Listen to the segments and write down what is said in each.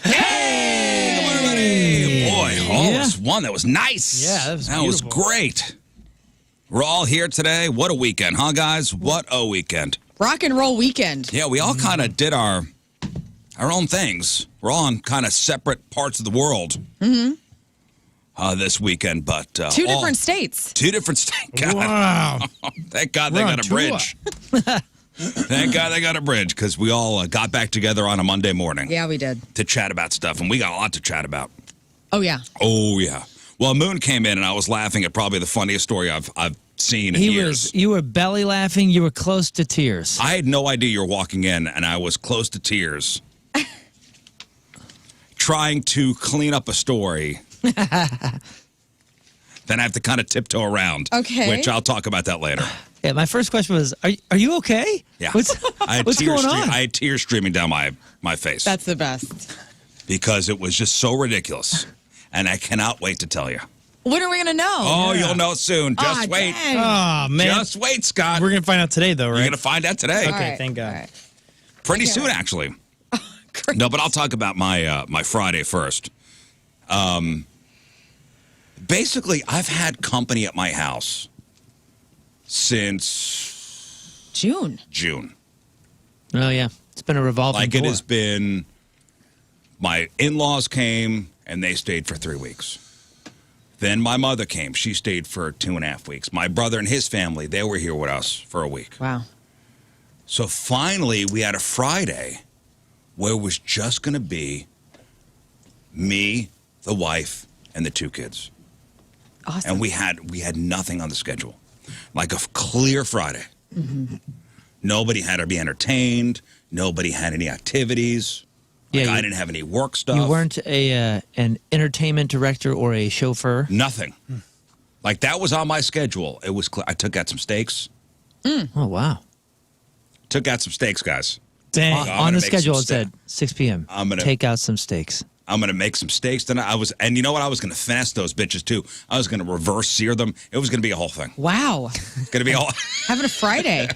Hey! Good morning, everybody. Boy, all this one, that was nice. Yeah, that was great. We're all here today. What a weekend, huh, guys? What a weekend. Rock and roll weekend. Yeah, we all kind of did our own things. We're all on kind of separate parts of the world this weekend, but Two different states. Two different states. Wow. Thank God they got a bridge. Thank God they got a bridge, because we all got back together on a Monday morning. Yeah, we did. To chat about stuff, and we got a lot to chat about. Oh, yeah. Oh, yeah. Well, Moon came in, and I was laughing at probably the funniest story I've seen in years. You were belly laughing. You were close to tears. I had no idea you were walking in, and I was close to tears. Trying to clean up a story. Then I have to kind of tiptoe around. Okay. Which I'll talk about that later. Yeah, my first question was, are you okay? Yeah. What's going on? I had tears streaming down my face. That's the best. Because it was just so ridiculous. And I cannot wait to tell you. When are we going to know? Oh, you'll know soon. Just wait. Dang. Oh, man. Just wait, Scott. We're going to find out today, though, right? You're going to find out today. All Okay, right, thank God. all right. Pretty soon, actually. Great. No, but I'll talk about my Friday first. Basically, I've had company at my house since June. Oh, yeah. It's been a revolving Like door. it has been, my in-laws came and they stayed for 3 weeks. Then my mother came. She stayed for 2.5 weeks. My brother and his family, they were here with us for a week. Wow. So finally, we had a Friday where it was just going to be me, the wife, and the 2 kids. Awesome. And we had nothing on the schedule. Like a clear Friday. Mm-hmm. Nobody had to be entertained. Nobody had any activities. Like Yeah, I didn't have any work stuff. You weren't an entertainment director or a chauffeur? Nothing. Like that was on my schedule. It was. I took out some steaks. Oh, wow. Took out some steaks, guys. Dang. I'm On gonna the make schedule, some it said 6 p.m. I'm gonna- Take out some steaks. I'm going to make some steaks tonight. And you know what? I was going to finesse those bitches too. I was going to reverse sear them. It was going to be a whole thing. Wow. It's going to be all. Having a Friday.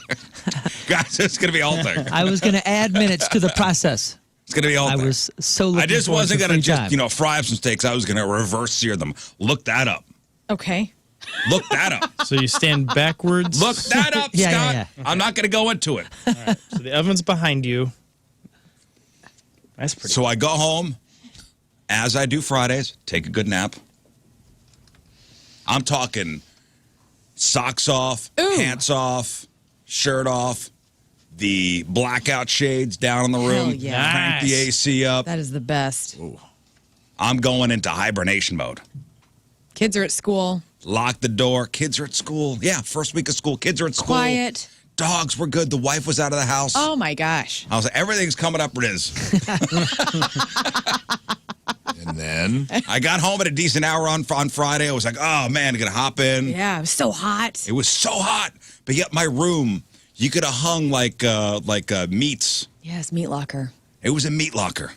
Guys, it's going to be a whole thing. I was going to add minutes to the process. It's going to be a whole I thing. was so looking I just forward wasn't to going to free just, time. fry up some steaks. I was going to reverse sear them. Look that up. Okay. Look that up. So you stand backwards. Look that up, Yeah, Scott. yeah. I'm not going to go into it. All right. So the oven's behind you. That's pretty So I go home, as I do Fridays, take a good nap. I'm talking socks off, Ooh. pants off, shirt off, the blackout shades down in the Hell room, yeah. crank the Nice. AC up. That is the best. I'm going into hibernation mode. Kids are at school. Lock the door. Kids are at school. Yeah, first week of school. Kids are at school. Quiet. Dogs were good. The wife was out of the house. Oh, my gosh. I was like, everything's coming up, Rizz. And then I got home at a decent hour on Friday. I was like, oh, man, I'm going to hop in. Yeah, it was so hot. It was so hot. But yet my room, you could have hung like meats. Yes, meat locker. It was a meat locker.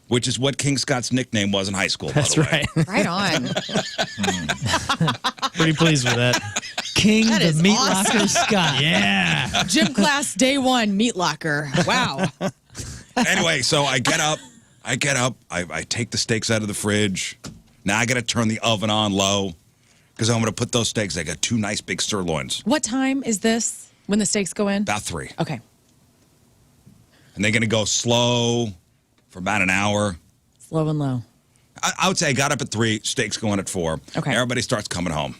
Which is what King Scott's nickname was in high school, by That's the way. right. Right on. Pretty pleased with that. King That the is Meat awesome. Locker Scott. Yeah. Gym class day 1, meat locker. Wow. Anyway, so I get up. I take the steaks out of the fridge. Now I got to turn the oven on low because I'm going to put those steaks. I got 2 nice big sirloins. What time is this when the steaks go in? About 3. Okay. And they're going to go slow for about an hour. Slow and low. I would say I got up at 3, steaks going at 4. Okay. Everybody starts coming home.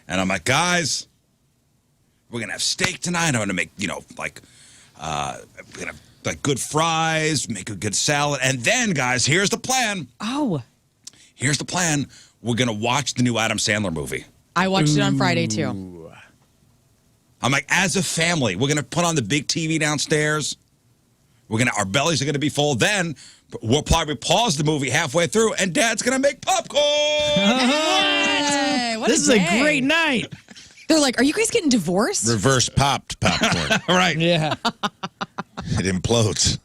And I'm like, guys, we're going to have steak tonight. I'm going to make, we're going to have like good fries, make a good salad. And then, guys, here's the plan. Oh, Here's the plan. We're going to watch the new Adam Sandler movie. I watched it on Friday, too. I'm like, as a family, we're going to put on the big TV downstairs. Our bellies are going to be full. Then we'll probably pause the movie halfway through, and Dad's going to make popcorn. Hey, what This is day. a great night. They're like, are you guys getting divorced? reverse popped popcorn. All right. Yeah. It implodes.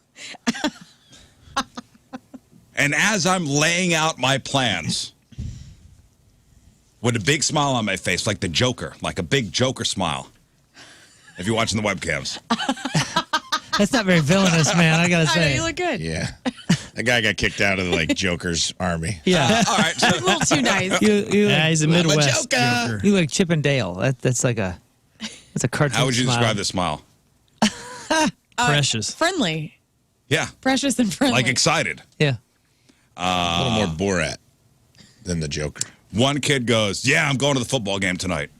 And as I'm laying out my plans with a big smile on my face, like the Joker, like a big Joker smile, if you're watching the webcams. That's not very villainous, man. I gotta I know say. you look good. Yeah. That guy got kicked out of the Joker's army. Yeah. All right. So, A little too nice. You Yeah, he's a Midwest Joker. Joker. You like Chip and Dale. That's like a cartoon. how would you smile. describe this smile? Precious. Friendly. Yeah. Precious and friendly. Like excited. Yeah. A little more Borat than the Joker. One kid goes, "Yeah, I'm going to the football game tonight,"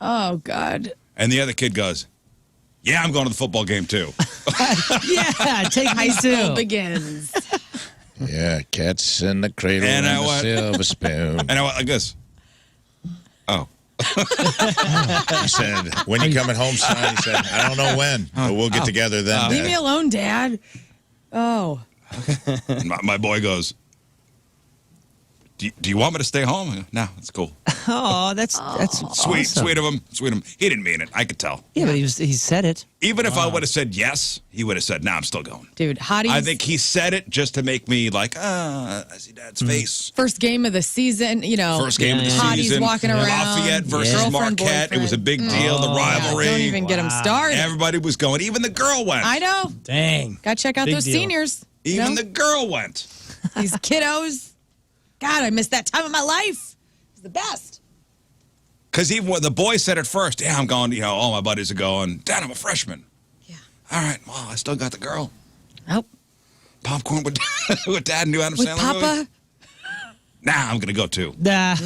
Oh, God. and the other kid goes, "Yeah, I'm going to the football game too." Yeah. Take me School too. begins. Yeah, cats in the cradle And and, I the went- silver spoon. And I went like this. Oh. He said, when you coming home, son? He said, I don't know when, but we'll get together then. Leave Dad." me alone, Dad. Oh. My boy goes, do you want me to stay home? I go, no, it's cool. Oh, that's Sweet, awesome. sweet of him. Sweet of him. He didn't mean it. I could tell. Yeah, but he said it. Even if I would have said yes, he would have said, "No, I'm still going." Dude, hotties. I think he said it just to make me like, I see Dad's face. First game of the season, First game of the Hotties season. walking around. Lafayette versus Girlfriend, Marquette. It was a big deal. The Yeah, rivalry. don't even get him started. Everybody was going. Even the girl went. I know. Dang. Got to check out Big those deal. seniors. You Even know? the girl went. These kiddos. God, I missed that time of my life. It's the best. Because even when the boy said it first, yeah, I'm going, all my buddies are going, Dad, I'm a freshman. Yeah. All right, well, I still got the girl. Nope. Popcorn with, with Dad and new Adam With Sandler Papa. movie? Nah, I'm going to go too. Nah.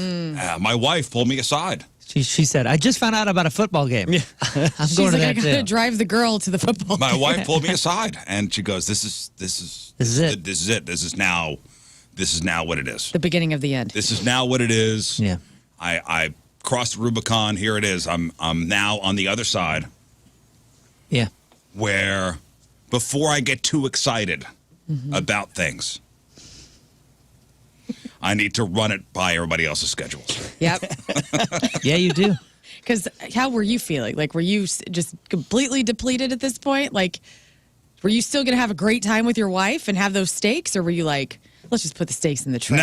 My wife pulled me aside. She said, I just found out about a football game. Yeah. I'm She's going to like, I that gotta too. drive the girl to the football. My game. wife pulled me aside, and she goes, This is it. This is it. This is now what it is. The beginning of the end. This is now what it is. Yeah. I crossed the Rubicon. Here it is. I'm now on the other side Yeah. where before I get too excited about things, I need to run it by everybody else's schedules. Yep. Yeah, you do. Because how were you feeling? Like, were you just completely depleted at this point? Like, were you still going to have a great time with your wife and have those steaks? Or were you like, let's just put the steaks in the trash?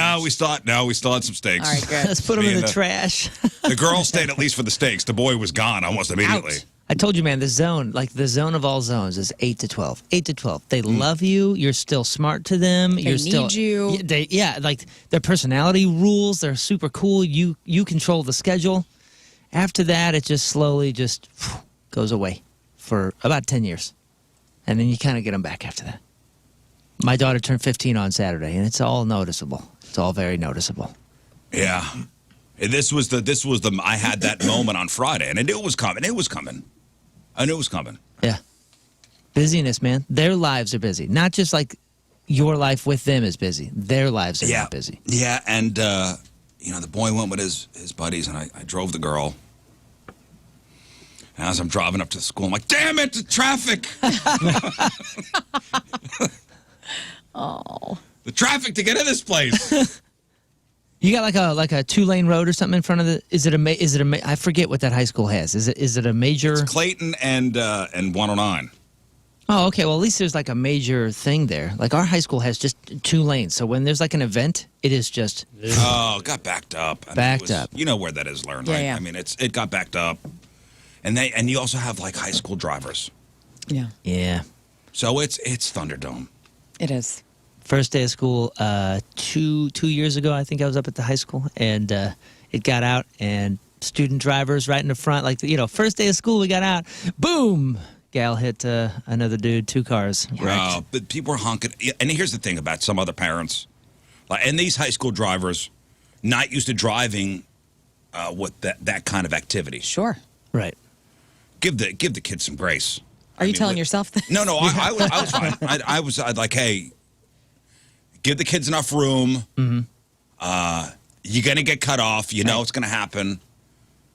No, we still had some steaks. All right, good. Let's put them Me in and the the- trash. The girl stayed at least for the steaks. The boy was gone almost immediately. Out. I told you, man, the zone of all zones is 8 to 12. 8 to 12. They love you. You're still smart to them. You're still need you. Like their personality rules. They're super cool. You control the schedule. After that, it just slowly just goes away for about 10 years. And then you kind of get them back after that. My daughter turned 15 on Saturday, and it's all noticeable. It's all very noticeable. Yeah. This was the I had that moment on Friday, and I knew it was coming. I knew it was coming. Yeah. Busyness, man. Their lives are busy. Not just like your life with them is busy. Their lives are not busy. Yeah, and the boy went with his buddies, and I drove the girl. And as I'm driving up to the school, I'm like, damn it, the traffic. Oh. The traffic to get in this place. You got like a 2-lane road or something in front of the. Is it a? I forget what that high school has. Is it a major? It's Clayton and 109. Oh, okay. Well, at least there's like a major thing there. Like our high school has just 2 lanes. So when there's like an event, it is just. Oh, it got backed up. I mean, Backed it was- up. You know where that is, Lern, Yeah, right? yeah. I mean, it got backed up, and you also have like high school drivers, Yeah, Yeah. so it's Thunderdome. it is. First day of school, 2 years ago, I think I was up at the high school, and it got out, and student drivers right in the front, like first day of school, we got out, boom, gal hit another dude, 2 cars wrecked. But people are honking, and here's the thing about some other parents, like, and these high school drivers, not used to driving with that kind of activity. Sure. Right. Give the kids some grace. Are you telling yourself that? No, I was fine. I'd like, hey, give the kids enough room. Mm-hmm. You're gonna get cut off. You know it's gonna happen.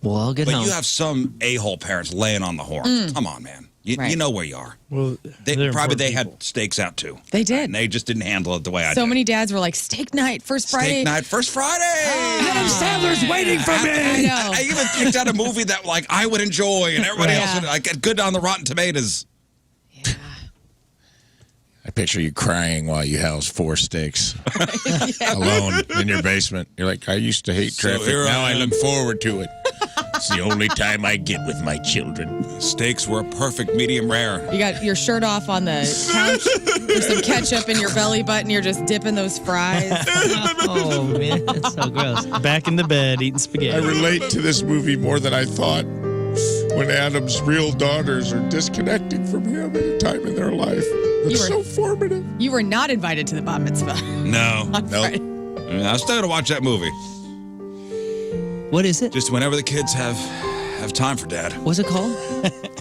Well, I'll get But home. you have some a-hole parents laying on the horn. Come on, man. You Right. know where you are. Well, They they're important had people. steaks out too. They did. And they just didn't handle it the way I did. So many dads were like, steak night, first Friday. Steak night, first Friday. Adam Sandler's waiting for me. I know. I even picked out a movie that like I would enjoy, and everybody Right. else would like get good on the Rotten Tomatoes. Yeah. I picture you crying while you house 4 steaks alone in your basement. You're like, I used to hate So traffic. here Now I I am. look forward to it. It's the only time I get with my children. Steaks were a perfect medium rare. You got your shirt off on the couch. There's some ketchup in your belly button. You're just dipping those fries. Oh man, that's so gross. Back in the bed eating I spaghetti. relate to this movie more than I thought. When Adam's real daughters are disconnecting from him at a time in their life. It's so formative. You were not invited to the bat mitzvah. No. on Nope. Friday. I mean, I still gotta watch that movie. What is it? Just whenever the kids have time for dad. What's it called?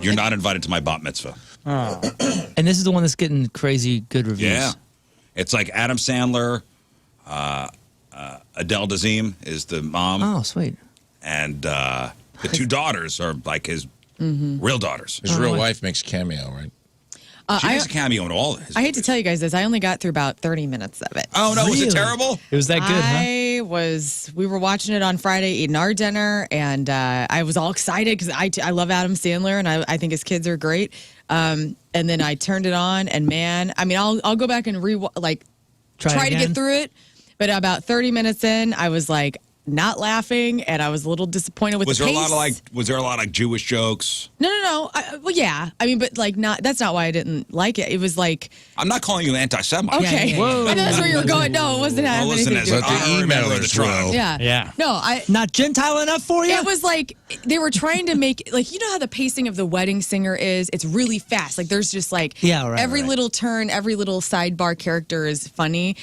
You're not invited to my bat mitzvah. And this is the one that's getting crazy good reviews. Yeah. It's like Adam Sandler, Adele Dazeem is the mom, Oh, sweet. and the two daughters are like his real daughters. His real wife makes a cameo, right? She makes a cameo in all of his I hate to movies. tell you guys this. I only got through about 30 minutes of it. Oh, no, was it Really? terrible? It was that good, huh? We were watching it on Friday, eating our dinner, and I was all excited because I love Adam Sandler, and I think his kids are great. And then I turned it on, and man, I mean, I'll go back and try to again? get through it. But about 30 minutes in, I was like not laughing, and I was a little disappointed with Was the there a pace. lot of was there a lot of Jewish jokes? No. Well, yeah. I mean, but like not. That's not why I didn't like it. It was like I'm not calling you anti-Semite. okay. yeah, yeah. I know that's where you were going. No, it wasn't having Well, listen, anything to as do a with But the honorary member of emailers the tribe. will. Yeah. Yeah. No, Not Gentile enough for you? It was like they were trying to make like you know how the pacing of The Wedding Singer is. It's really fast. Like there's just like Yeah, right, every right. little turn, every little sidebar character is funny.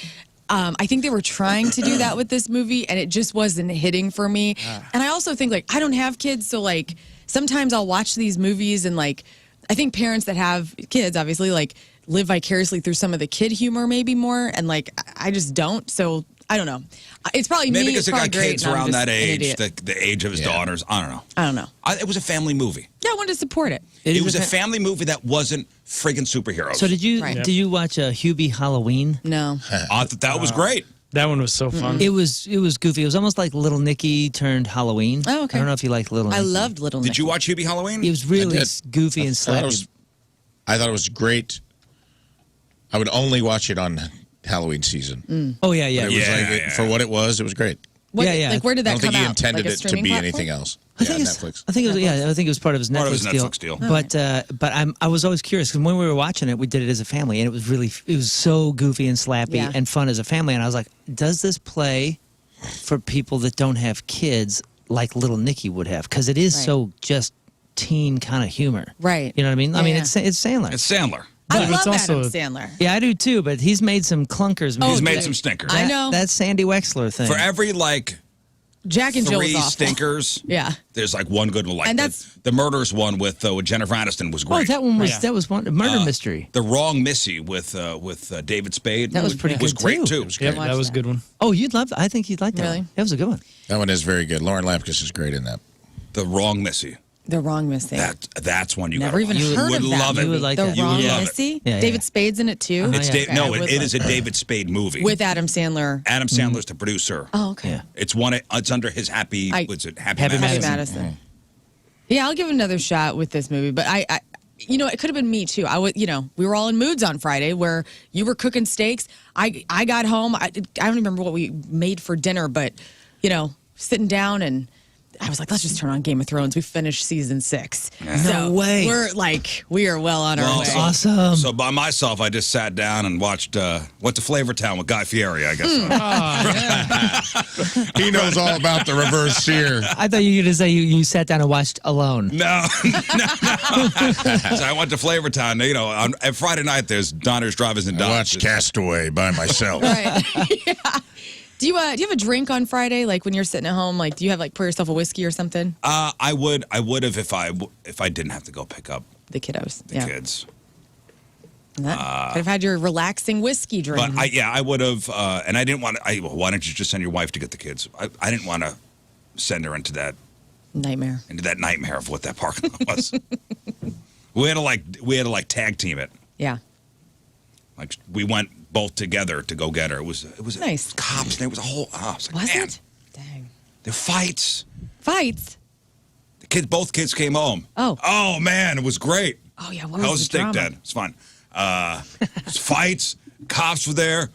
I think they were trying to do that with this movie, and it just wasn't hitting for me. And I also think like I don't have kids, so like sometimes I'll watch these movies and like I think parents that have kids obviously like live vicariously through some of the kid humor maybe more, and like I just don't. So I don't know. It's probably Maybe me. because It's it got probably great, kids and I'm around just that an age, idiot. the age of his daughters. I don't know. I don't know. It was a family movie. Yeah, I wanted to support it. It was a family movie that wasn't friggin' superheroes. So did you Right. did you watch Hubie Halloween? No. I thought that was great. That one was so fun. It was goofy. It was almost like Little Nicky turned Halloween. Oh, okay. I don't know if you like Little I Nicky. loved Little Nicky. Did you watch Hubie Halloween? It was really did. goofy and slappy. I thought it was great. I would only watch it on Halloween season. Oh yeah, yeah. It was Yeah. for what it was great. What, Yeah, yeah. Like, where did I that don't come think he out? intended Like a it to streaming be platform? anything else. I think Netflix. I think it was I think it was part of his Part of Netflix, his Netflix deal. But I was always curious because when we were watching it, we did it as a family, and it was so goofy and slappy Yeah. and fun as a family. And I was like, does this play for people that don't have kids like Little Nicky would have? Because it is Right. so just teen kind of humor, Right. You know what I mean? I Yeah, mean, yeah. it's Sandler. It's Sandler. I But it's love also- Adam Sandler. Yeah, I do too. But he's made some clunkers. man. Oh, He's made dude. some stinkers. I know. That Sandy Wexler thing. For every Jack and Jill was three awful. stinkers, Yeah. there's one good one. Like And that's- the murders one with Jennifer Aniston was Oh, great. that one was Yeah. that was one murder mystery. The Wrong Missy with David Spade. That was pretty was good, great too. too. It was Yep, great. that was a good one. Oh, I think you'd like that. Really? One. That was a good one. That one is very good. Lauren Lapkus is great in that. The Wrong Missy. The Wrong Missy. That's one you Never gotta even watch. heard You would of that love it. You would like The that. You would Wrong love it. Missy. Yeah, yeah. David Spade's in it too. Uh-huh, It's yeah. no, I would it is a love David Spade movie. with Adam Sandler. Adam Sandler's the producer. Oh, okay. Yeah. It's one. It's under his Happy. What's it? Happy Happy Madison. Happy Madison. Yeah, I'll give it another shot with this movie, but I it could have been me too. We were all in moods on Friday where you were cooking steaks. I got home. I don't remember what we made for dinner, but sitting down and I was like, let's just turn on Game of Thrones. We finished season 6. No way. We are well on our Well, way. so- Awesome. So by myself, I just sat down and watced went to Flavor Town with Guy Fieri. I guess. He knows all about the reverse sear. I thought you were going to say you sat down and watched Alone. No. So I went to Flavor Town. On Friday night there's Donner's Drivers and I Dodgers. watched Castaway by myself. Right. Yeah. Do you have a drink on Friday? Like when you're sitting at home, like do you have pour yourself a whiskey or something? I would have if I didn't have to go pick up The kiddos. the kids. Could have had your relaxing whiskey drink. But I would have, and I didn't want to. Why don't you just send your wife to get the kids? I didn't want to send her into that Nightmare. of what that parking lot was. we had to tag team it. Yeah. Like we went both together to go get her. It was Nice. cops. There was a whole. I was like, Was man, it? Dang. the fights. Fights. Both kids came home. Oh. Oh man, it was great. Oh yeah. What How was was the the steak drama? dead? It's fine. It was fights. Cops were there.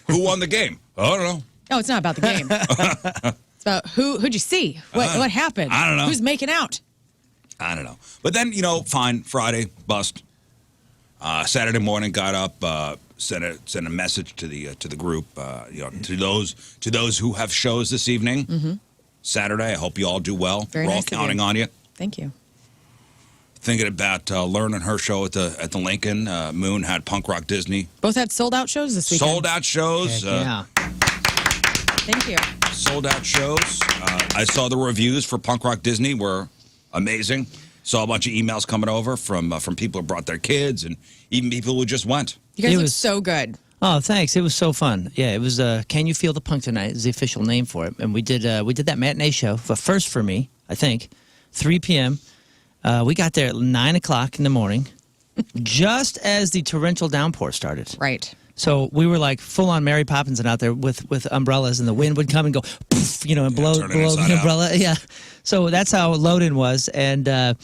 Who won the game? I don't know. Oh, it's not about the game. It's But who'd you see? What happened? I don't know. Who's making out? I don't know. But then, fine, Friday, bust. Saturday morning, got up, sent a message to the group, to those who have shows this evening. Mm-hmm. Saturday, I hope you all do well. Very We're nice all counting on you. Thank you. Thinking about Lern and her show at the Lincoln. Moon had Punk Rock Disney. Both had sold out shows this weekend. Sold out shows. Yeah. Thank you. Sold out shows. I saw the reviews for Punk Rock Disney were amazing. Saw a bunch of emails coming over from people who brought their kids and even people who just went. You guys It look was- so good. Oh, thanks. It was so fun. Yeah, it was Can You Feel the Punk Tonight is the official name for it. And we did that matinee show, the first for me, I think, 3 p.m. We got there at 9 o'clock in the morning, just as the torrential downpour started. Right. So we were like full on Mary Poppins and out there with umbrellas, and the wind would come and go, poof, and blow turn it the inside out. umbrella. Yeah. So that's how load-in was, and there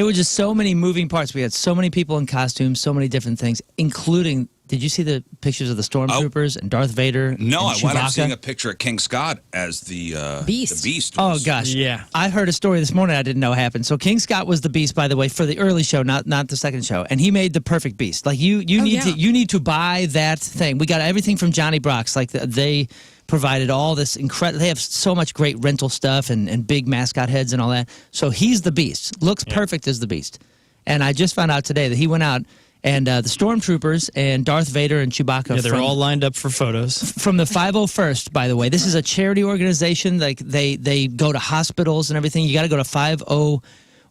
were just so many moving parts. We had so many people in costumes, so many different things, including. Did you see the pictures of the stormtroopers and Darth Vader? No, I and wound up Chewbacca? seeing a picture of King Scott as the Beast. The Beast. Oh was- gosh, Yeah. I heard a story this morning I didn't know happened. So King Scott was the Beast, by the way, for the early show, not the second show, and he made the perfect Beast. Like you need to buy that thing. We got everything from Johnny Brock's. Like they provided all this incredible. They have so much great rental stuff and big mascot heads and all that. So he's the Beast. Looks perfect as the Beast. And I just found out today that he went out. And the stormtroopers and Darth Vader and Chewbacca. Yeah, they're all lined up for photos. From the 501st, by the way. This is a charity organization. Like they go to hospitals and everything. You got to go to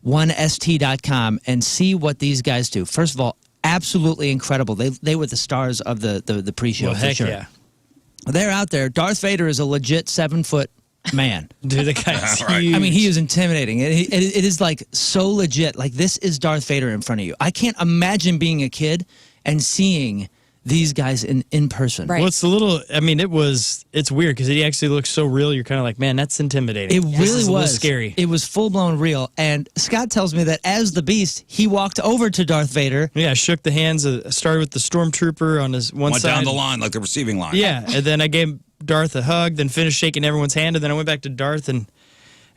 501st.com and see what these guys do. First of all, absolutely incredible. They were the stars of the pre-show. Well, for heck sure. yeah. They're out there. Darth Vader is a legit 7-foot man. Dude, the guy's Right. huge. I mean, he is intimidating. It is like so legit. Like this is Darth Vader in front of you. I can't imagine being a kid and seeing these guys in person. Right. Well, it's it's weird because he actually looks so real. You're kind of like, man, that's intimidating. It This really is a little was scary. It was full blown real. And Scott tells me that as the Beast, he walked over to Darth Vader. Yeah, I shook the hands. Started with the stormtrooper on his one Went side. down the line like the receiving line. Yeah, and then I gave Darth a hug, then finished shaking everyone's hand, and then I went back to Darth and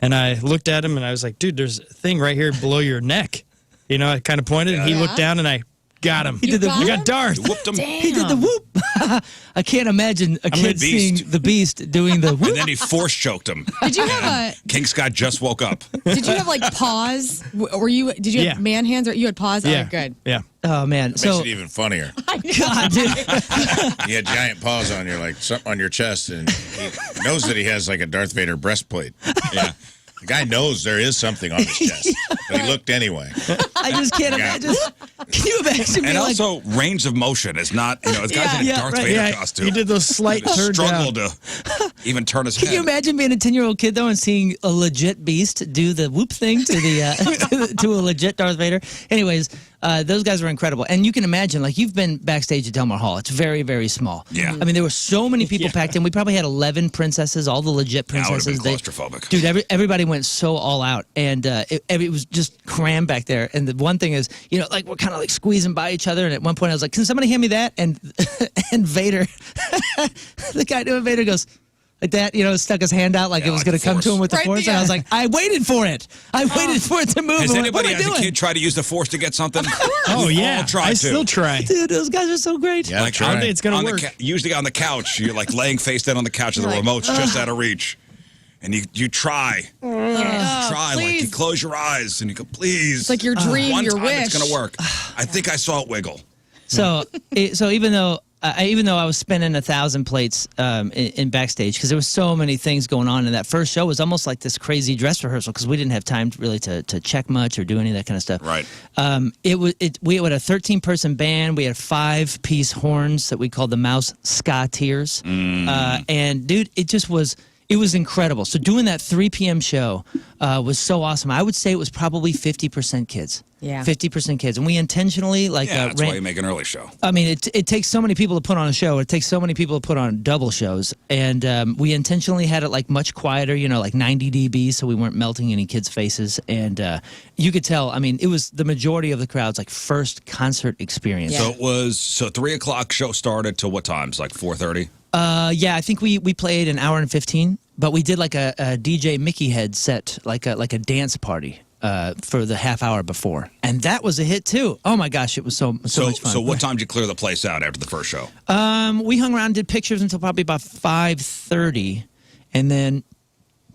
I looked at him and I was like, dude, there's a thing right here below your neck. I kind of pointed and he looked down and I got him. He did the got I him? got Darth. You whooped him. He did the whoop. I can't imagine a kid seeing Beast. the Beast doing the And whoop. then he force choked him. Did you have King Scott just woke up. Did you have like paws? Did you have Yeah. man hands or you had paws? Yeah, Oh, good. Yeah. Oh man! Makes So it even funnier. God, dude. He had giant paws on you, like something on your chest, and he knows that he has like a Darth Vader breastplate. Yeah. The guy knows there is something on his chest, but he looked anyway. I just can't imagine. Can you imagine? And being like, also, range of motion is not, this guy's in a Yeah, Darth right. Vader Yeah, costume. he did those slight He third struggled down. to even turn his Can head. you imagine being a 10-year-old kid though and seeing a legit Beast do the whoop thing to the to a legit Darth Vader? Anyways, those guys were incredible, and you can imagine like you've been backstage at Delmar Hall. It's very very small. Yeah. I mean there were so many people packed in. We probably had 11 princesses, all the legit I would have princesses. been claustrophobic. Dude, everybody went so all out, and it was just crammed back there. And the one thing is, like we're kind of like squeezing by each other. And at one point, I was like, "Can somebody hand me that?" And and Vader, the guy doing Vader goes like that, stuck his hand out like Yeah, it was like going to the come to Force. him with the Right, force. yeah. And I was like, I waited for it. I waited for it to move. Has I'm like, anybody what am I as a doing? kid tried to use the Force to get something? Oh, We've yeah. all tried I to. still try. Dude, those guys are so great. Yeah, Like, try. One day it's going on to the work. usually on the couch, you're like laying face down on the couch, and the Like, remote's just out of reach. And you try. Try, like you please. close your eyes and you go, please. It's like your dream, One your time wish. it's going to work. I think I saw it wiggle. So, even though I was spinning 1,000 plates in backstage because there was so many things going on, and that first show was almost like this crazy dress rehearsal because we didn't have time to check much or do any of that kind of stuff. Right. We had a 13-person band. We had 5-piece horns that we called the Mouse Ska-teers. And dude, it was incredible. So doing that 3 p.m. show was so awesome. I would say it was probably 50% kids. Yeah. 50% kids. And we intentionally Yeah, that's why you make an early show. I mean, it takes so many people to put on a show. It takes so many people to put on double shows. And we intentionally had it like much quieter, like 90 dB, so we weren't melting any kids' faces. And you could tell, I mean, it was the majority of the crowd's like first concert experience. Yeah. So it was 3 o'clock show started till what times? Like 4:30? Yeah, I think we played an hour and 15. but we did like a DJ Mickey head set, like a dance party for the half hour before, and that was a hit too. Oh my gosh, it was so much fun. So what time did you clear the place out after the first show? We hung around, did pictures until probably about 5:30, and then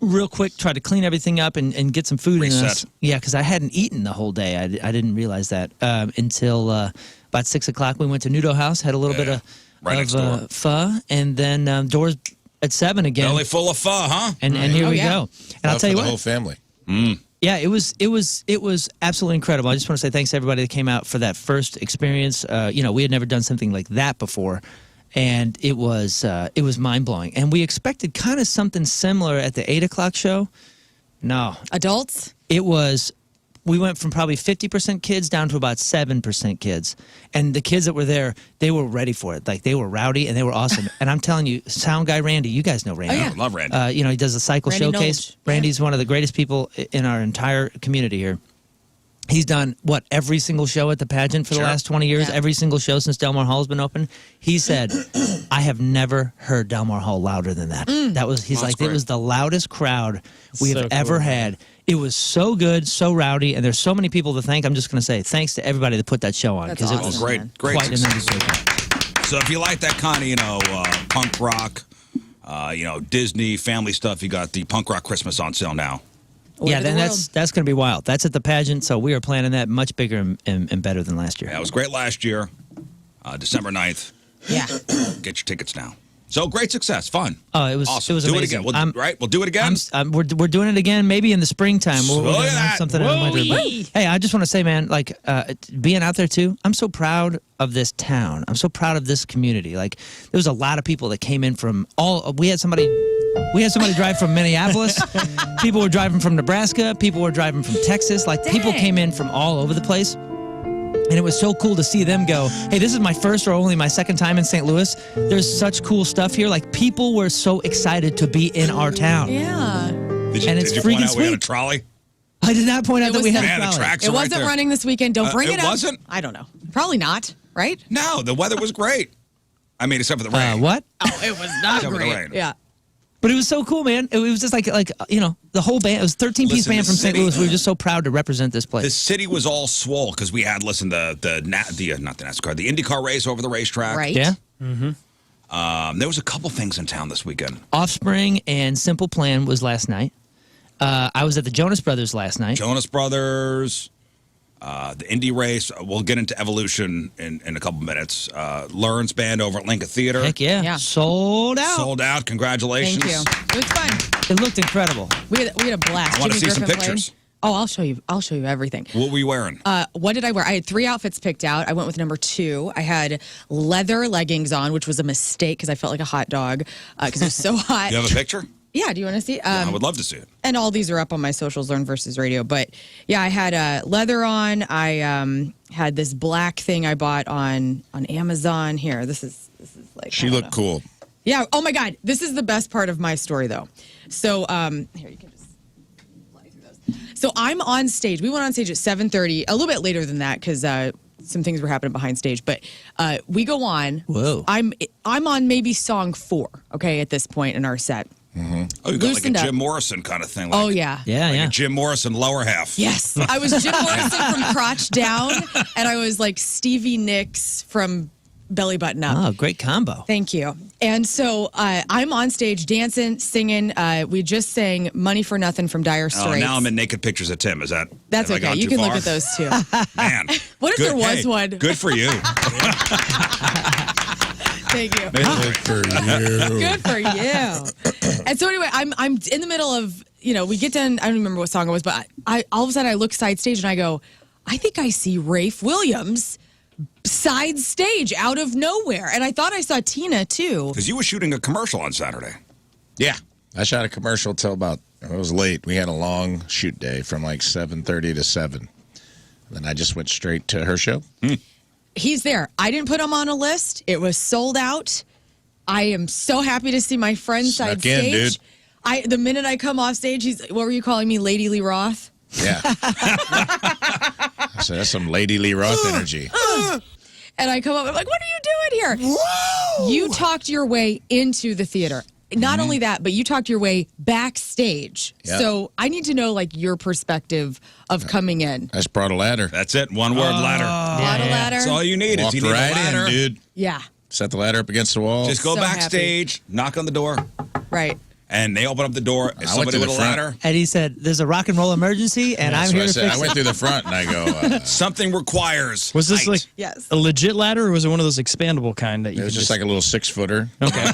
real quick tried to clean everything up and get some food in us. Yeah, because I hadn't eaten the whole day. I didn't realize that until about 6 o'clock. We went to Nudo House, had a little bit of pho, and then doors at 7 again. Belly full of pho, huh? And here we go. And I'll tell you the what, whole family. yeah, it was absolutely incredible. I just want to say thanks to everybody that came out for that first experience. We had never done something like that before, and it was mind blowing. And we expected kind of something similar at the 8 o'clock show. No, Adults? it was. We went from probably 50% kids down to about 7% kids, and the kids that were there, they were ready for it. Like they were rowdy and they were awesome. And I'm telling you, sound guy Randy, you guys know Randy. Oh, yeah. I love Randy. He does the cycle Randy showcase. Knowles. Randy's one of the greatest people in our entire community here. He's done, every single show at the pageant for the last 20 years, Yeah. every single show since Delmar Hall has been open. He said, I have never heard Delmar Hall louder than that. He's like, great. it was the loudest crowd we So have ever cool. had. It was so good, so rowdy, and there's so many people to thank. I'm just going to say thanks to everybody that put that show on, That's because it was awesome, great, man. great quite an success. undertaking. So if you like that kind of, punk rock, Disney family stuff, you got the Punk Rock Christmas on sale now. Order Yeah, the then world. that's going to be wild. That's at the pageant, so we are planning that much bigger and better than last year. Yeah, it was great last year, December 9th. Yeah. Get your tickets now. So great success, fun. Oh, it was Awesome. it was do amazing. it again. We'll do it again. We're doing it again, maybe in the springtime. We're Look gonna at have that. something in the winter. Whoa-wee. But, hey, I just want to say, man, being out there too, I'm so proud of this town. I'm so proud of this community. Like, there was a lot of people that came in from all. We had somebody drive from Minneapolis. People were driving from Nebraska. People were driving from Texas. Like, people Dang. came in from all over the place. And it was so cool to see them go, hey, this is my first or only my second time in St. Louis. There's such cool stuff here. Like, people were so excited to be in our town. Yeah. Did you, and it's did you point freaking out we had a sweet. trolley? I did not point out that we had Man, a the trolley. tracks It are right wasn't there. running this weekend. Don't bring it it up. wasn't? I don't know. Probably not, right? No, the weather was great. I mean, except for the rain. What? Oh, it was not Except for the great. rain. Yeah. But it was so cool, man. It was just like the whole band. It was a 13-piece Listen, band the from St. city- Louis. We were just so proud to represent this place. The city was all swole because we had not the NASCAR, the IndyCar race over the racetrack. Right. Yeah. There was a couple things in town this weekend. Offspring and Simple Plan was last night. I was at the Jonas Brothers last night. Jonas Brothers, the Indy race. We'll get into Evolution in a couple minutes. Lern's band over at Lincoln Theater. Heck yeah. Yeah. Sold out. Sold out. Congratulations. Thank you. It was fun. It looked incredible. We had a blast. I wanna Jimmy see some Griffin played. pictures. Oh, I'll show you. I'll show you everything. What were you wearing? What did I wear? I had 3 outfits picked out. I went with number 2. I had leather leggings on, which was a mistake because I felt like a hot dog because it was so hot. Do you have a picture? Yeah, do you want to see? I would love to see it. And all these are up on my socials, Learn versus Radio. But yeah, I had leather on. I had this black thing I bought on Amazon. Here, this is like She looked cool. Yeah. Oh my God, this is the best part of my story, though. So here, you can just fly through those. So I'm on stage. We went on stage at 7:30, a little bit later than that because some things were happening behind stage. But we go on. Whoa. I'm on maybe song 4. Okay, at this point in our set. Oh, you got like a Loosened up. Jim Morrison kind of thing. Oh yeah. Yeah, like yeah. a Jim Morrison lower half. Yes, I was Jim Morrison from crotch down, and I was like Stevie Nicks from belly button up. Oh, great combo. Thank you. And so I'm on stage dancing, singing. We just sang "Money for Nothing" from Dire Oh, Straits. now I'm in naked pictures of Tim. Is that? That's have I okay. gone You too can far? look at those too. Man. What if Good- there was hey, one? Good for you. Thank you. Good for you. Good for you. And so anyway, I'm in the middle of, we get done. I don't remember what song it was, but I all of a sudden I look side stage and I go, I think I see Rafe Williams side stage out of nowhere. And I thought I saw Tina too. Because you were shooting a commercial on Saturday. Yeah. I shot a commercial till about, it was late. We had a long shoot day from like 7:30 to 7. Then I just went straight to her show. He's there. I didn't put him on a list. It was sold out. I am so happy to see my friend side Snuck in, stage. dude. The minute I come off stage, what were you calling me, Lady Lee Roth? Yeah. So that's some Lady Lee Roth energy. And I come up, I'm like, what are you doing here? Whoa! You talked your way into the theater. not only that, but you talked your way backstage. Yep. So I need to know like your perspective of coming in. I just brought a ladder. That's it. One word ladder. Brought a ladder. That's all you need. Walked is you need right a ladder. in, dude. Yeah, Set the ladder up against the wall. Just go So backstage, knock on the door, right. and they open up the door. went Somebody to the with a front. ladder. Eddie said, "There's a rock and roll emergency, and I'm That's here what I to said. fix I it." went through the front and I go, Something requires. Was this height. like Yes. a legit ladder, or was it one of those expandable kind that you it was could just like a little 6-footer. Okay.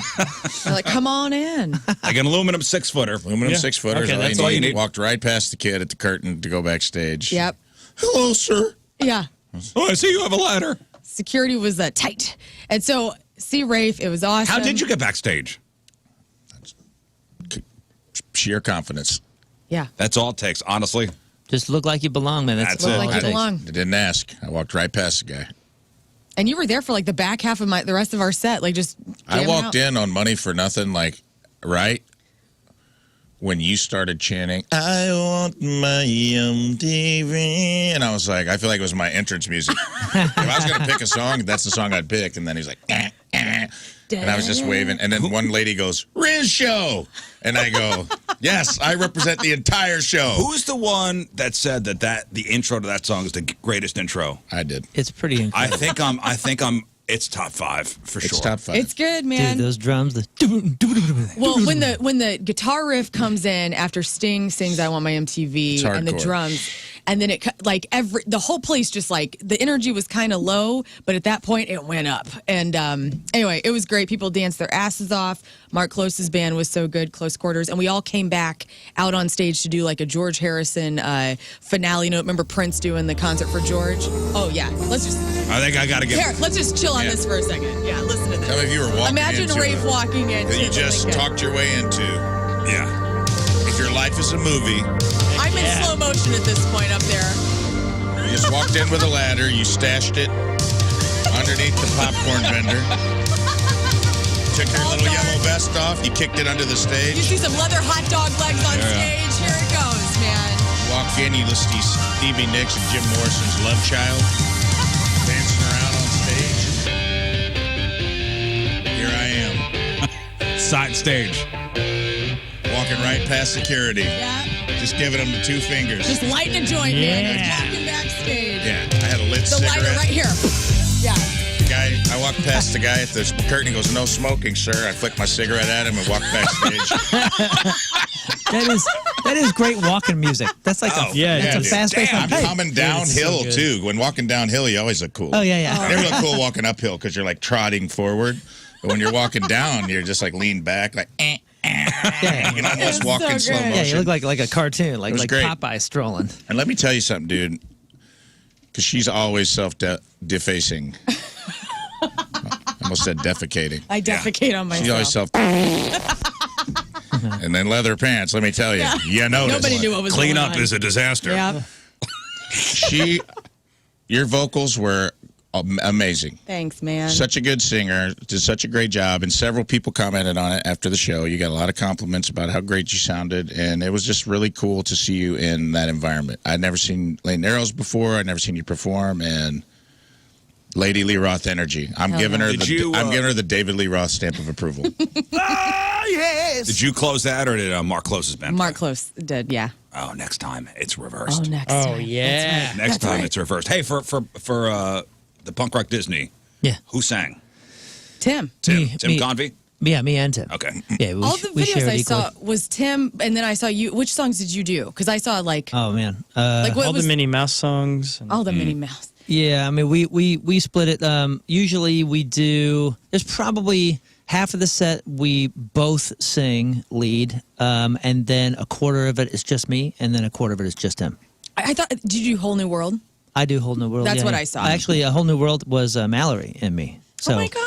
They're like, come on in. like an aluminum 6-footer? Aluminum Yeah. 6-footer. Okay, is that's all you need. Walked right past the kid at the curtain to go backstage. Yep. Hello, sir. Yeah. Oh, I see you have a ladder. Security was tight. And so, see Rafe, it was awesome. How did you get backstage? Sheer confidence. Yeah. That's all it takes, honestly. Just look like you belong, man. That's all it. Like it you takes. belong. I didn't ask. I walked right past the guy. And you were there for like the back half of the rest of our set, like just. I jamming walked out. in on Money for Nothing, like, right when you started chanting, I want my MTV. And I was like, I feel like it was my entrance music. If I was going to pick a song, that's the song I'd pick. And then he's like, and I was just waving. And then one lady goes, Rizz Show. And I go, yes, I represent the entire show. Who's the one that said that the intro to that song is the greatest intro? I did. It's pretty incredible. I think I'm. It's top 5 for sure. It's top 5. It's good, man. Dude, those drums. Well, when the guitar riff comes in after Sting sings "I Want My MTV" and the hardcore. drums, and then the whole place just like the energy was kind of low, but at that point it went up. And anyway, it was great. People danced their asses off. Mark Close's band was so good, Close Quarters, and we all came back out on stage to do like a George Harrison finale. You know, remember Prince doing the concert for George? Oh yeah, I think I got to get. Here, let's just chill on this for a second. Yeah, listen to this. Some of you were walking Imagine into Rafe it walking in. that you just talked your way into. Yeah. If your life is a movie, I'm in slow motion at this point up there. you just walked in with a ladder, you stashed it underneath the popcorn vendor, took your little yellow vest off, you kicked it under the You stage, see some leather hot dog legs on stage. Here it goes, man. walk in, you listen to Stevie Nicks and Jim Morrison's Love Child, dancing around on stage. Here I am, Side stage. walking right past security, Yeah. just giving them the 2 fingers. Just lighting a joint, man. Yeah. Just walking backstage. Yeah, I had a lit The cigarette. lighter right here. Yeah. The guy, I walked past the guy at the curtain. He goes, "No smoking, sir." I flicked my cigarette at him and walked backstage. That is great walking music. That's like Oh, yeah, that's a dude. fast pace. I'm coming downhill so good. too. When walking downhill, you always look cool. Oh yeah, yeah. You never look cool walking uphill because you're like trotting forward. But when you're walking down, you're just like lean back, like Yeah, you can almost It's walk so in slow good. yeah, motion. you look like a cartoon, like was great. Popeye strolling. And let me tell you something, dude, because she's always self-defacing. I almost said defecating. I defecate on She always myself. And then leather pants. Let me tell you, you noticed. Nobody knew what was Clean going up on. is a disaster. Yeah. Your vocals were amazing. Thanks, man. Such a good singer, did such a great job, and several people commented on it after the show. You got a lot of compliments about how great you sounded, and it was just really cool to see you in that environment. I'd never seen Lane Arrows before. I'd never seen you perform, and Lady Lee Roth energy. I'm Hell giving yeah. her Did the you, I'm giving her the David Lee Roth stamp of approval. Did you close that or did Mark close his band? Mark Close did, yeah. Oh, next time it's Oh, reversed. next Oh, time. yeah. Next time it's reversed. Hey, for the Punk Rock Disney, Yeah. who sang? Tim. Tim. Me- Tim me. Convey? Yeah, me and Tim. Okay. Yeah, we, All the we videos shared I equally. saw was Tim, and then I saw you. Which songs did you do? Because I saw like Oh man. what All was the Minnie Mouse songs. And all the Minnie Mouse. Yeah, I mean we split it. Usually we do. There's probably half of the set we both sing lead, and then a quarter of it is just me, and then a quarter of it is just him. I thought, did you do Whole New World? I do Whole New World. That's yeah, what yeah. I saw. Actually, a Whole New World was Mallory and me. So, Oh my God.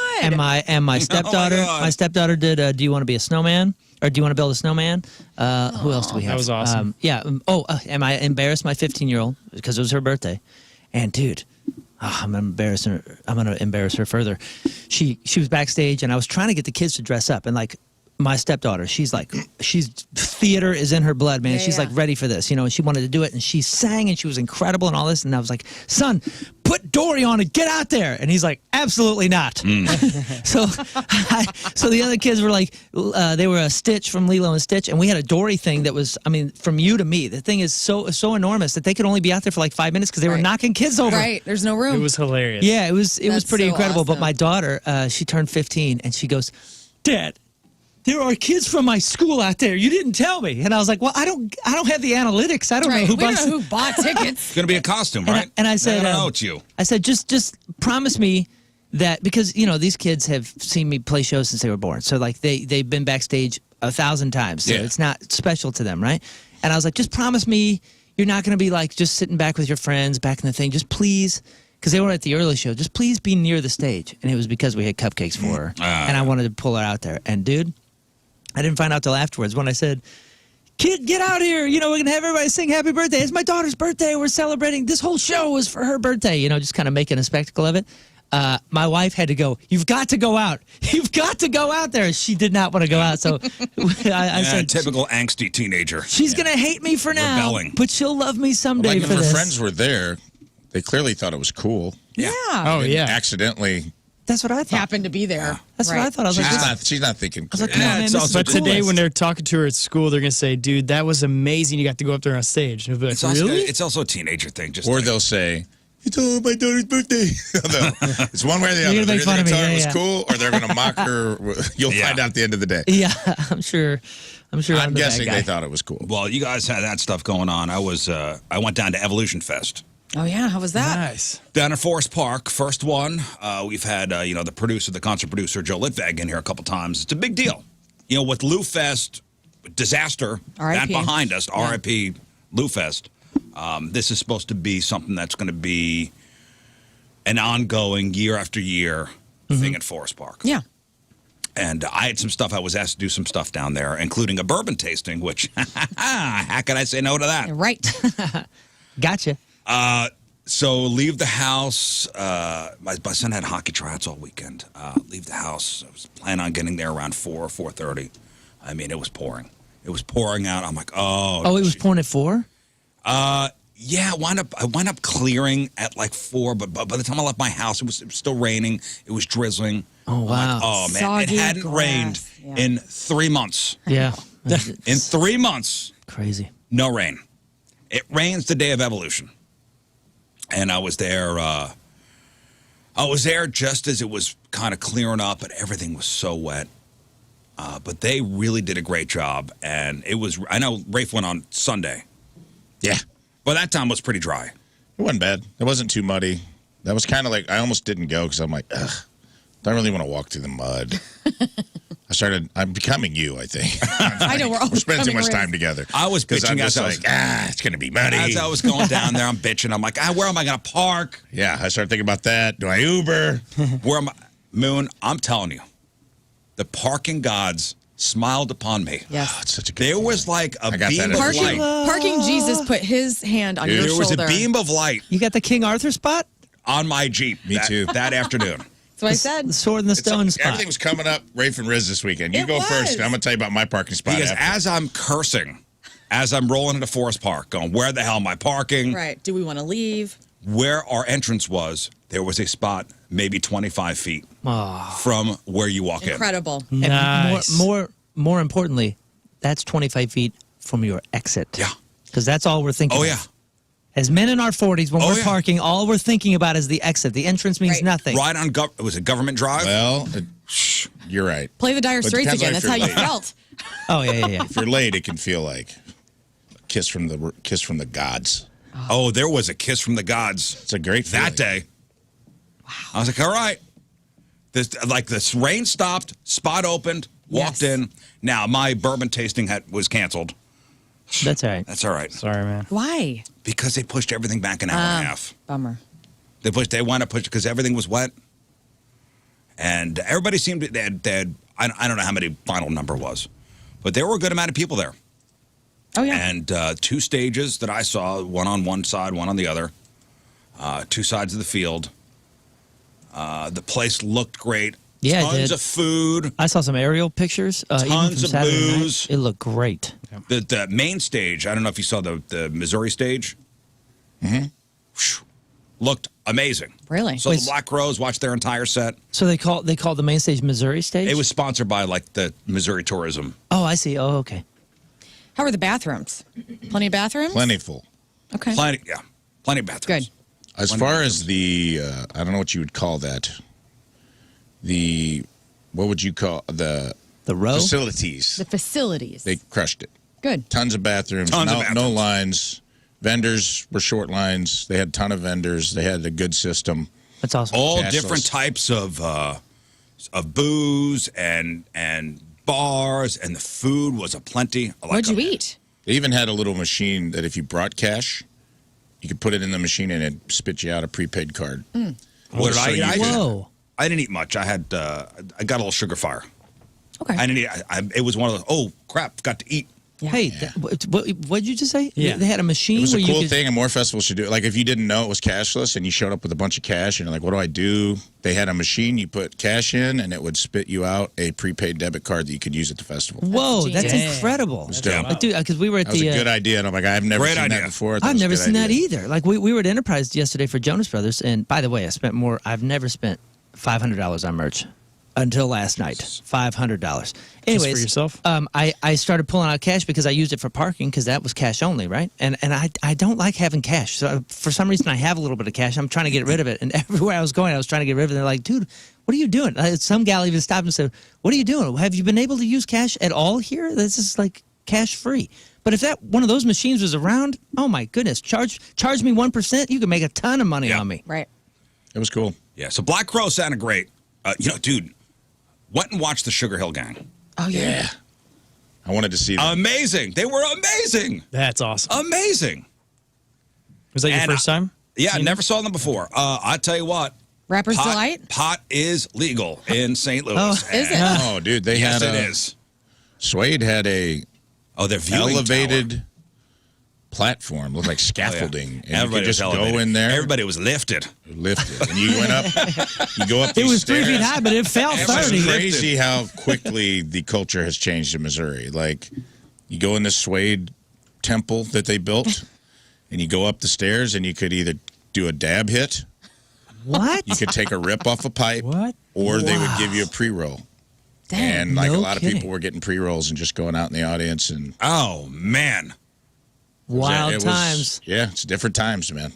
And my stepdaughter, God. my stepdaughter did. Do you want to be a snowman? Or do you want to build a snowman? Who else do we have? That was awesome. Yeah. Am I embarrassed my 15-year-old because it was her birthday? And dude, I'm gonna embarrass her further. She was backstage, and I was trying to get the kids to dress up, and like my stepdaughter, she's theater is in her blood, man. Yeah, she's yeah. like ready for this, and she wanted to do it, and she sang, and she was incredible and all this, and I was like, son, put Dory on and get out there. And he's like, absolutely not. So the other kids were like, they were a Stitch from Lilo and Stitch, and we had a Dory thing that was, I mean, from you to me. The thing is so enormous that they could only be out there for like 5 minutes because they were Right. knocking kids over. Right. There's no room. It was hilarious. Yeah, it was That's pretty so incredible. But awesome. my daughter, she turned 15, and she goes, Dad, there are kids from my school out there. You didn't tell me. And I was like, well, I don't have the analytics. I don't know right. who We don't buys know who bought tickets. It's going to be a costume, And I- right? and I said, I know it's you. I said, just promise me that, because these kids have seen me play shows since they were born, so like they've been backstage 1,000 times, so Yeah. it's not special to them, right? And I was like, just promise me you're not going to be like just sitting back with your friends back in the thing. Just please, because they were at the early show, just please be near the stage. And it was because we had cupcakes for her, and I wanted to pull her out there. And dude, I didn't find out till afterwards when I said, kid, get out here. We're going to have everybody sing happy birthday. It's my daughter's birthday. We're celebrating. This whole show was for her birthday, just kind of making a spectacle of it. My wife had to go, you've got to go out. You've got to go out there. She did not want to go out. So I said, Typical angsty teenager. she's going to hate me for now, Rebelling. but she'll love me someday Like if for her this. friends were there, they clearly thought it was cool. Yeah. Oh, They yeah. accidentally. That's what I thought. Happened to be there. That's what I thought. I was She's like, not. She's not thinking. was like, clearly. come on, man, it's this also is But the today, coolest. when they're talking to her at school, they're going to say, dude, that was amazing. You got to go up there on stage. And they'll be like, really? It's also a teenager thing. Just Or like, they'll say, "It's all my daughter's birthday." It's one way or the other. You're gonna make They're fun either of me, tell her yeah, it was yeah. cool, or they're going to mock her. You'll Yeah. find out at the end of the day. Yeah, I'm sure. I'm I'm the guessing bad guy. they thought it was cool. well, you guys had that stuff going on. I went down to Evolution Fest. Oh, yeah. How was that? Nice. Down at Forest Park, first one. We've had, the concert producer, Joe Litvag, in here a couple times. It's a big deal. With Lou Fest, disaster, R.I.P. that behind us, Yeah. RIP Lou Fest. This is supposed to be something that's going to be an ongoing, year after year thing at Forest Park. Yeah. And I had some stuff, I was asked to do some stuff down there, including a bourbon tasting, which, how can I say no to that? Right. Gotcha. So leave the house. My son had hockey tryouts all weekend. Leave the house. I was planning on getting there around 4:30. I mean, it was pouring. It was pouring out. I'm like, oh. Oh, it was gee. pouring at 4? Yeah, I wound up clearing at like 4, but by the time I left my house, it was still raining. It was drizzling. Oh, I'm like, wow. oh, man. Soggy it hadn't grass. rained Yeah. in 3 months. Yeah. In 3 months, Crazy. no rain. It rains the day of Evolution. And I was there. I was there just as it was kind of clearing up, but everything was so wet. But they really did a great job, and it was. I know Rafe went on Sunday, Yeah, but that time was pretty dry. it wasn't bad. It wasn't too muddy. That was kind of like I almost didn't go because I'm like, ugh, don't really want to walk through the mud. I'm becoming you, I think. I know. We're all We're spending too becoming much Rizz. time together. I was Because I'm bitching just as I was, like, it's going to be muddy. as I was going down there. I'm bitching. I'm like, where am I going to park? Yeah, I started thinking about that. Do I Uber? Where am I? Moon, I'm telling you, the parking gods smiled upon me. Yes. Oh, it's such a good There feeling. was like a I got beam that of energy. Parking, light. parking Jesus put his hand on Dude, your There was shoulder. a beam of light You got the King Arthur spot? on my Jeep. Me too. That afternoon. That's what I said. The sword and the stone spot. Everything was coming up. Rafe and Rizz this weekend. You It go was. first. And I'm going to tell you about my parking spot. Because after. as I'm cursing, as I'm rolling into Forest Park, going, where the hell am I parking? Right. Do we want to leave? Where our entrance was, there was a spot maybe 25 feet from where you walk Incredible. And Nice. more importantly, that's 25 feet from your exit. Yeah. Because that's all we're thinking Oh, of. yeah. As men in our 40s, when Oh, we're yeah. parking, all we're thinking about is the exit. The entrance means Right. nothing. Right on, was it Government Drive? Well, you're right. Play the Dire But it Straits depends on again. if That's how you're you late. felt. Oh, yeah. If you're late, it can feel like a kiss from the gods. Oh, there was a kiss from the gods It's a great feeling. that day. Wow. I was like, all right. This rain stopped, spot opened, walked Yes. in. Now, my bourbon tasting was canceled. That's all right. That's all right. Sorry, man. Why? Because they pushed everything back an hour and a half. Bummer. They wound up pushing because everything was wet. And everybody seemed to, I don't know how many final number was, but there were a good amount of people there. Oh, yeah. And 2 stages that I saw, one on one side, one on the other, 2 sides of the field. The place looked great. Yeah, I Tons did. of food. I saw some aerial pictures. Even Tons from of Saturday night. booze. It looked great. The main stage, I don't know if you saw the Missouri stage. Mm-hmm. Looked amazing. Really? So Wait, the Black Crowes watched their entire set. So they call the main stage Missouri stage? It was sponsored by like the Missouri Tourism. Oh, I see. Oh, okay. How are the bathrooms? Plenty of bathrooms? Plentiful. Okay. Plenty of bathrooms. Good. As far as the, I don't know what you would call that. What would you call the row? facilities? The facilities. They crushed it. Good. Tons of bathrooms. Tons of No bathrooms. lines. Vendors were short lines. They had a ton of vendors. They had a good system. That's awesome. All Cashless. different types of booze and bars, and the food was aplenty. What'd you eat? They even had a little machine that if you brought cash, you could put it in the machine and it'd spit you out a prepaid card. What did So I eat? you could- Whoa. I didn't eat much. I had I got a little sugar fire. Okay. I didn't eat. It was one of those. Oh crap! Got to eat. Yeah. Hey, what'd you just say? Yeah. They had a machine It was where a you cool could. thing, and more festivals should do it. Like if you didn't know it was cashless and you showed up with a bunch of cash and you're like, what do I do? They had a machine you put cash in and it would spit you out a prepaid debit card that you could use at the festival. Whoa, that's genius. incredible. dope. Dude, because we were at That was the. a good idea, and I'm like, I've never Great seen idea. that before. I thought it I've was a never good seen that idea. either. Like we were at Enterprise yesterday for Jonas Brothers, and by the way, I spent more. I've never spent $500 on merch until last night. $500. Anyways, for yourself? I started pulling out cash because I used it for parking because that was cash only, right? And I don't like having cash. So for some reason, I have a little bit of cash. I'm trying to get rid of it, and everywhere I was going, I was trying to get rid of it. They're like, dude, what are you doing? Some gal even stopped and said, what are you doing? Have you been able to use cash at all here? This is like cash free. But if that one of those machines was around, oh my goodness, charge me 1%. You could make a ton of money Yeah. on me. Right. It was cool. Yeah. So Black Crow sounded great. Dude, went and watched the Sugar Hill Gang. Oh, yeah. Yeah. I wanted to see them. Amazing. They were amazing. That's awesome. Amazing. Was that your And first time? Yeah, I never saw them before. I tell you what. Rapper's pot, Delight? Pot is legal in St. Louis. Oh, is it? And- Oh, dude, they Yes, had it is. Suede had a Oh, they're viewing elevated tower. platform, looked like scaffolding, and Everybody you could was just elevated. go in there, Everybody was lifted. lift it, and you went up. You go up It these was 3 stairs. feet high, but it fell It's 30. crazy how quickly the culture has changed in Missouri. Like, you go in this Suede temple that they built, and you go up the stairs, and you could either do a dab hit, What? you could take a rip off a pipe, What? or they would give you a pre-roll. Dang. And like No a lot of kidding. people were getting pre-rolls and just going out in the audience, and Oh, man. Wild it was- times. Yeah, it's different times, man.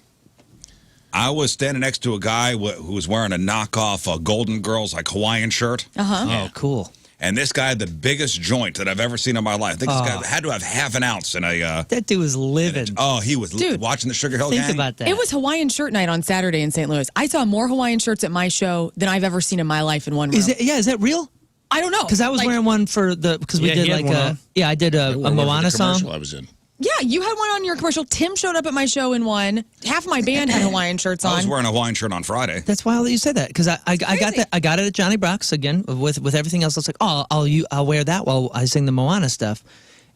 I was standing next to a guy who was wearing a knockoff Golden Girls like Hawaiian shirt. Oh, cool. And this guy, the biggest joint that I've ever seen in my life. I think this guy had to have half an ounce in a. That dude was living. He was Dude, watching the Sugar Hill Think Gang. about that. It was Hawaiian shirt night on Saturday in St. Louis. I saw more Hawaiian shirts at my show than I've ever seen in my life in one room. Is that real? I don't know. Because I was Like, wearing one for because we Yeah, did he had like one on. I did a Whatever Moana the song. commercial I was in. Yeah, you had one on your commercial. Tim showed up at my show in one. Half of my band had Hawaiian shirts I was on. wearing a Hawaiian shirt on Friday. That's wild that you said that because I got crazy. that I got it at Johnny Brock's again with everything else. I was like, oh, I'll wear that while I sing the Moana stuff,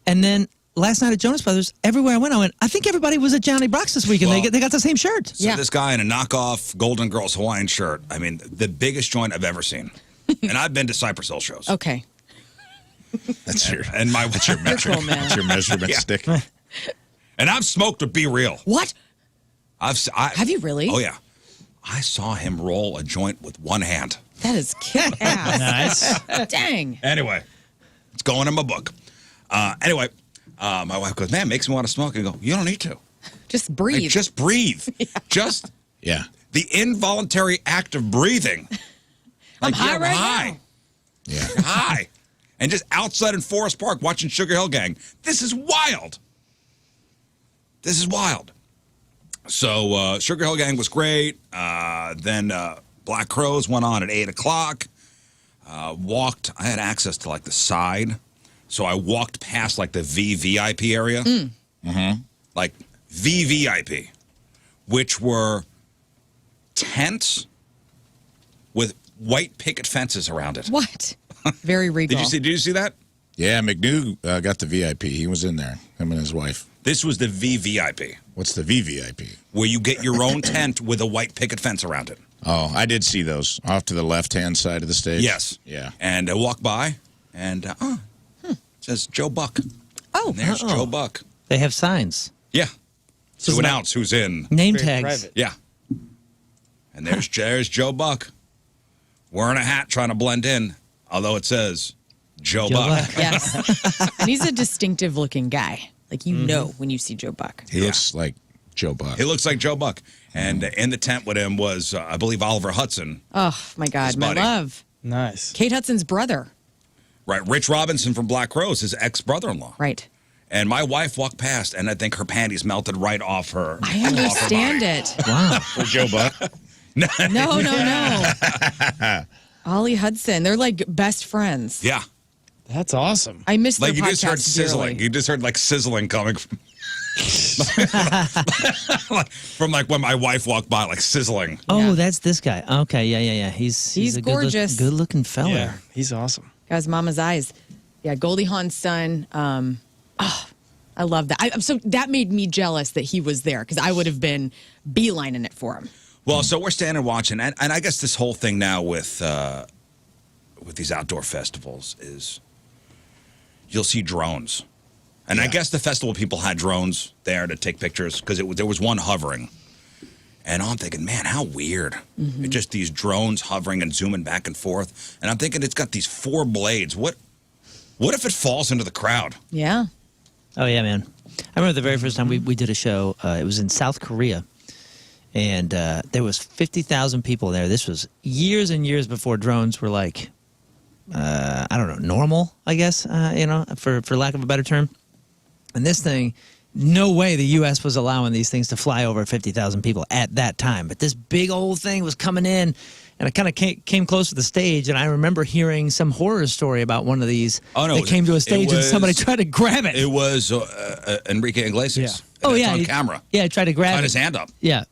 and then last night at Jonas Brothers, everywhere I went, I think everybody was at Johnny Brock's this weekend. Well- They got the same shirt. So Yeah. this guy in a knockoff Golden Girls Hawaiian shirt. I mean, the biggest joint I've ever seen. And I've been to Cypress Hill shows. Okay. That's your And what's your metric? Cool, man. that's your measurement Yeah. stick. And I've smoked with Be Real. What? Have you really? Oh, yeah. I saw him roll a joint with one hand. That is kick ass. Nice. Dang. Anyway, it's going in my book. Anyway, my wife goes, man, makes me want to smoke. And I go, you don't need to. Just Like, breathe. just breathe. Just Yeah. the involuntary act of breathing. I'm high you're right high. now. Yeah. You're high. And just outside in Forest Park watching Sugar Hill Gang. This is wild. This is wild. So Sugar Hill Gang was great. Then Black Crows went on at 8 o'clock. Walked. I had access to like the side. So I walked past like the VVIP area. Like VVIP, which were tents with white picket fences around it. What? Very regal. Did you see that? Yeah, McNew got the VIP. He was in there, him and his wife. This was the VVIP, What's the VVIP? where you get your own tent with a white picket fence around it. Oh, I did see those off to the left-hand side of the stage. Yes. Yeah. And I walk by, and it says Joe Buck. Oh. And there's Joe Buck. They have signs. Yeah. To not- announce who's in. Name Very tags. private. Yeah. And there's Joe Buck wearing a hat trying to blend in, although it says Joe Buck. Buck. Yes. And he's a distinctive looking guy. Like, you know when you see Joe Buck. He looks like Joe Buck. He looks like Joe Buck. And in the tent with him was, I believe, Oliver Hudson. Oh, my God. His My buddy. love. Nice. Kate Hudson's brother. Right. Rich Robinson from Black Rose, his ex-brother-in-law. Right. And my wife walked past, and I think her panties melted right off her. I understand it. Wow. For Joe Buck. No. Ollie Hudson. They're like best friends. Yeah. That's awesome. I missed Like their you just heard podcast sizzling. dearly. You just heard like sizzling coming from, from like when my wife walked by, like sizzling. Oh, Yeah. that's this guy. Okay, yeah. He's a gorgeous. good looking fella. Yeah, he's awesome. Got his mama's eyes. Yeah, Goldie Hawn's son. I love that. So that made me jealous that he was there because I would have been beelining it for him. Well, so we're standing watching, and I guess this whole thing now with these outdoor festivals is you'll see drones. And I guess the festival people had drones there to take pictures because there was one hovering. And I'm thinking, man, how weird. It's just these drones hovering and zooming back and forth. And I'm thinking it's got these 4 blades. What if it falls into the crowd? Yeah. Oh yeah, man. I remember the very first time we did a show. It was in South Korea, and there was 50,000 people there. This was years and years before drones were like, I don't know, normal. I guess for lack of a better term. And this thing, no way the U.S. was allowing these things to fly over 50,000 people at that time. But this big old thing was coming in, and it kind of came close to the stage. And I remember hearing some horror story about one of these that came to a stage and somebody tried to grab it. It was Enrique Iglesias. Oh, And yeah. it's on camera. Yeah, he tried to grab Got it. his hand up. Yeah.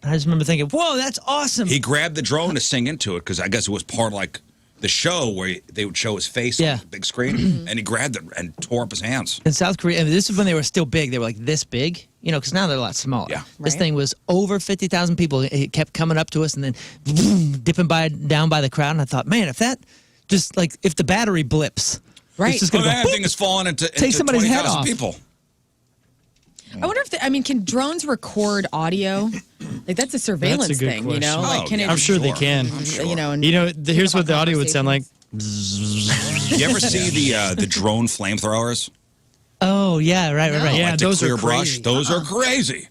I just remember thinking, whoa, that's awesome. He grabbed the drone to sing into it because I guess it was part of like the show where they would show his face on the big screen, and he grabbed it and tore up his hands. In South Korea, and this is when they were still big. They were like this big, because now they're a lot smaller. Yeah. This Right. thing was over 50,000 people. It kept coming up to us and then boom, dipping down by the crowd. And I thought, man, if the battery blips, Right. it's just going to That go thing is falling into somebody's head 20,000 off. people. I wonder if can drones record audio? Like that's a surveillance That's a good thing, question. Like Oh, can yeah. it? I'm sure they Sure. can. I'm sure. And Here's what the audio would sound like. You ever see the drone flamethrowers? Oh, yeah, right. Yeah, Like the those are clear brush? crazy. Those are crazy.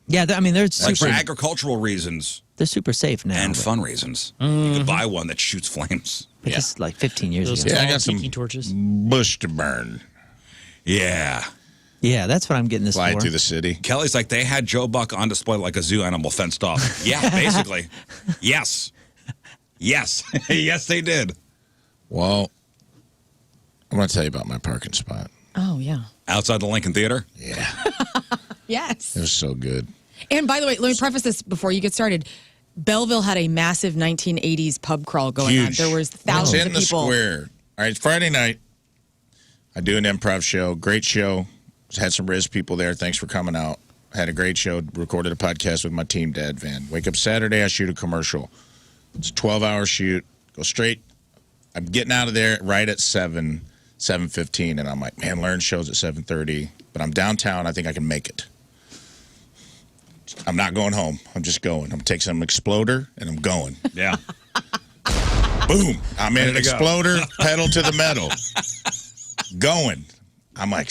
Yeah, they're Like for super, agricultural reasons they're super safe now. and but fun reasons. You could buy one that shoots flames. this is like 15 years Those ago. Yeah, I tall got some tiki torches. bush to burn. Yeah. Yeah, that's what I'm getting this Fly for. through the city. Kelly's like, they had Joe Buck on display like a zoo animal fenced off. Yeah, basically. Yes. Yes. Yes, they did. Well, I'm going to tell you about my parking spot. Oh yeah. Outside the Lincoln Theater? Yeah, Yes. it was so good. And by the way, let me preface this before you get started. Belleville had a massive 1980s pub crawl going on. Huge. There was It's thousands in of the people. square. All right, it's Friday night. I do an improv show. Great show. Had some Rizz people there. Thanks for coming out. Had a great show. Recorded a podcast with my team, Dad Van. Wake up Saturday, I shoot a commercial. It's a 12-hour shoot. Go straight. I'm getting out of there right at 7:15, and I'm like, man, Lern show's at 7:30, but I'm downtown. I think I can make it. I'm not going home. I'm just going. I'm taking some exploder, and I'm going. Yeah. Boom. I'm in an Ready to go. exploder, pedal to the metal. Going. I'm like,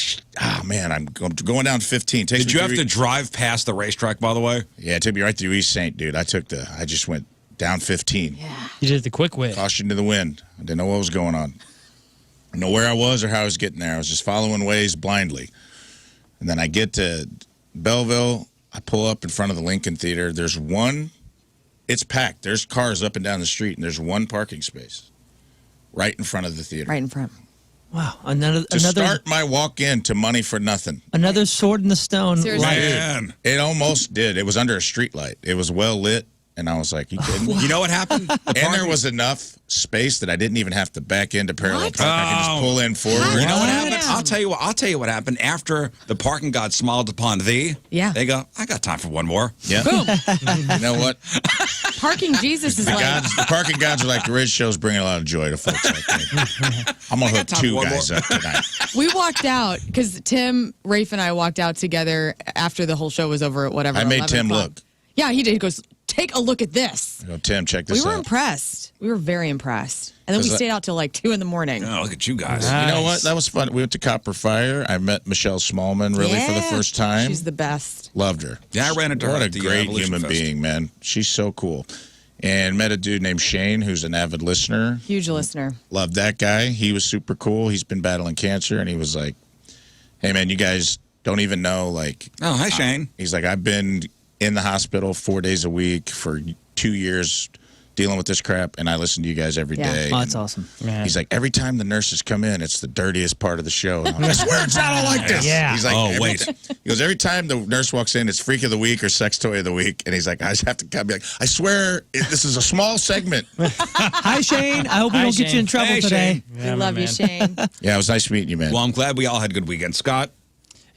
man, I'm going down 15. Takes Did me you have through- to drive past the racetrack, by the way? Yeah, it took me right through East St., dude. I just went down 15. You did it the quick way. Caution to the wind. I didn't know what was going on. I didn't know where I was or how I was getting there. I was just following ways blindly. And then I get to Belleville. I pull up in front of the Lincoln Theater. There's one. It's packed. There's cars up and down the street, and there's one parking space right in front of the theater. Right in front. Wow, another Start my walk in to money for nothing. sword in the stone. Seriously. life. Man. It almost did. It was under a street light. It was well lit. And I was like, you kidding me? You know what happened? And there was enough space that I didn't even have to back into parallel park. I could just pull in forward. You know what happened? I'll tell you what happened after the parking god smiled upon thee. Yeah. They go, I got time for one more. Yeah. Boom. You know what? Parking Jesus is like. The parking gods are like, the Rizz Show's bringing a lot of joy to folks like me. I'm going to hook time two for one guys more. up tonight. We walked out because Tim, Rafe, and I walked out together after the whole show was over at whatever. I made 11 Tim o'clock. look. Yeah, he did. He goes, take a look at this. I go, Tim, check this We were out. impressed. We were very impressed. And then we Because stayed out till like 2 in the morning. Oh, look at you guys. You know what? Nice. That was fun. We went to Copper Fire. I met Michelle Smallman really for the Yeah. first time. She's the best. Loved her. Yeah, I ran into her What a at the great Evolution human Fest. being, man. She's so cool. And met a dude named Shane, who's an avid listener. Huge listener. Loved that guy. He was super cool. He's been battling cancer, and he was like, hey, man, you guys don't even know, like... Oh, hi, Shane. He's like, I've been in the hospital 4 days a week for 2 years dealing with this crap, and I listen to you guys every Yeah. day. Oh, that's awesome. He's like, every time the nurses come in, it's the dirtiest part of the show. And I'm like, I swear it's not all like this. Yeah. He's like, Oh, every wait. He goes, every time the nurse walks in, it's freak of the week or sex toy of the week. And he's like, I just have to be like, I swear this is a small segment. Hi, Shane. I hope we Hi, don't get you Shane. in trouble Hey, today. Shane. We love you, Shane. Yeah, it was nice meeting you, man. Well, I'm glad we all had a good weekend. Scott?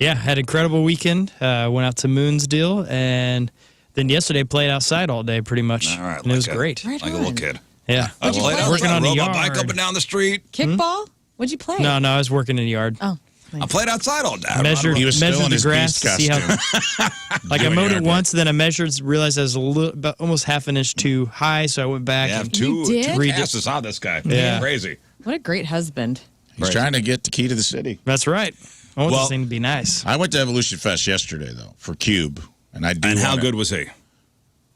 Yeah, had an incredible weekend. Went out to Moon's deal, and then yesterday played outside all day pretty much. All right, and it was like a- great. Right Like a little on. kid. Yeah. I you played play? outside, Working on the rode my yard. bike up and down the street. Kickball? What'd you play? No, I was working in the yard. Oh. I played outside all day. Measured, He was still measured in the his grass, beast see how. costume. Like I Doing mowed it yard once, then I measured, realized I was a little, about almost half an inch too high, so I went back. Yeah, and, two did? passes on this guy. Yeah. Crazy. What a great husband. He's trying to get the key to the city. That's right. I want Well- this thing to be nice. I went to Evolution Fest yesterday, though, for Cube. And I do And how wanna- good was he?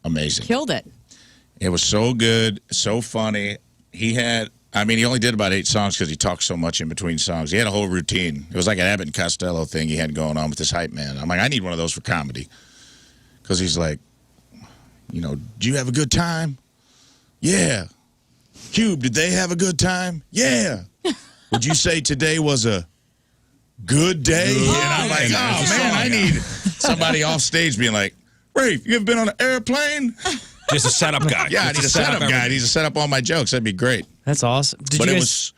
Amazing. Killed it. It was so good, so funny. He only did about 8 songs because he talked so much in between songs. He had a whole routine. It was like an Abbott and Costello thing he had going on with this hype man. I'm like, I need one of those for comedy. Because he's like, do you have a good time? Yeah. Cube, did they have a good time? Yeah. Would you say today was a good day? And I'm like, oh, man, I need somebody off stage being like, Rafe, you ever been on an airplane? Just a setup guy. Yeah, I Just need a to set setup guy. I everything. need to set up all my jokes. That'd be great. That's awesome. Did But you it guys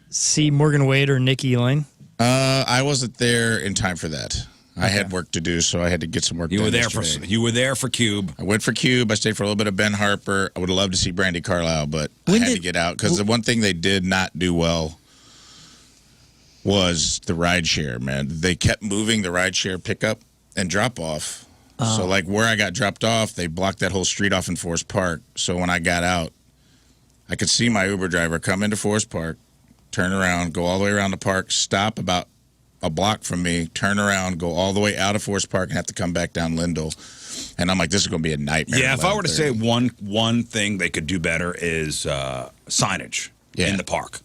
see Morgan Wade or Nikki Lane? I wasn't there in time for that. I had work to do, so I had to get some work You done were there yesterday. you were there for Cube. I went for Cube. I stayed for a little bit of Ben Harper. I would have loved to see Brandy Carlisle, but When I had did- to get out because the one thing they did not do well was the rideshare, man. They kept moving the rideshare pickup and drop off. So, like, where I got dropped off, they blocked that whole street off in Forest Park. So when I got out, I could see my Uber driver come into Forest Park, turn around, go all the way around the park, stop about a block from me, turn around, go all the way out of Forest Park, and have to come back down Lindell. And I'm like, this is going to be a nightmare. Yeah, at if I were to say 11:30. one thing they could do better is signage Yeah. in the park.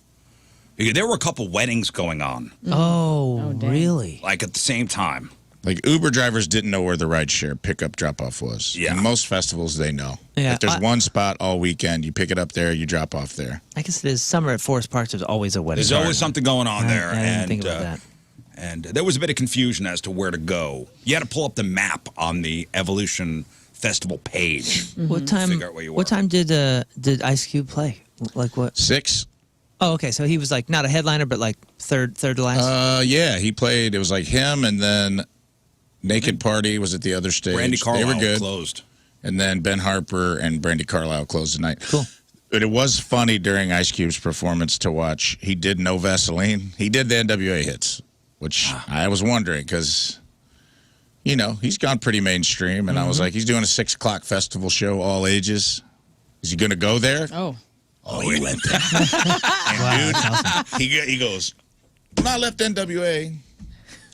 Because there were a couple weddings going on, Oh, dang. really? like at the same time. Like, Uber drivers didn't know where the rideshare pickup drop-off was. Yeah. In most festivals, they know. Yeah, Like, there's I- one spot all weekend. You pick it up there, you drop off there. I guess it is summer at Forest Park. There's always a wedding. There's always something going on there. I didn't and, think about that. And there was a bit of confusion as to where to go. You had to pull up the map on the Evolution Festival page. What time? Figure out where you What were. time did Ice Cube play? Like what? 6. Oh, okay. So he was like not a headliner, but like third to last. Yeah, he played. It was like him, and then Naked Party was at the other stage. Brandy Carlisle They were good. closed. And then Ben Harper and Brandy Carlisle closed the night. Cool. But it was funny during Ice Cube's performance to watch. He did No Vaseline. He did the NWA hits, which I was wondering because, he's gone pretty mainstream. And I was like, he's doing a 6 o'clock festival show, all ages. Is he going to go there? Oh. Oh, he went there. And dude, he goes, when I left NWA,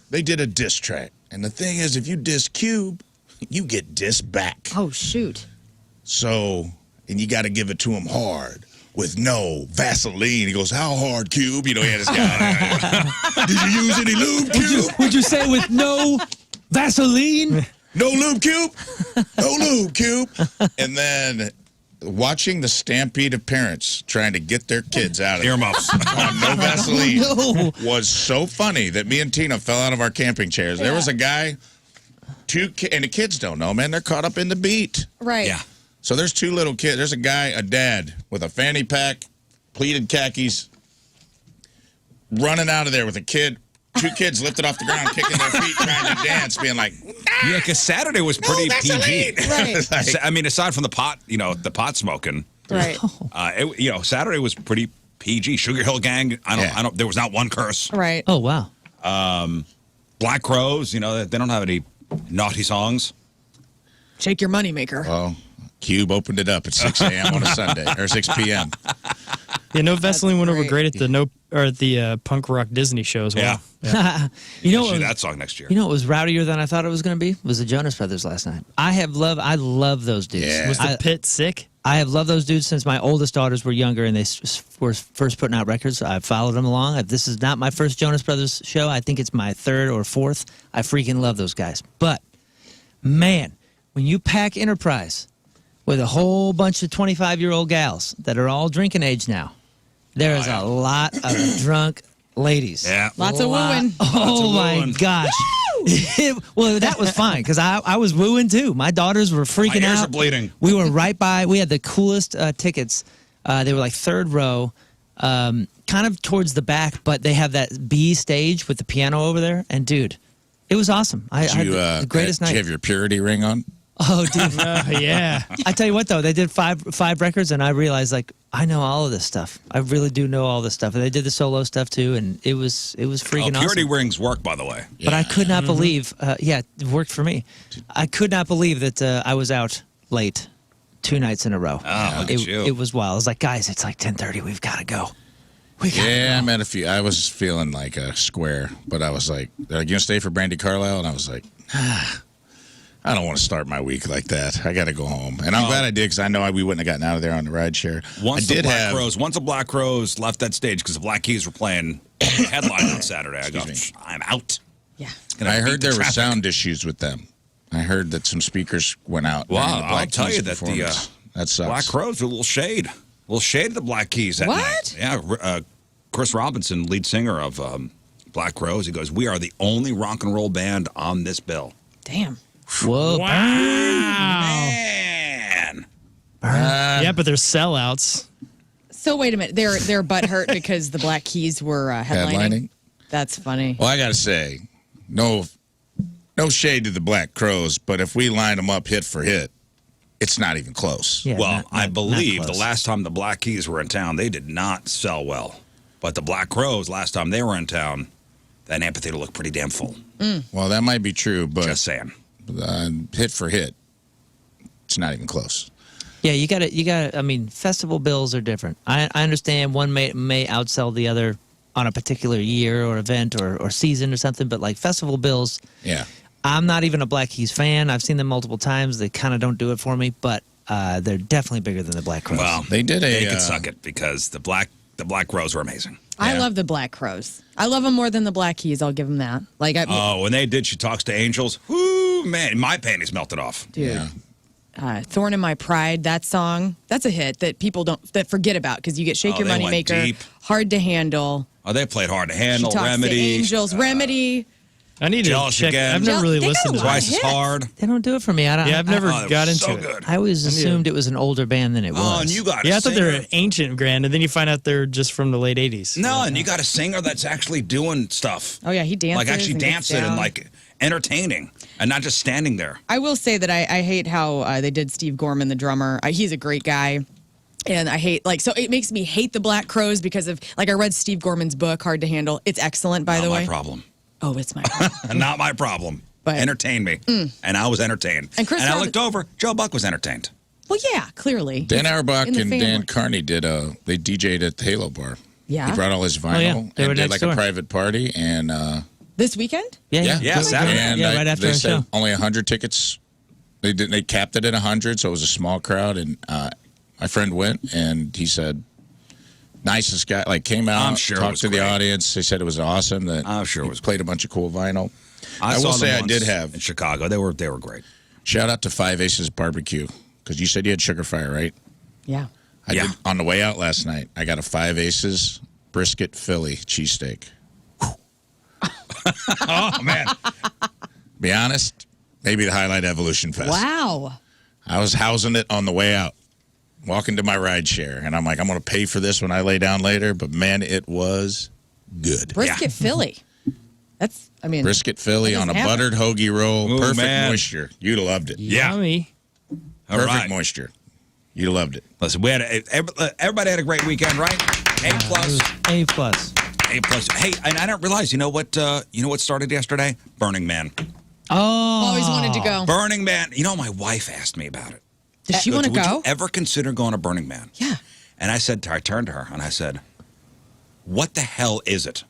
they did a diss track. And the thing is, if you diss Cube, you get dissed back. Oh, shoot. So, and you got to give it to him hard with no Vaseline. He goes, how hard, Cube? He had his guy. Did you use any lube, Cube? Would you say with no Vaseline? No lube, Cube? No lube, Cube? And then watching the stampede of parents trying to get their kids out of Earmuffs. on no Vaseline No. was so funny that me and Tina fell out of our camping chairs. There was a guy, and the kids don't know, man. They're caught up in the beat. Right. Yeah. So there's two little kids. There's a dad with a fanny pack, pleated khakis, running out of there with a kid. Two kids lifted off the ground, kicking their feet, trying to dance, being like, Yeah, because Saturday was pretty PG. Right. I mean, aside from the pot, the pot smoking, Right. Saturday was pretty PG. Sugar Hill Gang, I don't. There was not one curse. Right. Oh, wow. Black Crows, they don't have any naughty songs. Shake your moneymaker. well, Cube opened it up at 6 a.m. on a Sunday, or 6 p.m. Yeah, no Vaseline went over great. great at the punk rock Disney show as well. Yeah. You know Should what do was, that song next year. you know what was rowdier than I thought it was going to be? Was the Jonas Brothers last night. I love those dudes. Yeah. Was the pit sick? I have loved those dudes since my oldest daughters were younger and they were first putting out records. I followed them along. This is not my first Jonas Brothers show. I think it's my third or fourth. I freaking love those guys. But, man, when you pack Enterprise with a whole bunch of 25-year-old gals that are all drinking age now, there is a lot of drunk ladies. Yeah. Lots of wooing. Oh, my wooing. gosh. Well, that was fine because I was wooing too. My daughters were freaking My ears out. are bleeding. We were right by. We had the coolest tickets. They were like third row, kind of towards the back, but they have that B stage with the piano over there. And dude, it was awesome. I had the greatest Did night. you have your purity ring on? Oh, dude. Yeah. I tell you what, though, they did five records, and I realized, like, I know all of this stuff. I really do know all this stuff. And they did the solo stuff, too, and it was freaking Purity awesome. rings work, by the way. But I could not believe, it worked for me. I could not believe that I was out late 2 nights in a row. Oh, look at you. It was wild. I was like, guys, it's like 10:30. We've got to go. We got Yeah, I met a few. I was feeling like a square, but I was like, they're like, you gonna stay for Brandy Carlisle? And I was like, I don't want to start my week like that. I got to go home. And I'm glad I did because I know we wouldn't have gotten out of there on the Rideshare. Once the Black Crows left that stage because the Black Keys were playing Headline on Saturday, I go, I'm out. Yeah. And I beat heard the there were traffic. sound issues with them. I heard that some speakers went out. Wow, during the I'll Black tell Keys you that the performance. That sucks. Black Crows were a little shade. A little shade of the Black Keys that What? night. Yeah, Chris Robinson, lead singer of Black Crows, he goes, we are the only rock and roll band on this bill. Damn. Whoa. Wow. Man. Yeah, but they're sellouts. So wait a minute. They're butthurt because the Black Keys were headlining. Headlining? That's funny. Well, I got to say, no shade to the Black Crows, but if we line them up hit for hit, it's not even close. Yeah, Well, not- I not believe the close. last time the Black Keys were in town, they did not sell well. But the Black Crows, last time they were in town, that amphitheater looked pretty damn full. Well, that might be true, but Just saying. hit for hit, it's not even close. Yeah, you got to. I mean, festival bills are different. I understand one may outsell the other on a particular year or event or season or something, but like festival bills, Yeah. I'm not even a Black Keys fan. I've seen them multiple times. They kind of don't do it for me, but they're definitely bigger than the Black Crows. Well, They did They could suck it because the Black Crows were amazing. I Yeah. love the Black Crows. I love them more than the Black Keys. I'll give them that. Like, When they did She Talks to Angels, whoo, man, my panties melted off. dude, Yeah. Thorn in My Pride, that song, that's a hit that people that forget about because you get Shake Your they went Moneymaker, deep. Hard to Handle. Oh, they played Hard to She Handle, Talks Remedy. to Angels, Remedy. I need to Jealous check. Again. I've never really They got listened a to lot it. of Twice as hits. Hard. They don't do it for me. I don't. Yeah, I've never Oh, it got was into so it. good. I always assumed it was an older band than it was. Oh, and you got a Yeah, I thought they singer. were ancient grand, and then you find out they're just from the late 80s. No, and you got a singer that's actually doing stuff. Oh, yeah, he dances. Like actually and gets dancing and down. like entertaining and not just standing there. I will say that I hate how they did Steve Gorman, the drummer. He's a great guy. And I hate, so it makes me hate the Black Crows because of, I read Steve Gorman's book, Hard to Handle. It's excellent, by Not the my way. problem. Oh, it's my problem. Not my problem. But- Entertain me. And I was entertained. And Chris I Robin- looked over, Joe Buck was entertained. Well, yeah, clearly. Dan Auerbach In the and family. Dan Carney they DJ'd at the Halo Bar. Yeah. He brought all his vinyl yeah. They were and did next like door. a private party, and This weekend? Yeah, Yeah, Saturday. And yeah, right after they our said show. only 100 tickets. They capped it at 100, so it was a small crowd. And my friend went, and he said, nicest guy. Like came out, I'm sure it talked was to the great. audience. They said it was awesome. That I'm sure it he was played a bunch of cool vinyl. I will saw them say I once did have in Chicago. They were great. shout out to Five Aces Barbecue because you said you had Sugar Fire, right? Yeah. I Yeah. did on the way out last night. I got a Five Aces brisket Philly cheesesteak. Oh man. Be honest, maybe the highlight of Evolution Fest. Wow. I was housing it on the way out, walking to my Rideshare, and I'm like, I'm going to pay for this when I lay down later. But man, it was good. Brisket Philly. Brisket Philly that on a doesn't happen. buttered hoagie roll. Ooh, Perfect man. moisture. You'd have loved it. Yeah. Yummy. All Perfect right. moisture. You'd have loved it. Listen, everybody had a great weekend, right? A plus. A plus. A plus. Hey, and I didn't realize. You know what started yesterday? Burning Man. Oh. Always wanted to go. Burning Man. You know, my wife asked me about it. Does she want to Would go? you ever consider going to Burning Man? Yeah. And I turned to her and I said, "What the hell is it?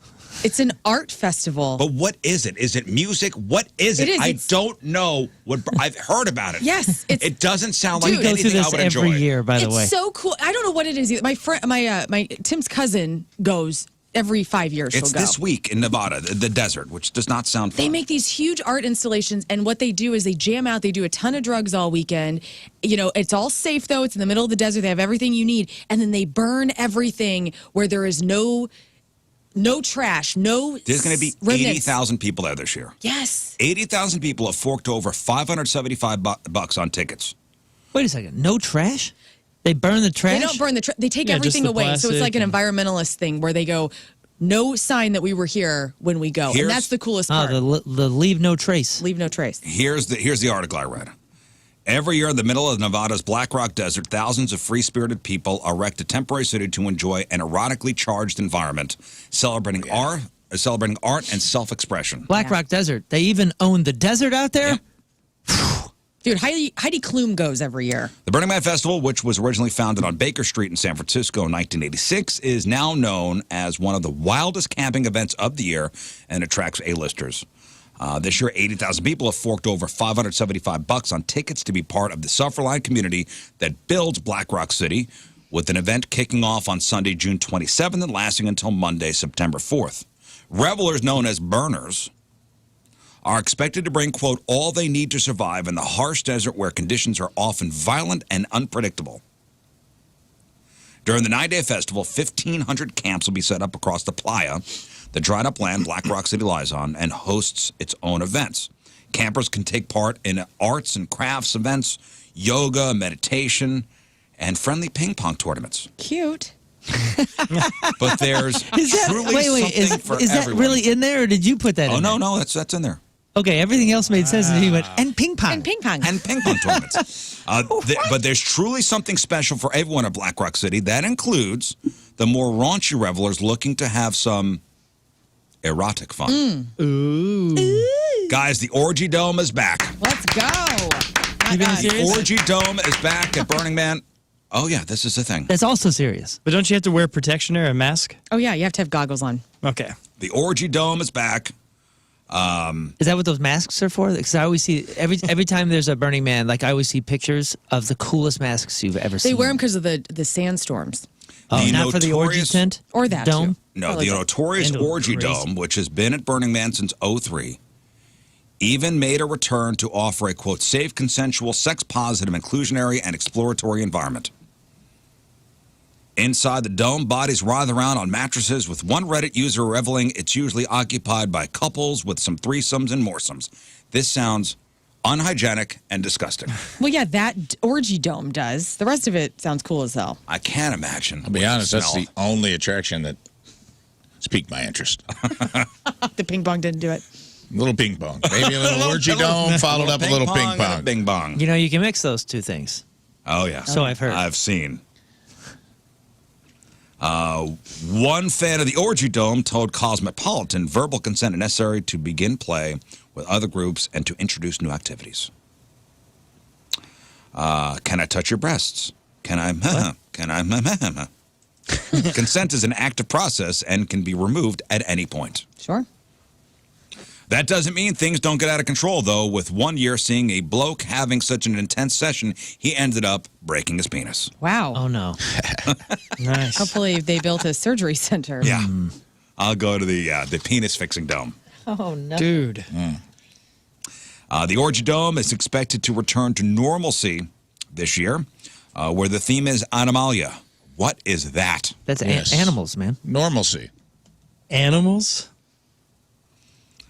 It's an art festival. But what is it? Is it music? What is it? It is. I It's- don't know what. I've heard about it. Yes, it's- It doesn't sound Dude, like we Go through anything I this would every enjoy. year, by the way. It's so cool. I don't know what it is either. My friend, my Tim's cousin goes every 5 years. It's she'll go. this week in Nevada, the desert, which does not sound fun. They make these huge art installations, and what they do is they jam out. They do a ton of drugs all weekend. You know, it's all safe though. It's in the middle of the desert. They have everything you need, and then they burn everything where there is no trash, no. There's going to be remnants. 80,000 people there this year. Yes. 80,000 people have forked over $575 on tickets. Wait a second. No trash? They burn the trash? They don't burn the trash. They take Yeah, everything just the away. So it's like an plastic environmentalist thing where they go, no sign that we were here when we go. Here's- And that's the coolest Oh, part. the leave no trace. Leave no trace. Here's the article I read. Every year in the middle of Nevada's Black Rock Desert, thousands of free-spirited people erect a temporary city to enjoy an erotically charged environment, celebrating art and self-expression. Black Rock Desert. They even own the desert out there? Dude, Heidi Klum goes every year. The Burning Man Festival, which was originally founded on Baker Street in San Francisco in 1986, is now known as one of the wildest camping events of the year and attracts A-listers. This year, 80,000 people have forked over $575 on tickets to be part of the self-reliant community that builds Black Rock City, with an event kicking off on Sunday, June 27th and lasting until Monday, September 4th. Revelers, known as burners, are expected to bring, quote, all they need to survive in the harsh desert where conditions are often violent and unpredictable. During the 9-day festival, 1,500 camps will be set up across the playa, the dried-up land Black Rock City lies on, and hosts its own events. Campers can take part in arts and crafts events, yoga, meditation, and friendly ping pong tournaments. Cute. But there's truly something for is that everyone. really in there, or did you put that in there? No, that's in there. Okay, everything else made sense, and he went, and ping pong. And ping pong. And ping pong tournaments. But there's truly something special for everyone at Black Rock City. That includes the more raunchy revelers looking to have some erotic fun. Ooh. Guys, the Orgy Dome is back. Let's go. You being God. serious? Orgy Dome is back at Burning Man. Oh, yeah, this is the thing. That's also serious. But don't you have to wear protection or a mask? Oh, yeah, you have to have goggles on. Okay. The Orgy Dome is back. Is that what those masks are for? Because I always see, every time there's a Burning Man, like I always see pictures of the coolest masks you've ever seen. They wear them because of the sandstorms. Oh, The not for the orgy notorious- tent? Or that, Dome? too. No, Probably the both. notorious Handle Orgy crazy. Dome, which has been at Burning Man since '03, even made a return to offer a, quote, safe, consensual, sex-positive, inclusionary, and exploratory environment. Inside the dome, bodies writhe around on mattresses, with one Reddit user reveling it's usually occupied by couples with some threesomes and moresomes. This sounds unhygienic and disgusting. Well, yeah, that Orgy Dome does. The rest of it sounds cool as hell. I can't imagine. I'll be honest, that's the only attraction that piqued my interest. The ping pong didn't do it. Little ping pong. Maybe a little orgy dome, followed up a little ping and a pong. Bing bong. You know, you can mix those two things. Oh, yeah. So I've heard. I've seen. One fan of the Orgy Dome told Cosmopolitan verbal consent is necessary to begin play with other groups and to introduce new activities. Can I touch your breasts? Can I? Can I? Consent is an active process and can be removed at any point. Sure. That doesn't mean things don't get out of control, though. With 1 year seeing a bloke having such an intense session, he ended up breaking his penis. Wow. Oh, no. Nice. Hopefully they built a surgery center. Yeah. I'll go to the penis fixing dome. Oh, no. Dude. The Orgy Dome is expected to return to normalcy this year, where the theme is Animalia. What is that? That's Yes. animals, man. Normalcy. Animals?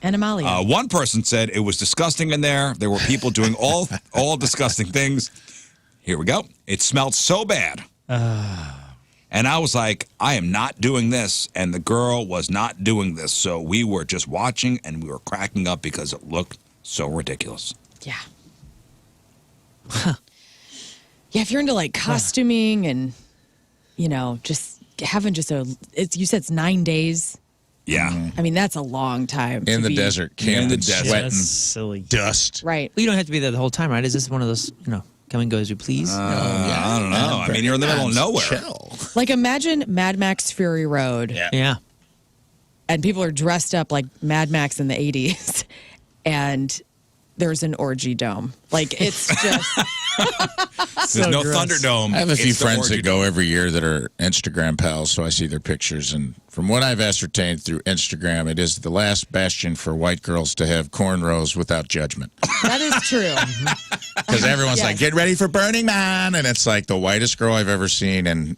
Animalia. One person said it was disgusting in there. There were people doing all disgusting things. Here we go. It smelled so bad. And I was like, I am not doing this. And the girl was not doing this. So we were just watching and we were cracking up because it looked so ridiculous. Yeah. Yeah, if you're into like costuming and, just having you said it's 9 days. Yeah. I mean, that's a long time. In to the be- desert, camping, desert. sweating, That's silly. dust. Right. Well, you don't have to be there the whole time, right? Is this one of those, come and go as you please? I don't know. I mean, you're in the middle of nowhere. Chill. Like imagine Mad Max Fury Road. Yeah. Yeah. And people are dressed up like Mad Max in the 80s. And there's an orgy dome. Like, it's just... There's no gross. Thunderdome. I have a few It's the friends orgy that go every year that are Instagram pals, so I see their pictures. And from what I've ascertained through Instagram, it is the last bastion for white girls to have cornrows without judgment. That is true. Because everyone's Yes. like, get ready for Burning Man. And it's like the whitest girl I've ever seen. And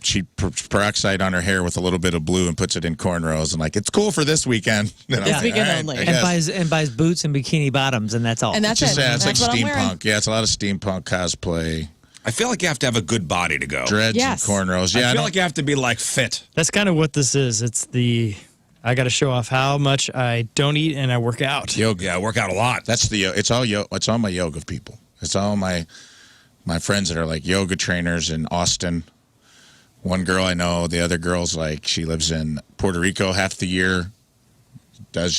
she puts peroxide on her hair with a little bit of blue and puts it in cornrows. And like, it's cool for this weekend. And I'm This like, weekend all right, only. I And guess. And buys boots and bikini bottoms, and that's all. And that's Just, it. yeah, it's That's like what I'm wearing. steampunk. Yeah, it's a lot of steampunk cosplay. I feel like you have to have a good body to go. Dreads Yes. and cornrows. Yeah, I I feel don't- like you have to be like fit. That's kind of what this is. It's I got to show off how much I don't eat and I work out. yoga. Yeah, I work out a lot. That's it's all my yoga people. It's all my friends that are like yoga trainers in Austin. One girl I know, the other girl's like she lives in Puerto Rico half the year,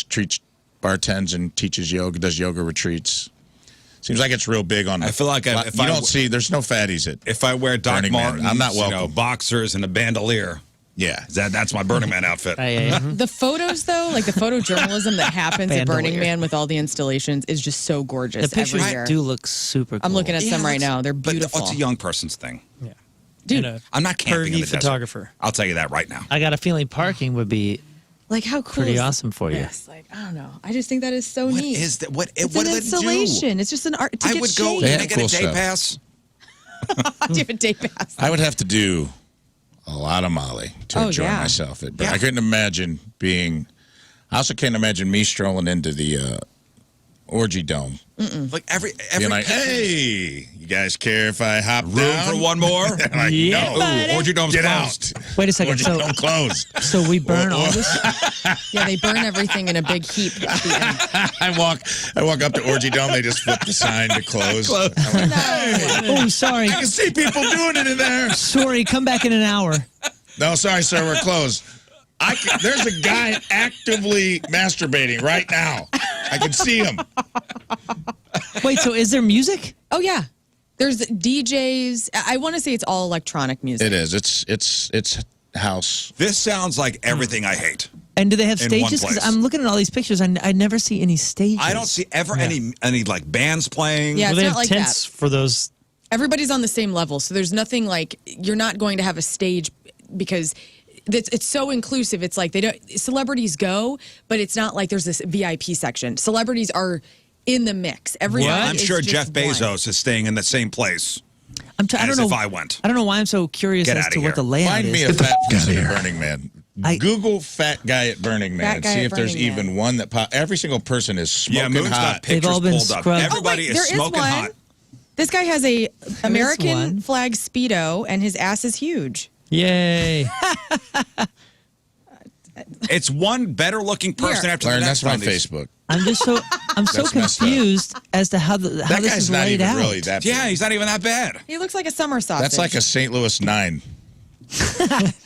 treats bartends and teaches yoga, does yoga retreats. Seems like it's real big on. I feel like if I- there's no fatties at. If I wear Doc Burning Man. Martens, I'm not welcome. boxers and a bandolier, Yeah, that's my Burning Man outfit. The photos, though, like the photojournalism that happens at Burning Bandolier. Man with all the installations is just so gorgeous The pictures every year. do look super cool. I'm looking at some right now. They're But beautiful. it's a young person's thing. Yeah. Dude, And a I'm not camping in pervy the desert. photographer. I'll tell you that right now. I got a feeling parking would be like how cool pretty is awesome for you. this? Like, I don't know. I just think that is so What neat. is that? What It's what an do they do? installation. It's just an art. To I get would go. shade. They Can have I get cool a day stuff. pass? Do you have a day pass? I would have to do a lot of Molly to Oh, enjoy yeah. myself. But Yeah. I couldn't imagine being. I also can't imagine me strolling into the Orgy Dome. Like every Being like, hey, you guys care if I hop room down? for one more. Like, Yeah. no. Orgy Dome's Get closed. out. Wait a second. Orgy Dome closed. So we burn all this? Yeah, they burn everything in a big heap at the end. I walk up to Orgy Dome. They just flip the sign to close. I'm like, Oh, sorry. I can see people doing it in there. Sorry, come back in an hour. No, sorry, sir, we're closed. There's a guy actively masturbating right now. I can see him. Wait, so is there music? Oh yeah, there's DJs. I want to say it's all electronic music. It is. It's house. This sounds like everything I hate. And do they have In one stages? Because place. I'm looking at all these pictures. I never see any stages. I don't see any like bands playing. Yeah, Well, it's they not have like tents that. for those. Everybody's on the same level, so there's nothing like you're not going to have a stage because it's so inclusive. It's like celebrities go, but it's not like there's this VIP section. Celebrities are in the mix. Everyone. I'm is sure just Jeff one. Bezos is staying in the same place I don't as know. if I went. I don't know why I'm so curious Get as outta to here. what the layout Find is. me a fat person at Burning Man. I- Google fat guy at Burning Man Fat and guy see at if there's Burning Man. even one that every single person is Yeah, smoking Moon's hot. got pictures They've all been pulled up. scrubbed. Everybody Oh, wait, is there is smoking one. hot. This guy has a American one. flag Speedo, and his ass is huge. Yay. It's one better looking person Here. after Lauren, the that's next my on these. Facebook. I'm just so That's messed up. confused as to how That this guy's is not laid even out. really that big. Yeah, he's not even that bad. He looks like a summer sausage. That's like a St. Louis 9.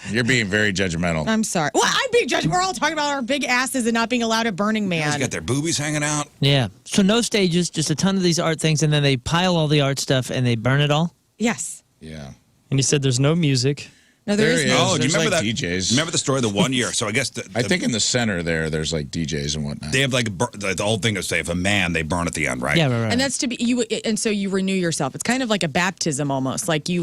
You're being very judgmental. I'm sorry. Well, I'm being judged. We're all talking about our big asses and not being allowed at Burning He's Man. got their boobies hanging out. Yeah. So no stages, just a ton of these art things, and then they pile all the art stuff and they burn it all. Yes. Yeah. And you said there's no music. No, there There is he no. is. Oh, do you There's remember like that? DJs. Remember the story of the one year? So I guess I think in the center there's like DJs and whatnot. they have like the whole thing is say if a man they burn at the end, right? Yeah, right. And that's to be you, and so you renew yourself. It's kind of like a baptism almost. Like you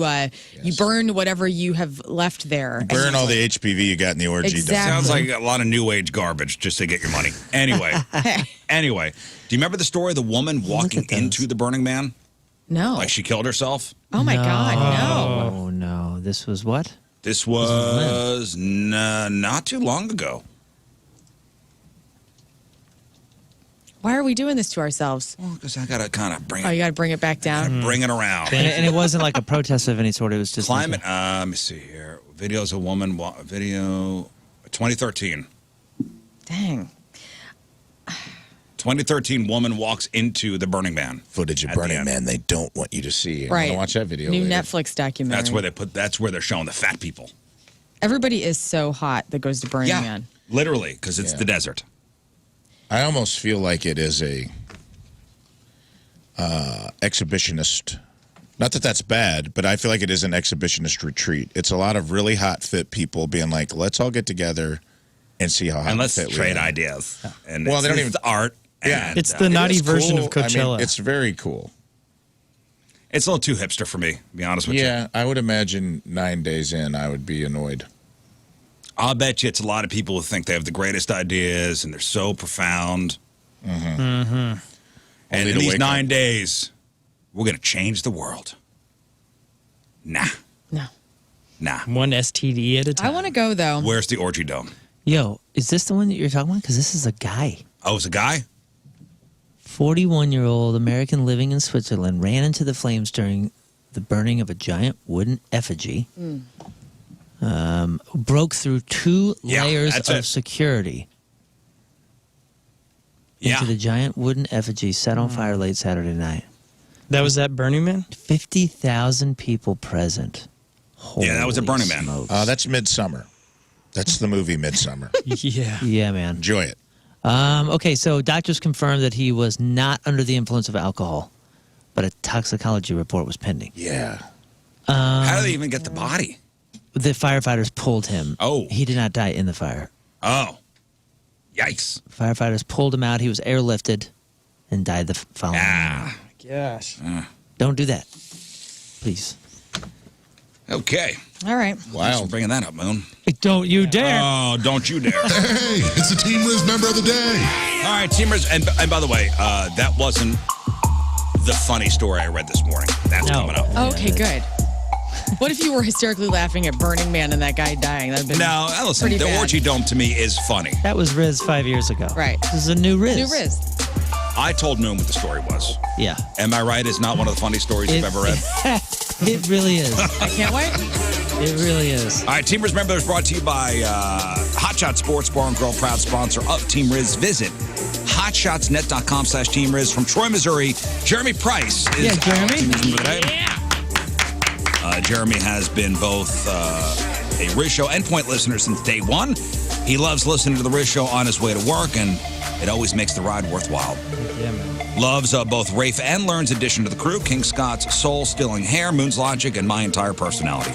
burn whatever you have left there. Burn all the HPV you got in the orgy. Exactly. Sounds like a lot of new age garbage just to get your money. Anyway, anyway, do you remember the story of the woman walking at those. into the Burning Man? No. Like she killed herself? Oh my God, no. Oh no, this was what? This was not too long ago. Why are we doing this to ourselves? Well, because I got to kind of bring Oh, it, you got to bring it back down. bring it around. And it wasn't like a protest of any sort. It was just Climate, let me see here. Videos of woman, video, 2013. Dang. 2013 woman walks into the Burning Man. Footage of At the Burning end. Man they don't want you to see. I'm Right. gonna watch that video. New later. Netflix documentary. That's where they're showing the fat people. Everybody is so hot that goes to Burning Man. Literally, because it's the desert. I almost feel like it is a exhibitionist. Not that that's bad, but I feel like it is an exhibitionist retreat. It's a lot of really hot, fit people being like, let's all get together and see how hot And let's fit we trade are. ideas. And Well, it's, they don't it's even- the art. Yeah. and, It's the It naughty is version cool. of Coachella. I mean, it's very cool. it's a little too hipster for me, to be honest with you. Yeah, I would imagine 9 days in, I would be annoyed. I'll bet you it's a lot of people who think they have the greatest ideas and they're so profound. Mm-hmm. And Only in to these wake 9 up. days, we're going to change the world. Nah. No. Nah. one STD at a time. I want to go, though. Where's the Orgy Dome? Yo, is this the one that you're talking about? Because this is a guy. Oh, it's a guy? 41-year-old American living in Switzerland ran into the flames during the burning of a giant wooden effigy. Broke through two Yeah, layers that's of it. security Yeah. into the giant wooden effigy set on fire late Saturday night. That was at Burning Man? 50,000 people present. Yeah, that was at Holy Burning Man. smokes. That's Midsummer. That's the movie Midsummer. Yeah. Yeah, man. Enjoy it. Okay, so doctors confirmed that he was not under the influence of alcohol, but a toxicology report was pending. Yeah. How do they even get the body? The firefighters pulled him. Oh. He did not die in the fire. Oh. Yikes. Firefighters pulled him out. He was airlifted and died the following morning. Ah. Gosh. Don't do that. Please. Okay. All right. Thanks for Wow. bringing that up, Moon. Don't you dare. Oh, don't you dare. Hey, it's the Team Rizz member of the day. All right, Teamers. And by the way, that wasn't the funny story I read this morning. That's No. coming up. Okay, good. What if you were hysterically laughing at Burning Man and that guy dying? That'd been Now, listen, pretty the bad. Orgy Dome to me is funny. That was Rizz 5 years ago. Right. This is a new Rizz. New Rizz. I told Moon what the story was. Yeah. Am I right? It's not one of the funny stories you've ever read. It really is. I can't wait. It really is. All right, Teamers member is brought to you by Hot Shot Sports Bar and Grill, proud sponsor of Team Rizz. Visit hotshotsnet.com/Team Rizz. From Troy, Missouri, Jeremy Price is Yeah, Jeremy. our Team Rizz member today. Jeremy has been both a Rizz Show and Point listener since day one. He loves listening to the Rizz Show on his way to work, and it always makes the ride worthwhile. Yeah, man. Loves both Rafe and Lern's addition to the crew, King Scott's soul-stealing hair, Moon's logic, and my entire personality.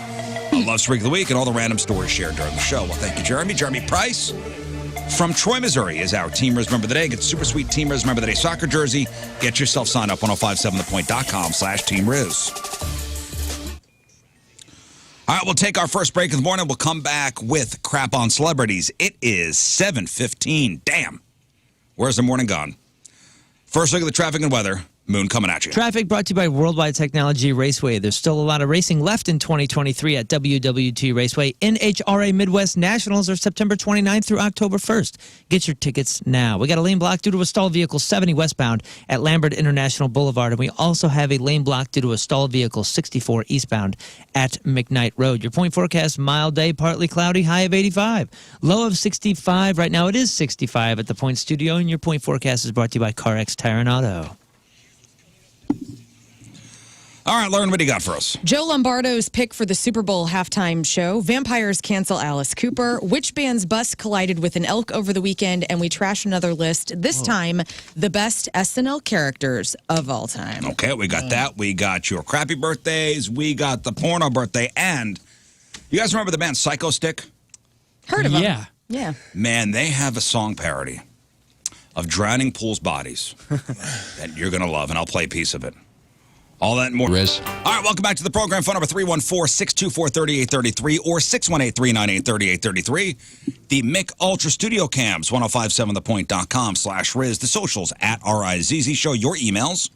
Loves Freak of the Week and all the random stories shared during the show. Well, thank you, Jeremy. Jeremy Price from Troy, Missouri is our Team Rizz member of the day. Get the super sweet Team Rizz member of the day soccer jersey. Get yourself signed up, 1057thepoint.com/Team Rizz. All right, we'll take our first break of the morning. We'll come back with Crap on Celebrities. It is 7:15. Damn. Where's the morning gone? First look at the traffic and weather. Moon coming at you. Traffic brought to you by Worldwide Technology Raceway. There's still a lot of racing left in 2023 at WWT Raceway. NHRA Midwest Nationals are September 29th through October 1st. Get your tickets now. We got a lane block due to a stalled vehicle 70 westbound at Lambert International Boulevard. And we also have a lane block due to a stalled vehicle 64 eastbound at McKnight Road. Your point forecast, mild day, partly cloudy, high of 85. Low of 65. Right now it is 65 at the Point Studio. And your point forecast is brought to you by CarX Tire and Auto. All right, Lern, what do you got for us? Joe Lombardo's pick for the Super Bowl halftime show. Vampires cancel Alice Cooper. Which band's bus collided with an elk over the weekend? And we trash another list. This time, the best SNL characters of all time. Okay, we got that. We got your crappy birthdays. We got the porno birthday. And you guys remember the band Psycho Stick? Heard of them? Yeah. Yeah. Man, they have a song parody of Drowning Pool's Bodies that you're going to love, and I'll play a piece of it. All that and more. Rizz. All right, welcome back to the program. Phone number 314-624-3833 or 618-398-3833. The Mick Ultra Studio Cams, 1057thepoint.com/Rizz. The socials at RIZZ Show. Your emails,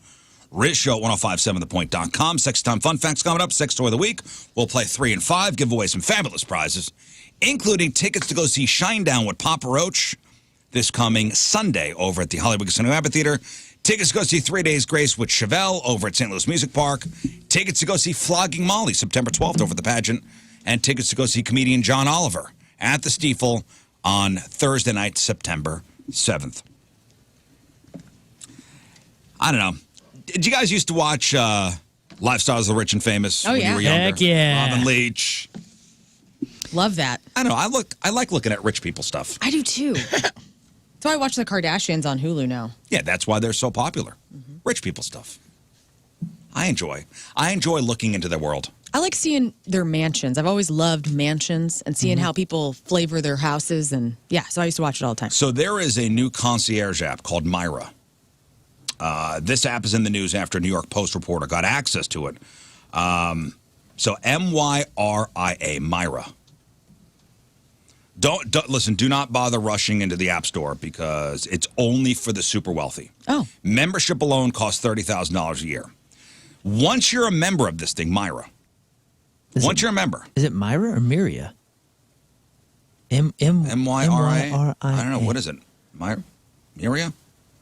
RizzShow, 1057thepoint.com. Sex Time Fun Facts coming up. Sex Toy of the Week. We'll play 3 and 5, give away some fabulous prizes, including tickets to go see Shinedown with Papa Roach this coming Sunday over at the Hollywood Casino Amphitheater. Tickets to go see 3 Days Grace with Chevelle over at St. Louis Music Park. Tickets to go see Flogging Molly September 12th over at the Pageant. And tickets to go see comedian John Oliver at the Stiefel on Thursday night, September 7th. I don't know. Did you guys used to watch Lifestyles of the Rich and Famous Oh, when yeah. you were younger? Heck yeah. Robin Leach. Love that. I don't know. I like looking at rich people stuff. I do too. So I watch the Kardashians on Hulu now. Yeah, that's why they're so popular. Rich people stuff. I enjoy looking into their world. I like seeing their mansions. I've always loved mansions and seeing how people flavor their houses. And yeah, so I used to watch it all the time. So there is a new concierge app called Myra. This app is in the news after a New York Post reporter got access to it. So MYRIA, Myra. Don't listen. Do not bother rushing into the App Store because it's only for the super wealthy. Oh. Membership alone costs $30,000 a year. Once you're a member of this thing, Myra. Once you're a member, Is it Myra or Miria? MYRA. I don't know. What is it? Myria?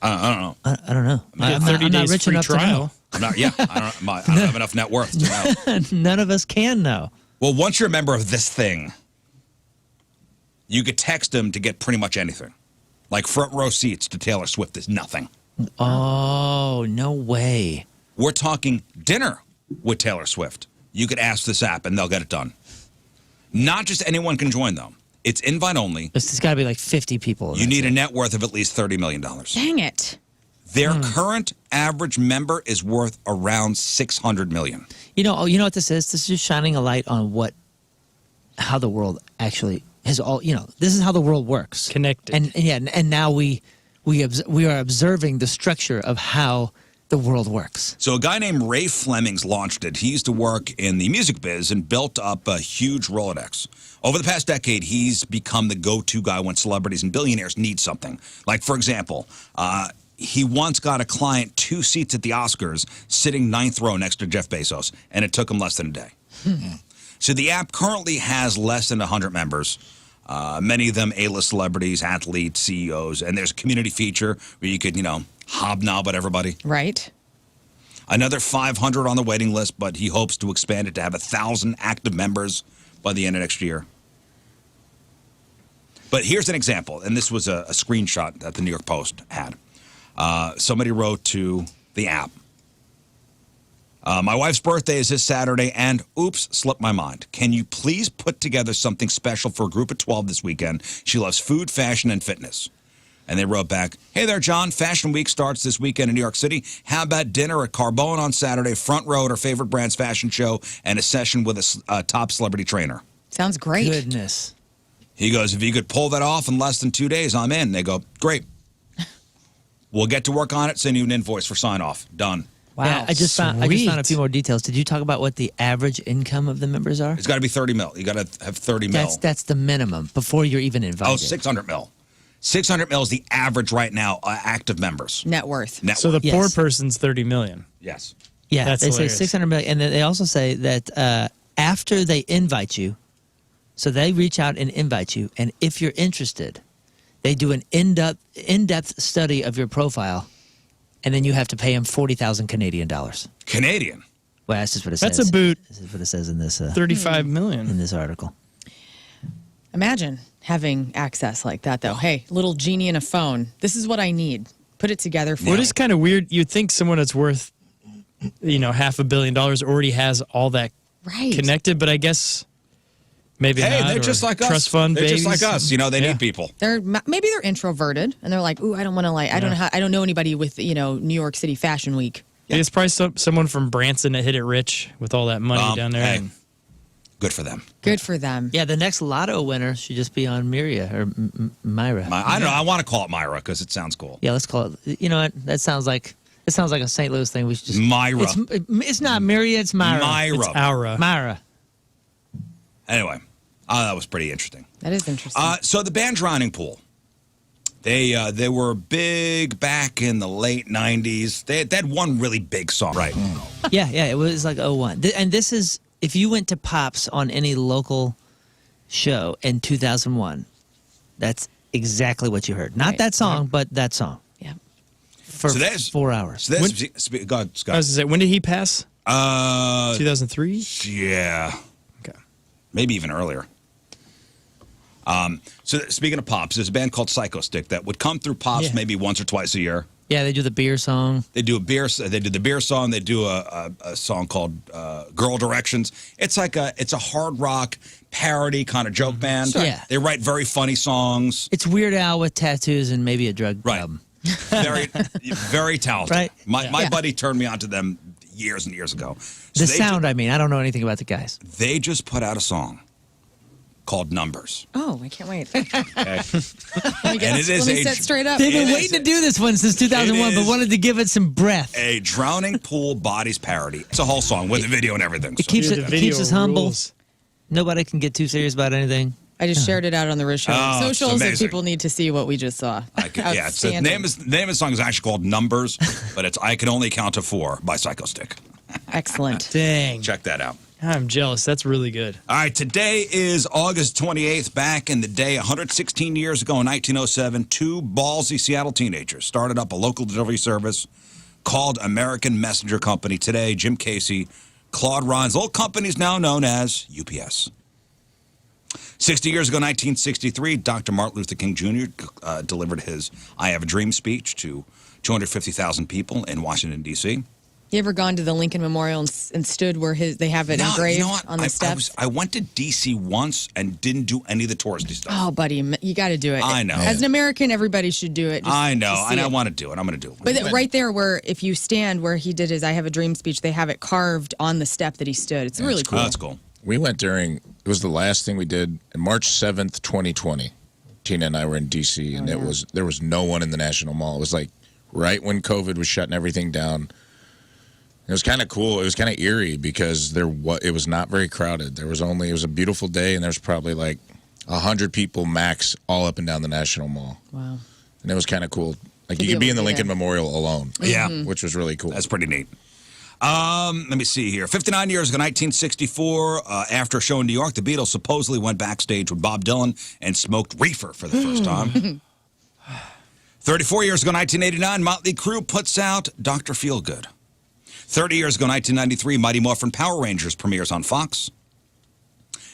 I don't know. I don't know. You get I'm 30 not days rich free enough trial. I'm not. Yeah, I don't have enough net worth to know. to know. None of us can know. Well, once you're a member of this thing, you could text them to get pretty much anything. Like front row seats to Taylor Swift is nothing. Oh, no way. We're talking dinner with Taylor Swift. You could ask this app and they'll get it done. Not just anyone can join, though. It's invite only. It's got to be like 50 people. You need a net worth of at least $30 million. Dang it. Their current average member is worth around $600 million. You know what this is? This is just shining a light on how the world actually has all. This is how the world works. Connected. And now we are observing the structure of how the world works. So a guy named Rafe Flemings launched it. He used to work in the music biz and built up a huge Rolodex. Over the past decade, he's become the go-to guy when celebrities and billionaires need something. Like, for example, he once got a client 2 seats at the Oscars, sitting 9th row next to Jeff Bezos, and it took him less than a day. So the app currently has less than 100 members. Many of them A-list celebrities, athletes, CEOs, and there's a community feature where you could, hobnob with everybody. Right. Another 500 on the waiting list, but he hopes to expand it to have 1,000 active members by the end of next year. But here's an example, and this was a screenshot that the New York Post had. Somebody wrote to the app. My wife's birthday is this Saturday, and oops, slipped my mind. Can you please put together something special for a group of 12 this weekend? She loves food, fashion, and fitness. And they wrote back, hey there, John. Fashion Week starts this weekend in New York City. How about dinner at Carbone on Saturday, front row at her favorite brand's fashion show, and a session with a top celebrity trainer? Sounds great. Goodness. He goes, if you could pull that off in less than 2 days, I'm in. They go, great. We'll get to work on it, send you an invoice for sign-off. Done. Wow. Yeah, I just found a sweet. few more details. Did you talk about what the average income of the members are? It's got to be 30 mil. You got to have 30 mil. That's the minimum before you're even invited. Oh, 600 mil. 600 mil is the average right now, active members. Net worth. Net So the worth. poor Yes. person's 30 million. Yes. Yeah, That's they hilarious. say 600 million, and then they also say that after they invite you, so they reach out and invite you, and if you're interested, they do an in-depth study of your profile, and then you have to pay them 40,000 Canadian dollars. Canadian. Well, that's just what it That's says. a boot. This is what it says in this 35 million. in this article. Imagine having access like that, though. Hey, little genie in a phone. This is what I need. Put it together for What me. is kind of weird, you'd think someone that's worth, $500 million already has all that Right. connected, but I guess maybe Hey, not. they're or just like us. Trust fund They're babies. just like us. They Yeah. need people. Maybe they're introverted and they're like, ooh, I don't want to I don't know anybody with New York City Fashion Week. It's probably someone from Branson that hit it rich with all that money down there. Hey, good for them. Good for them. Yeah, the next lotto winner should just be on Miria or Myra. I don't know. I want to call it Myra because it sounds cool. Yeah, let's call it. You know what? That sounds like a St. Louis thing. We should just Myra. It's not Miria. It's Myra. Myra. It's Aura. Myra. Anyway, that was pretty interesting. That is interesting. So the band Drowning Pool, they were big back in the late 90s. They had one really big song. Right. Yeah, it was like 01. And this is, if you went to Pops on any local show in 2001, that's exactly what you heard. Not Right. that song, but that song Yeah. for So that's- 4 hours. So that's, go ahead, I Scott. was gonna say, when did he pass? 2003. Yeah, Okay. maybe even earlier. So speaking of pops, there's a band called Psycho Stick that would come through pops Yeah. maybe once or twice a year. Yeah, they do the beer song. They do They do the beer song. They do a song called "Girl Directions." It's a hard rock parody kind of joke band. Sure. Yeah. They write very funny songs. It's Weird Al with tattoos and maybe a drug Right. problem. Very, very talented. Right. My Yeah. buddy turned me on to them years and years ago. So The they sound, I mean, I don't know anything about the guys. They just put out a song called "Numbers." Oh, I can't wait. Okay? Let me set straight up. They've been It waiting is- to do this one since 2001, it but is- wanted to give it some breath. A drowning pool bodies parody. It's a whole song with a video and everything. It So- keeps Yeah, it the video keeps us humble. rules. Nobody can get too serious about anything. I just shared it out on the Rizz Show Oh, it's socials, and amazing. people need to see what we just saw. yeah, it's the Outstanding. name of the song is actually called "Numbers," but it's "I Can Only Count to 4" by Psycho Stick. Excellent. Dang. Check that out. I'm jealous. That's really good. All right, today is August 28th. Back in the day, 116 years ago in 1907, two ballsy Seattle teenagers started up a local delivery service called American Messenger Company. Today, Jim Casey, Claude Ryan's old company is now known as UPS. 60 years ago, 1963, Dr. Martin Luther King Jr. Delivered his I Have a Dream speech to 250,000 people in Washington, D.C. You ever gone to the Lincoln Memorial and stood where they have it engraved you know what? on the steps? I went to D.C. once and didn't do any of the touristy stuff. Oh, buddy, you got to do it. I know. As an American, everybody should do it. I know, to see and I it. want to do it. I'm going to do it. But right there, where if you stand where he did his "I Have a Dream" speech, they have it carved on the step that he stood. It's really cool. Oh, that's cool. We went it was the last thing we did on March 7th, 2020. Tina and I were in D.C., and there was no one in the National Mall. It was like right when COVID was shutting everything down. It was kind of cool. It was kind of eerie because it was not very crowded. It was a beautiful day, and there's probably like 100 people max all up and down the National Mall. Wow. And it was kind of cool. Like To you be could be able in the to be Lincoln there. Memorial alone. Yeah. Which was really cool. That's pretty neat. Let me see here. 59 years ago, 1964, after a show in New York, the Beatles supposedly went backstage with Bob Dylan and smoked reefer for the first time. 34 years ago, 1989, Motley Crue puts out Dr. Feelgood. 30 years ago, 1993, Mighty Morphin Power Rangers premieres on Fox.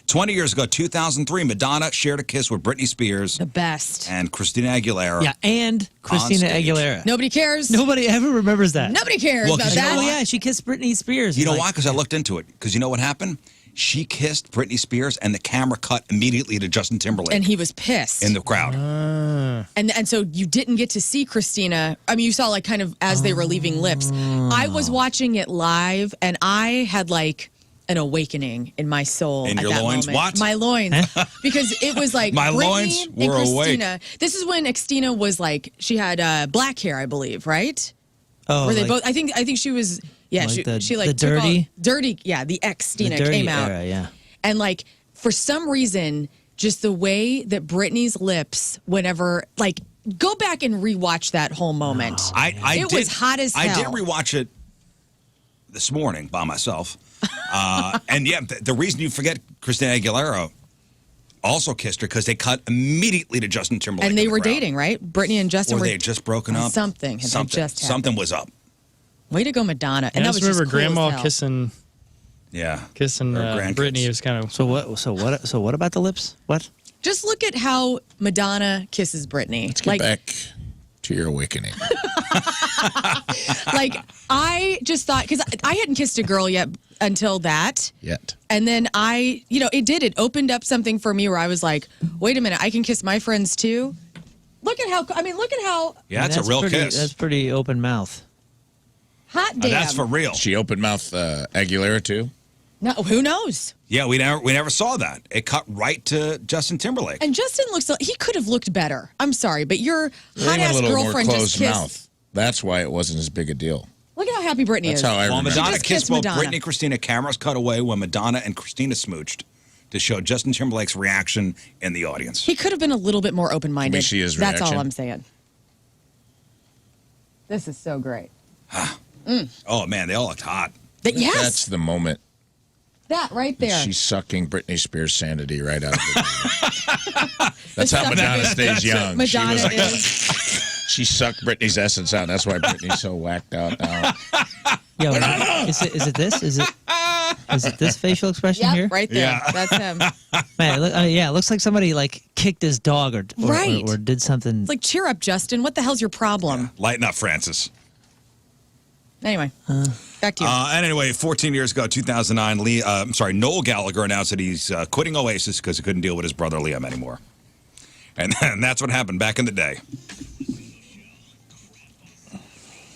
20 years ago, 2003, Madonna shared a kiss with Britney Spears The best. and Christina Aguilera. Yeah, and Christina stage. Aguilera. Nobody cares. Nobody ever remembers that. Nobody cares Well, about 'cause you know that. Oh, yeah, she kissed Britney Spears. You know Like, why? Because I looked into it. Because you know what happened? She kissed Britney Spears, and the camera cut immediately to Justin Timberlake And he was pissed. in the crowd. And so you didn't get to see Christina. I mean, you saw like kind of as they were leaving lips. I was watching it live, and I had like an awakening in my soul In at your that loins? moment. What? My loins, because it was like My Britney loins and were Christina. This is when Christina was like she had black hair, I believe, right? oh, Were they like both? I think she was. Yeah, Like she like the took all- dirty? dirty. Yeah, the ex-Stina the dirty came out. era, yeah. And like for some reason, just the way that Britney's lips, whenever like go back and rewatch that whole moment. I was hot as I did hell. rewatch it this morning by myself. And yeah, the reason you forget Christina Aguilera also kissed her because they cut immediately to Justin Timberlake. And they in the were crowd. dating, right? Brittany and Justin Or were they had just broken up. Something had Something. just happened. Something was up. Way to go, Madonna. And And I that was just remember just cool as Grandma hell. kissing Her grandkids. Brittany. It was kind of So what about the lips? What? Just look at how Madonna kisses Brittany. Let's get back to your awakening. Like I just thought because I hadn't kissed a girl yet until that. Yet. And then it opened up something for me where I was like, wait a minute, I can kiss my friends too. Look at how Yeah, that's a real pretty, kiss. That's pretty open mouth. hot damn. That's for real. She open mouth Aguilera too. No, who knows? Yeah, we never saw that. It cut right to Justin Timberlake. And Justin he could have looked better. I'm sorry, but your They hot went a ass little more girlfriend just closed kissed. mouth. That's why it wasn't as big a deal. Look at how happy Brittany That's is. how I Well, remember. Madonna just kissed kissed both Madonna. Britney and Christina. Cameras cut away when Madonna and Christina smooched to show Justin Timberlake's reaction in the audience. He could have been a little bit more open-minded. Can we see his That's all reaction? I'm saying. This is so great. Oh man, they all looked hot. Yes. That's the moment That right there. She's sucking Britney Spears' sanity right out of it. That's how Madonna stays young. Madonna she was like, is. She sucked Britney's essence out. That's why Britney's so whacked out now. Yo, is it this? Is it this facial expression Yep, here? right there. Yeah. That's him. Man, it looks like somebody like kicked his dog or Right. or did something. It's like, cheer up, Justin. What the hell's your problem? Lighten up, Francis. Anyway, back to you. And anyway, 14 years ago, 2009, Noel Gallagher announced that he's quitting Oasis because he couldn't deal with his brother Liam anymore. And that's what happened back in the day.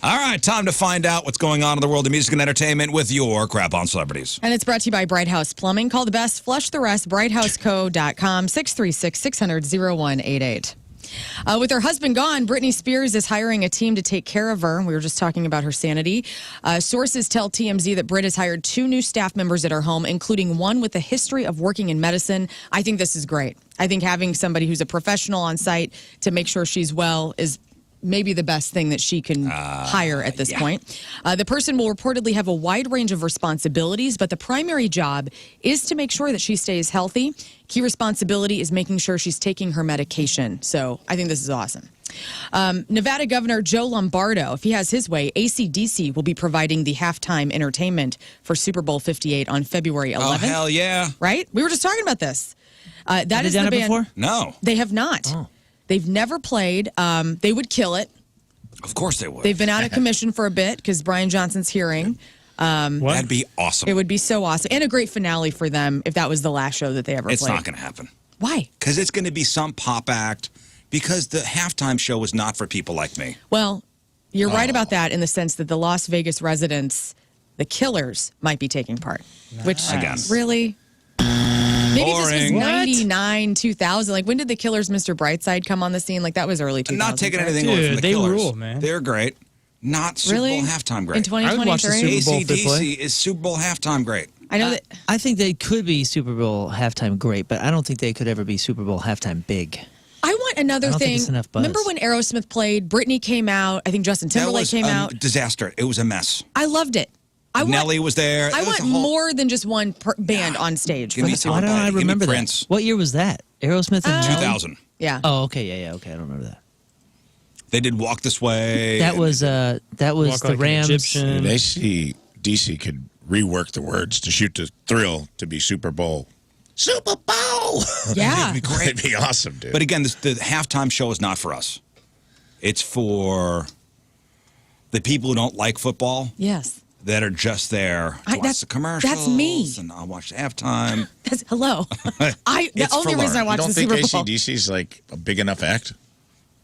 All right, time to find out what's going on in the world of music and entertainment with your Crap on Celebrities. And it's brought to you by Bright House Plumbing. Call the best, flush the rest, brighthouseco.com, 636-600-0188. With her husband gone, Britney Spears is hiring a team to take care of her. We were just talking about her sanity. Sources tell TMZ that Brit has hired 2 new staff members at her home, including one with a history of working in medicine. I think this is great. I think having somebody who's a professional on site to make sure she's well is maybe the best thing that she can hire at this point. The person will reportedly have a wide range of responsibilities, but the primary job is to make sure that she stays healthy. Key responsibility is making sure she's taking her medication. So I think this is awesome. Nevada Governor Joe Lombardo, if he has his way, AC/DC will be providing the halftime entertainment for Super Bowl 58 on February 11th. Oh, hell yeah. Right? We were just talking about this. That Have is they done the it band. before? No. They have not. Oh. They've never played. They would kill it. Of course they would. They've been out of commission for a bit because Brian Johnson's hearing. What? That'd be awesome. It would be so awesome. And a great finale for them if that was the last show that they ever It's played. not going to happen. Why? Because it's going to be some pop act. Because the halftime show was not for people like me. Well, you're right about that in the sense that the Las Vegas residents, the Killers, might be taking part. Which, Again. really? Maybe this was Boring. 99, 2000. Like, when did the Killers, Mr. Brightside, come on the scene? Like, that was early 2000s. Not taking right? anything away from Dude, the they Killers. rule, man. They're great. Not Super Really? Bowl halftime great. In 2023? I would watch the Super Bowl if they play. AC/DC is Super Bowl halftime great. I know that. I think they could be Super Bowl halftime great, but I don't think they could ever be Super Bowl halftime big. I want another I don't think thing. it's enough buzz. Remember when Aerosmith played? Britney came out. I think Justin That Timberlake was came a out. disaster. It was a mess. I loved it. Nelly was there. I It was want a whole- more than just one band on stage. Give for me the Super Why Bowl. don't I Give me remember that? Prince. What year was that? Aerosmith and Nelly? 2000. Yeah. Oh, okay, yeah, okay, I don't remember that. They did Walk This Way. That was Walk the like an Rams. Egyptian. They see DC could rework the words to shoot the thrill to be Super Bowl. Super Bowl! Yeah. It'd be great. It'd be awesome, dude. But again, the halftime show is not for us. It's for the people who don't like football Yes. that are just there to watch that's- the commercials. that's me. And I'll watch the halftime. That's, hello. The It's only for reason I Lern. watch you don't the think Super Bowl. AC/DC's like a big enough act?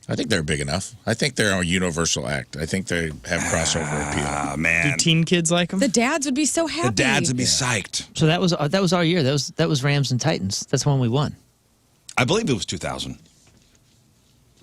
I think they're big enough. I think they're a universal act. I think they have crossover appeal. Ah, Do man. teen kids like them? The dads would be so happy. The dads would be psyched. So that was our year. That was Rams and Titans. That's when we won. I believe it was 2000.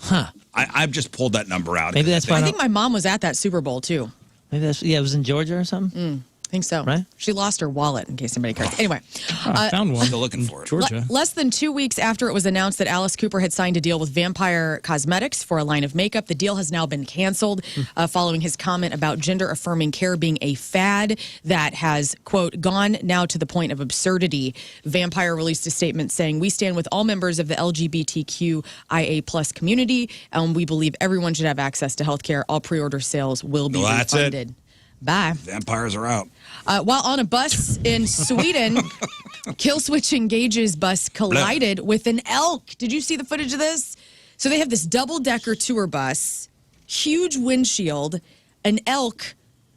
Huh. I've just pulled that number out. Maybe that's why I think my mom was at that Super Bowl too. Maybe that's it was in Georgia or something. I think so. Right? She lost her wallet, in case anybody cares. Anyway, I found one. Still looking for it. Georgia. less than 2 weeks after it was announced that Alice Cooper had signed a deal with Vampire Cosmetics for a line of makeup, the deal has now been canceled following his comment about gender-affirming care being a fad that has, quote, gone now to the point of absurdity. Vampire released a statement saying, "We stand with all members of the LGBTQIA plus community, and we believe everyone should have access to health care. All pre-order sales will be Well, that's it. refunded." Bye. Vampires are out. While on a bus in Sweden, Killswitch Engage's bus collided with an elk. Did you see the footage of this? So they have this double-decker tour bus, huge windshield, an elk.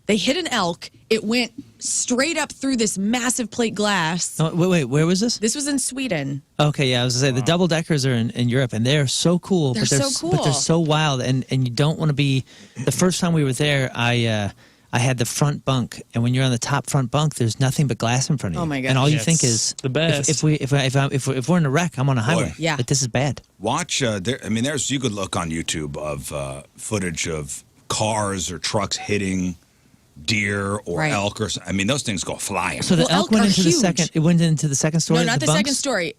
They hit an elk. It went straight up through this massive plate glass. Oh, wait, where was this? This was in Sweden. Okay, yeah, I was gonna say the double deckers are in Europe and they're so cool. They're but they're so cool. but they're so wild and you don't want to be. The first time we were there, I had the front bunk, and when you're on the top front bunk, there's nothing but glass in front of you. Oh, my gosh. And all you That's think is the best. If we're in a wreck, I'm on a highway. Yeah. But this is bad. Watch. There's you could look on YouTube of footage of cars or trucks hitting deer or Right. elk or. I mean, those things go flying. So the Well, elk elk went are into the huge. second. It went into the second story. No, of not the bunks? second story.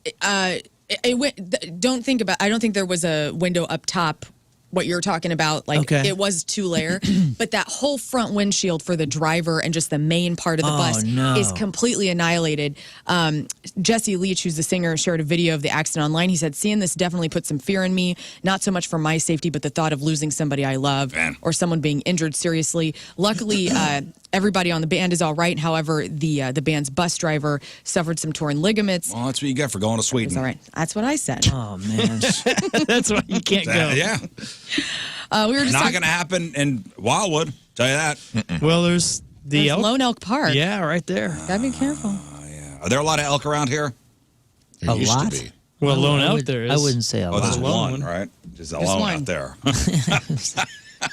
It went. Don't think about. I don't think there was a window up top what you're talking about. Like Okay. it was 2-layer, but that whole front windshield for the driver and just the main part of the bus no. is completely annihilated. Jesse Leach, who's the singer, shared a video of the accident online. He said, seeing this definitely put some fear in me, not so much for my safety, but the thought of losing somebody I love or someone being injured seriously. Luckily, everybody on the band is all right. However, the band's bus driver suffered some torn ligaments. Well, that's what you get for going to Sweden. It's all right. That's what I said. Oh man. That's why you can't go. Yeah. We were just Not talking going to happen in Wildwood. Tell you that. Well, there's the elk. Lone Elk Park. Yeah, right there. Gotta be careful. Are there a lot of elk around here? There A used lot? to be. Well, Lone I Elk would- there is. I wouldn't say a Oh, there's lot. lone one, one. right? Just alone one. out there.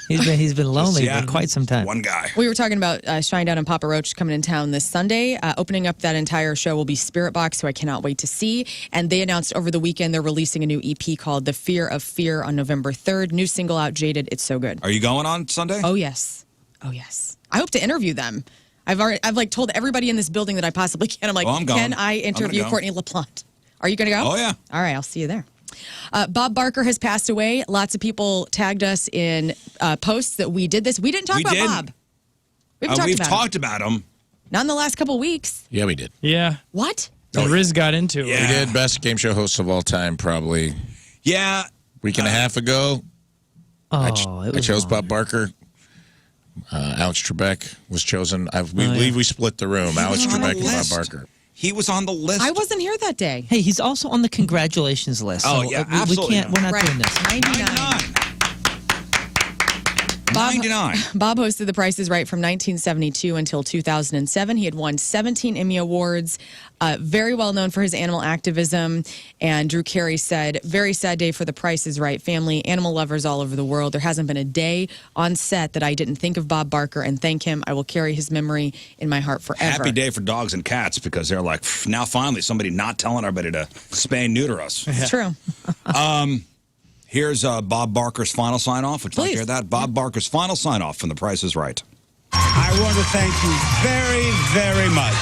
He's been lonely Yeah. for quite some time. One guy. We were talking about Shinedown and Papa Roach coming in town this Sunday. Opening up that entire show will be Spirit Box, who I cannot wait to see. And they announced over the weekend they're releasing a new EP called The Fear of Fear on November 3rd. New single out, Jaded. It's so good. Are you going on Sunday? Oh, yes. Oh, yes. I hope to interview them. I've like told everybody in this building that I possibly can. I'm like, Oh, I'm going. can I I'm gonna interview go. Courtney LaPlante? Are you going to go? Oh, yeah. All right, I'll see you there. Bob Barker has passed away. Lots of people tagged us in posts that we did this. We didn't talk We about did. Bob. We haven't We've talked about him. talked about him. Not in the last couple weeks. Yeah, we did. Yeah. What? And Rizz got into it. Yeah. We did. Best game show hosts of all time, probably Yeah. week and a half ago. Oh, I it was chose long. Bob Barker. Alex Trebek was chosen. We believe we split the room. Alex was on the Trebek and Bob list. Barker. He was on the list. I wasn't here that day. Hey, he's also on the congratulations list. Oh, so, yeah, we absolutely. can't. We're not Right. doing this. 99. 99. Bob hosted The Price is Right from 1972 until 2007. He had won 17 Emmy Awards, very well known for his animal activism. And Drew Carey said, very sad day for The Price is Right family, animal lovers all over the world. There hasn't been a day on set that I didn't think of Bob Barker and thank him. I will carry his memory in my heart forever. Happy day for dogs and cats because they're like, now finally somebody not telling everybody to spay and neuter us. It's true. Here's Bob Barker's final sign-off. Would you like to Please. hear that? Bob Barker's final sign-off from The Price is Right. I want to thank you very, very much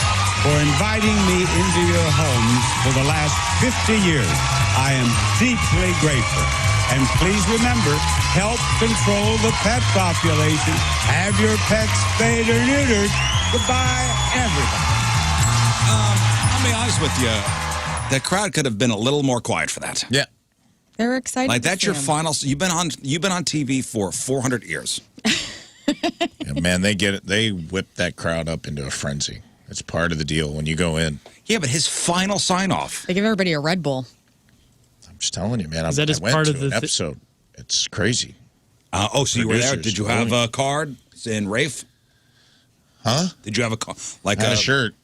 for inviting me into your homes for the last 50 years. I am deeply grateful. And please remember, help control the pet population. Have your pets spayed or neutered. Goodbye, everybody. I'll be honest with you. The crowd could have been a little more quiet for that. Yeah. They were excited. Like to that's see your him. final. You've been on TV for 400 years. Yeah, man, they get it. They whip that crowd up into a frenzy. It's part of the deal when you go in. Yeah, but his final sign-off. They give everybody a Red Bull. I'm just telling you, man. Is that I just went part to of an the episode. It's crazy. So you were there. Producers Did you have going. a card in Rafe? Huh? Did you have a like I had a shirt.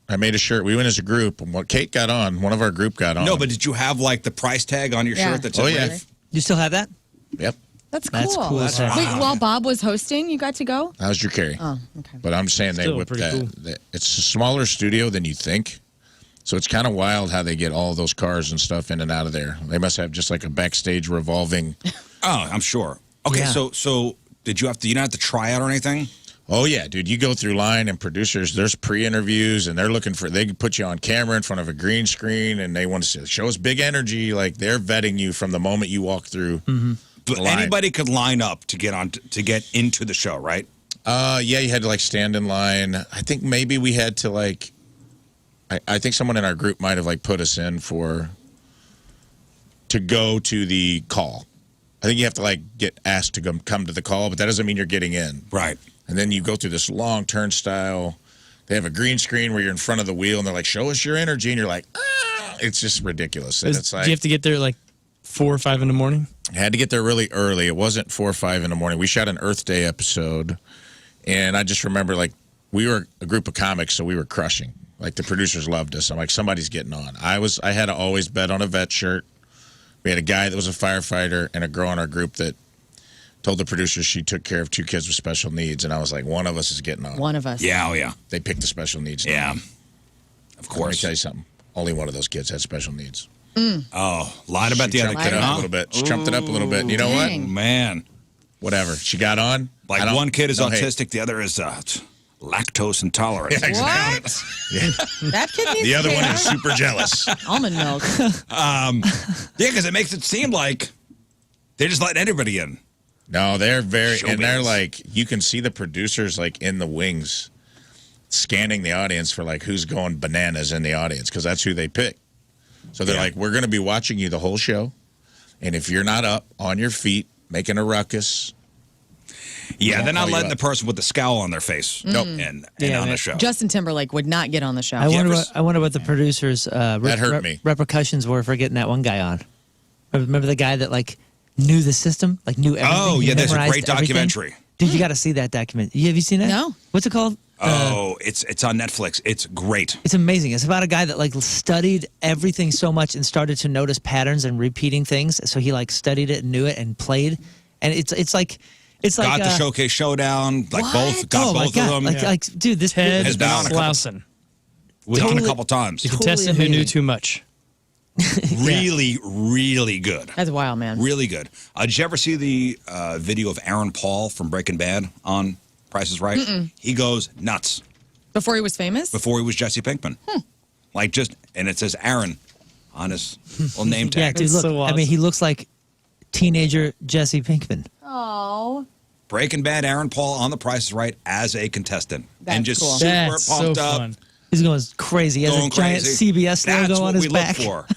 I made a shirt. We went as a group. And what Kate got on, one of our group got on. No, but did you have like the price tag on your Yeah. shirt that said Oh, yeah. Rafe? You still have that? Yep. That's cool. That's cool. as heck. Wait, while Bob was hosting, you got to go? That was Drew Carey. Oh, okay. But I'm saying they Still whipped pretty that. cool. It's a smaller studio than you think. So it's kind of wild how they get all those cars and stuff in and out of there. They must have just like a backstage revolving. Oh, I'm sure. Okay, Yeah. so did you have to? You didn't have to try out or anything? Oh, yeah, dude. You go through line and producers, there's pre-interviews, and they're looking for, they can put you on camera in front of a green screen, and they want to show us big energy. Like, they're vetting you from the moment you walk through. But line. anybody could line up to get on to get into the show, right? Yeah, you had to, like, stand in line. I think maybe we had to, like, I think someone in our group might have, like, put us in to go to the call. I think you have to, like, get asked to come to the call, but that doesn't mean you're getting in. Right. And then you go through this long turnstile. They have a green screen where you're in front of the wheel, and they're like, show us your energy. And you're like, ah. It's just ridiculous. And it's Do like, you have to get there like 4 or 5 in the morning? I had to get there really early. It wasn't 4 or 5 in the morning. We shot an Earth Day episode, and I just remember, like, we were a group of comics, so we were crushing. Like, the producers loved us. I'm like, somebody's getting on. I had to always bet on a vet shirt. We had a guy that was a firefighter and a girl in our group that told the producers she took care of 2 kids with special needs, and I was like, one of us is getting on. One of us. Yeah, oh yeah. They picked the special needs. Yeah. Of Let me course. tell you something. Only one of those kids had special needs. Oh, lied about She the other trumped kid, it up huh? a little bit. She trumped it up a little bit. And you know what? Dang. Man. Whatever. She got on. Like I don't- one kid is no hate. autistic, the other is lactose intolerant. Yeah, exactly. What? That kid needs The other care. one is super jealous. Almond milk. Yeah, because it makes it seem like They're just letting anybody in. No, they're very, and they're Showbiz. like, you can see the producers like in the wings scanning the audience for like who's going bananas in the audience because that's who they pick. So they're like, we're going to be watching you the whole show. And if you're not up on your feet, making a ruckus. Yeah, they're not call you letting the up. person with the scowl on their face Nope. and Yeah, on the man. show. Justin Timberlake would not get on the show. I wonder. ever What, I wonder what the producers' That hurt me. repercussions were for getting that one guy on. Remember the guy that like knew the system, like knew everything. Oh, He yeah, there's a memorized great everything? documentary. Dude, you got to see that document. Have you seen it? No. What's it called? It's on Netflix. It's great. It's amazing. It's about a guy that like studied everything so much and started to notice patterns and repeating things. So he like studied it and knew it and played. And it's like Got the Showcase Showdown, like What? got oh my both God. of them. Like, dude, this Ted Has been on a couple- Slauson, Was on a totally- couple times. the Totally contestant who knew amazing. too much. Really, really good. That's wild, man. Really good. Did you ever see the video of Aaron Paul from Breaking Bad on Price is Right? He goes nuts Before he was famous? before he was Jesse Pinkman. Like and it says Aaron on his little name Yeah, tag. dude, That's look. so I mean, he awesome. looks like teenager Jesse Pinkman. Oh. Breaking Bad, Aaron Paul on the Price is Right as a contestant. That's and just cool. super That's so pumped up. fun. He's going crazy. He has Going a giant crazy. CBS That's logo what on his we back. look for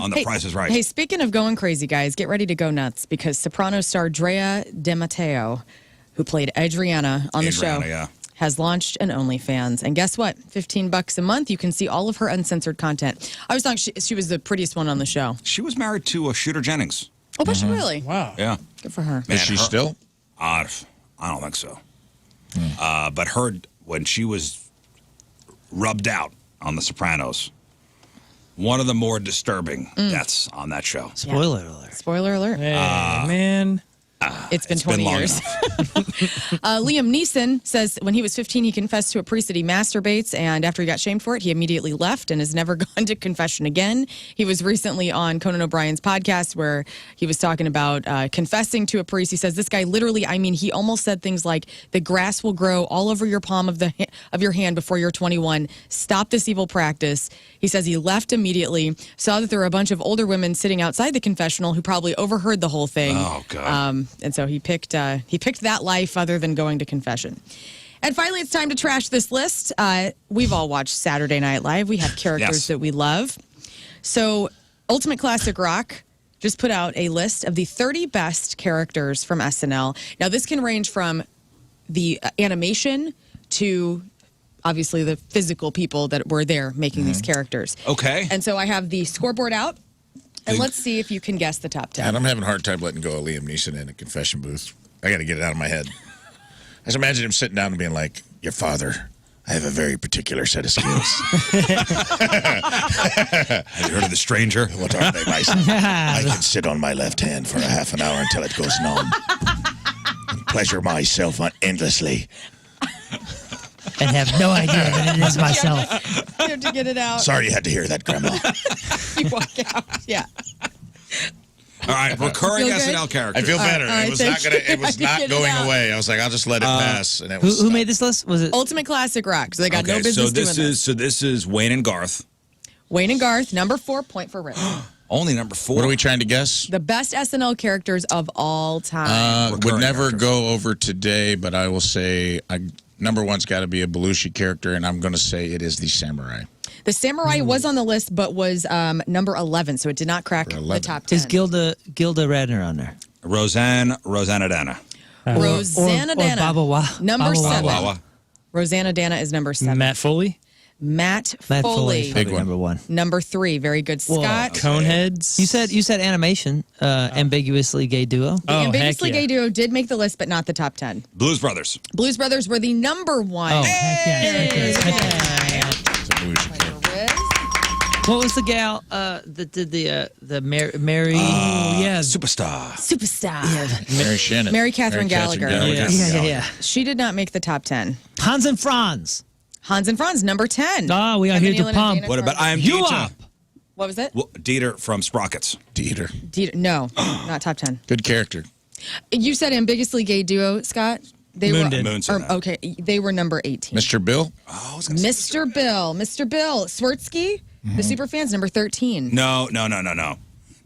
on the Price is Right. Hey, speaking of going crazy, guys, get ready to go nuts because Soprano star Drea De Matteo, who played Adriana on the show, Adriana, yeah. has launched an OnlyFans. And guess what? $15 a month. You can see all of her uncensored content. I was talking, she was the prettiest one on the show. She was married to Shooter Jennings. Oh, was she really? Wow. Yeah. Good for her. Man, Is she her- still? I don't think so. But when she was rubbed out on The Sopranos, one of the more disturbing deaths on that show. Spoiler alert. Spoiler alert. Hey, man. It's been It's 20 been long years. enough. Liam Neeson says when he was 15, he confessed to a priest that he masturbates, and after he got shamed for it, he immediately left and has never gone to confession again. He was recently on Conan O'Brien's podcast where he was talking about confessing to a priest. He says this guy literally, I mean, he almost said things like, "The grass will grow all over your palm of your hand before you're 21. Stop this evil practice." He says he left immediately, saw that there were a bunch of older women sitting outside the confessional who probably overheard the whole thing. Oh, God. And so he picked that life other than going to confession. And finally, it's time to trash this list. We've all watched Saturday Night Live. We have characters Yes. that we love. So Ultimate Classic Rock just put out a list of the 30 best characters from SNL. Now, this can range from the animation to obviously the physical people that were there making these characters. Okay. And so I have the scoreboard out. And Think- let's see if you can guess the top 10. And I'm having a hard time letting go of Liam Neeson in a confession booth. I got to get it out of my head. I just imagine him sitting down and being like, "Your father, I have a very particular set of skills. Have you heard of The Stranger? What are they, my son? I can sit on my left hand for a half an hour until it goes numb. And pleasure myself endlessly. And have no idea that it is myself. You have to get it out. Sorry you had to hear that, Grandma. You walk out. Yeah. All right, recurring Feel good? SNL I characters. feel better. all right, It was thank not gonna. you. It was I not get it going out. away. I was like, I'll just let it pass. And it Who, was. who made this list? Was it? Ultimate Classic Rock. So they got no Okay, business so this doing is this is Wayne and Garth. Wayne and Garth, number 4, point for Rick. Only number 4. What are we trying to guess? The best SNL characters of all time. Would Recurring never characters. go over today, but I will say number one's got to be a Belushi character, and I'm going to say it is the samurai. The Samurai was on the list, but was number 11, so it did not crack For the 11. top 10. Is Gilda Radner on there? Rosanna Dana. Rosanna or Dana. Baba Wa- Number Baba 7. Wawa. Rosanna Dana is number 7. Matt Foley, Matt Matt Foley. Foley, Big probably one. number 1. Number 3. Very good. Whoa. Scott. Coneheads. You said animation, ambiguously gay duo. The Oh, Ambiguously heck yeah. Gay Duo did make the list, but not the top 10. Blues Brothers. Blues Brothers were the number 1. Oh, heck yeah. Heck yeah. It's a Belushi character. What was the gal that did the Mary? yeah. Superstar. Superstar. Mary Shannon. Mary Catherine Gallagher. yeah. She did not make the top 10. Hans and Franz. Hans and Franz, number 10. Ah, we are Evan here to Nealon and pump. Dana What about Carvey. I Am You Dieter? up? What was it? Well, Dieter from Sprockets. Dieter. No, not top 10. Good character. You said Ambiguously Gay Duo, Scott? They Moon were did. Moon said that. okay, they were number 18. Mr. Bill. Oh, I was gonna say Mr. Bill. Mr. Bill. Swertsky, the Superfans, number 13. No.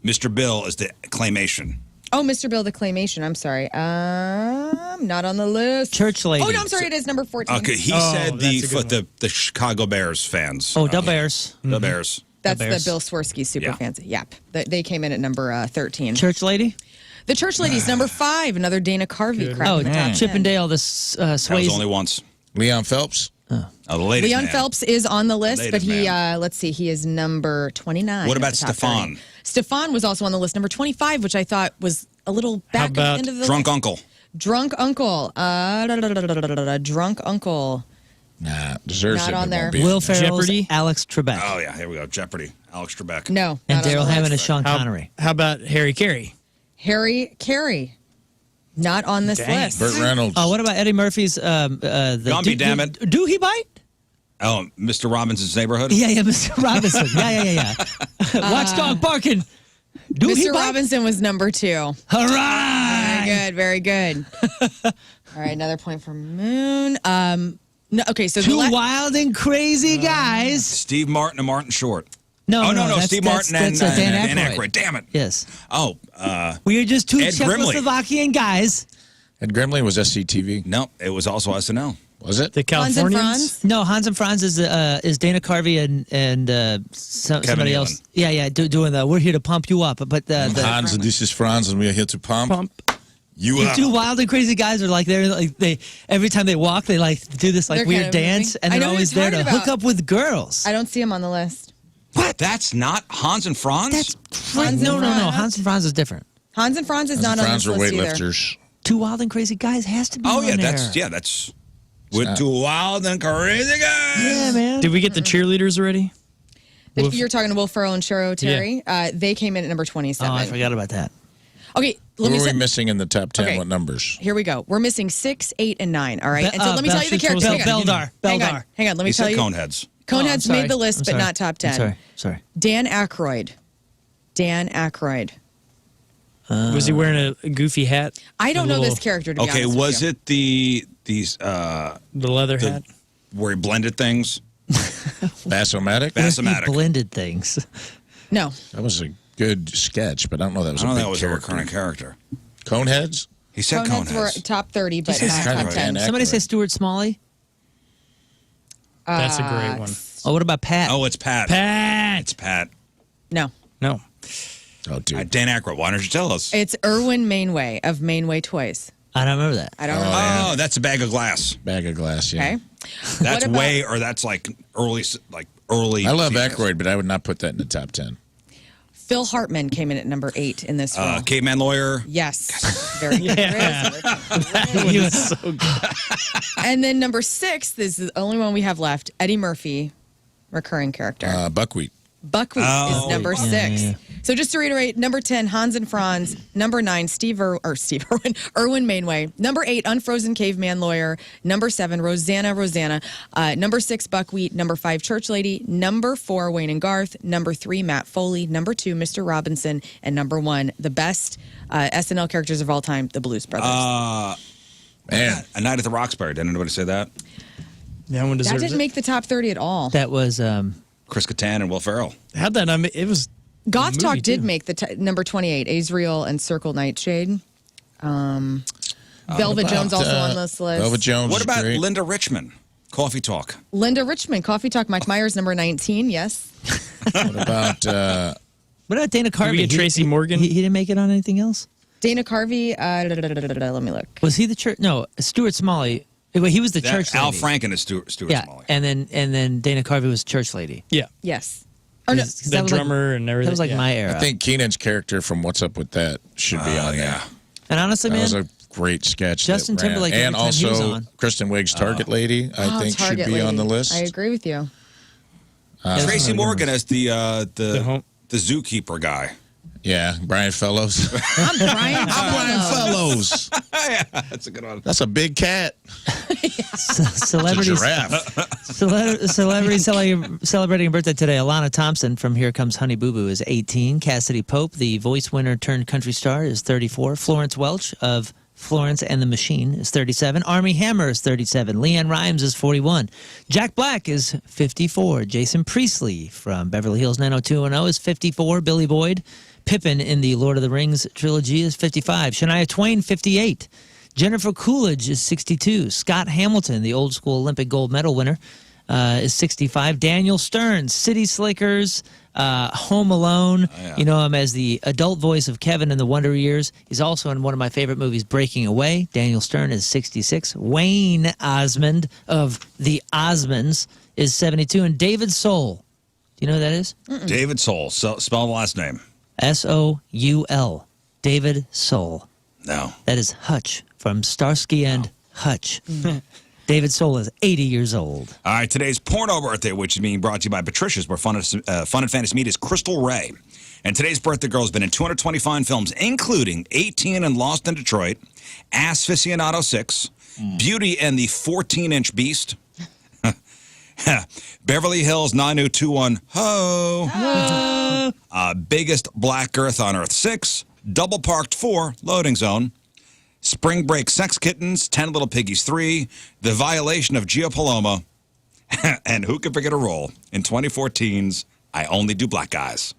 Mr. Bill is the claymation. Oh, Mr. Bill the Claymation. I'm sorry. Not on the list. Church lady. Oh, no, I'm sorry. It is number 14. Okay, he Oh, said that's a good one. the Chicago Bears fans. Oh, the Bears. The Bears. That's the Bears. Bill Swirsky super Yeah. fans. Yep. They came in at number 13. Church lady. The Church Ladies, number 5. Another Dana Carvey. Good. cracking Oh, the top 10. Chip and Dale. This That was Swayze. only once. Leon Phelps. Oh, the latest Leon man. Phelps is on the list, Latest but he, man. let's see, he is number 29. What at about the top Stefan? 30. Stefan was also on the list, number 25, which I thought was a little back at the about end of the Drunk list. Uncle. Drunk Uncle. Drunk Uncle. Nah, deserves Not it. on but there. won't be. Will Ferrell's Jeopardy? Alex Trebek. Oh, yeah, here we go. Jeopardy. Alex Trebek. No. And not on Daryl the Hammond list. and Sean How, Connery. how about Harry Carey? Harry Carey. Not on this Dang. list. Burt Reynolds. Oh, what about Eddie Murphy's? Gumby, damn it. Do he bite? Oh, Mr. Robinson's Neighborhood? Yeah, Mr. Robinson. Yeah. Watchdog barking. Do he Mr. bite? Robinson was number 2. All right. Very good. All right, another point for Moon. No, okay, so Two wild and crazy guys. Steve Martin and Martin Short. No, Oh, no, that's- Steve that's- Martin and that's, Dan Dan Aykroyd. Aykroyd. Damn it. Yes. Oh, We are just two Ed Grimley. Czechoslovakian guys. Ed Grimley was SCTV. no, it was also SNL. Was it? The Hans and Californians? Franz. No, Hans and Franz is Dana Carvey and somebody Nealon. else. Yeah, doing the "We're here to pump you up." But the Hans and this is Franz, and we are here to pump. You the up. two wild and crazy guys are like they every time they walk they like do this like They're weird kind of moving. dance and I they're know always what you're there to talking hook about. up with girls. I don't see him on the list. What? That's not Hans and Franz? That's Hans no. and Franz. Hans and Franz is different. Hans and Franz is Hans not and on Franz this were list either. weightlifters. Two wild and crazy guys has to be. Oh, on yeah, there. that's. With two wild and crazy guys. Yeah, man. Did we get the cheerleaders already? Wolf- You're talking to Will Ferrell and Shero Terry. They came in at number 27. Oh, I forgot about that. Okay, let Who me are we say. missing in the top 10? Okay. What numbers? Here we go. We're missing 6, 8, and 9. All right. And so let me tell you the characters. Hang on. Beldar. Hang on. Let me He tell said you. Coneheads. Coneheads made the list, but not top 10. Sorry. Dan Aykroyd. Was he wearing a goofy hat? I don't know this Little- character, to be Okay, honest with was you. it these The leather hat? where he blended things? Bassomatic? He Bassomatic. blended things. No. That was a good sketch, but I don't know that was I a don't big know that was a character. recurring character. Coneheads? He said Coneheads were Coneheads. top 30, but He not said top Aykroyd. 10. Dan Somebody Aykroyd. say Stuart Smalley. That's a great one. Oh, what about Pat? Oh, it's Pat. Pat! It's Pat. No. No. Oh, dude. Dan Aykroyd. Why don't you tell us? It's Erwin Mainway of Mainway Toys. I don't remember that. I don't know. Oh, that's a bag of glass. Bag of glass, yeah. Okay. That's about- way, or that's like early. I love seasons. Aykroyd, but I would not put that in the top 10. Phil Hartman came in at number 8 in this role. Caveman lawyer. Yes. Very good. Yeah. He was- So good. And then number 6 is the only one we have left. Eddie Murphy, recurring character. Buckwheat. Buckwheat is number 6. yeah. So just to reiterate, number 10, Hans and Franz. Number 9, Erwin Mainway. Number 8, Unfrozen Caveman Lawyer. Number 7, Rosanna. Number 6, Buckwheat. Number 5, Church Lady. Number 4, Wayne and Garth. Number 3, Matt Foley. Number 2, Mr. Robinson. And number 1, the best SNL characters of all time, the Blues Brothers. Man. A Night at the Roxbury. Didn't anybody say that? That one that deserves didn't it. make the top 30 at all. that was Chris Kattan and Will Ferrell. How'd that? I mean, it was. Goth movie, Talk did too. make the number 28, Azrael and Circle Nightshade. Velvet Jones also on this list. Velvet Jones What is about great. Linda Richmond? Coffee Talk. Linda Richmond, Coffee Talk, Mike Myers, number 19, yes. What about what about Dana Carvey? we get Tracy Morgan? He didn't make it on anything else. Dana Carvey, let me look. Was he the church? No, Stuart Smalley. Well, he was the church Al lady. Franken is Stuart Yeah, Smalley. and then Dana Carvey was church lady. Yeah. Yes. Or no, 'Cause The that was drummer and everything. That was like yeah. my era. I think Keenan's character from What's Up With That should be on there. yeah. and honestly, That man, was a great sketch. Justin that ran. Timberlake, and every time he was also on. Kristen Wiig's Target Lady, I think should Target be on the Lady. list. I agree with you. Tracy Morgan as the home- zookeeper guy. Yeah, Brian Fellows. I'm Brian. Fellows. That's a good one. That's a big cat. celebrities, Giraffe. celebrity celebrating a birthday today. Alana Thompson from Here Comes Honey Boo Boo is 18. Cassidy Pope, the voice winner turned country star, is 34. Florence Welch of Florence and the Machine is 37. Army Hammer is 37. Leanne Rimes is 41. Jack Black is 54. Jason Priestley from Beverly Hills 90210 is 54. Billy Boyd. Pippin in the Lord of the Rings trilogy is 55. Shania Twain, 58. Jennifer Coolidge is 62. Scott Hamilton, the old school Olympic gold medal winner, is 65. Daniel Stern, City Slickers, Home Alone. Yeah. You know him as the adult voice of Kevin in the Wonder Years. He's also in one of my favorite movies, Breaking Away. Daniel Stern is 66. Wayne Osmond of The Osmonds is 72. And David Soul. Do you know who that is? David Soul. So, spell the last name. Soul. David Soul. No. That is Hutch from Starsky and Hutch. David Soul is 80 years old. All right, today's porno birthday, which is being brought to you by Patricia's, where Fun and Fantasy meet, is Crystal Ray. And today's birthday girl has been in 220 fine films, including 18 and Lost in Detroit, Asphycionado 6, Beauty and the 14-Inch Beast, Beverly Hills 90210 Ho, Biggest Black Earth on Earth 6, Double Parked 4, Loading Zone, Spring Break Sex Kittens, 10 Little Piggies 3, The Violation of Gia Paloma, and who can forget a role in 2014's I Only Do Black Guys.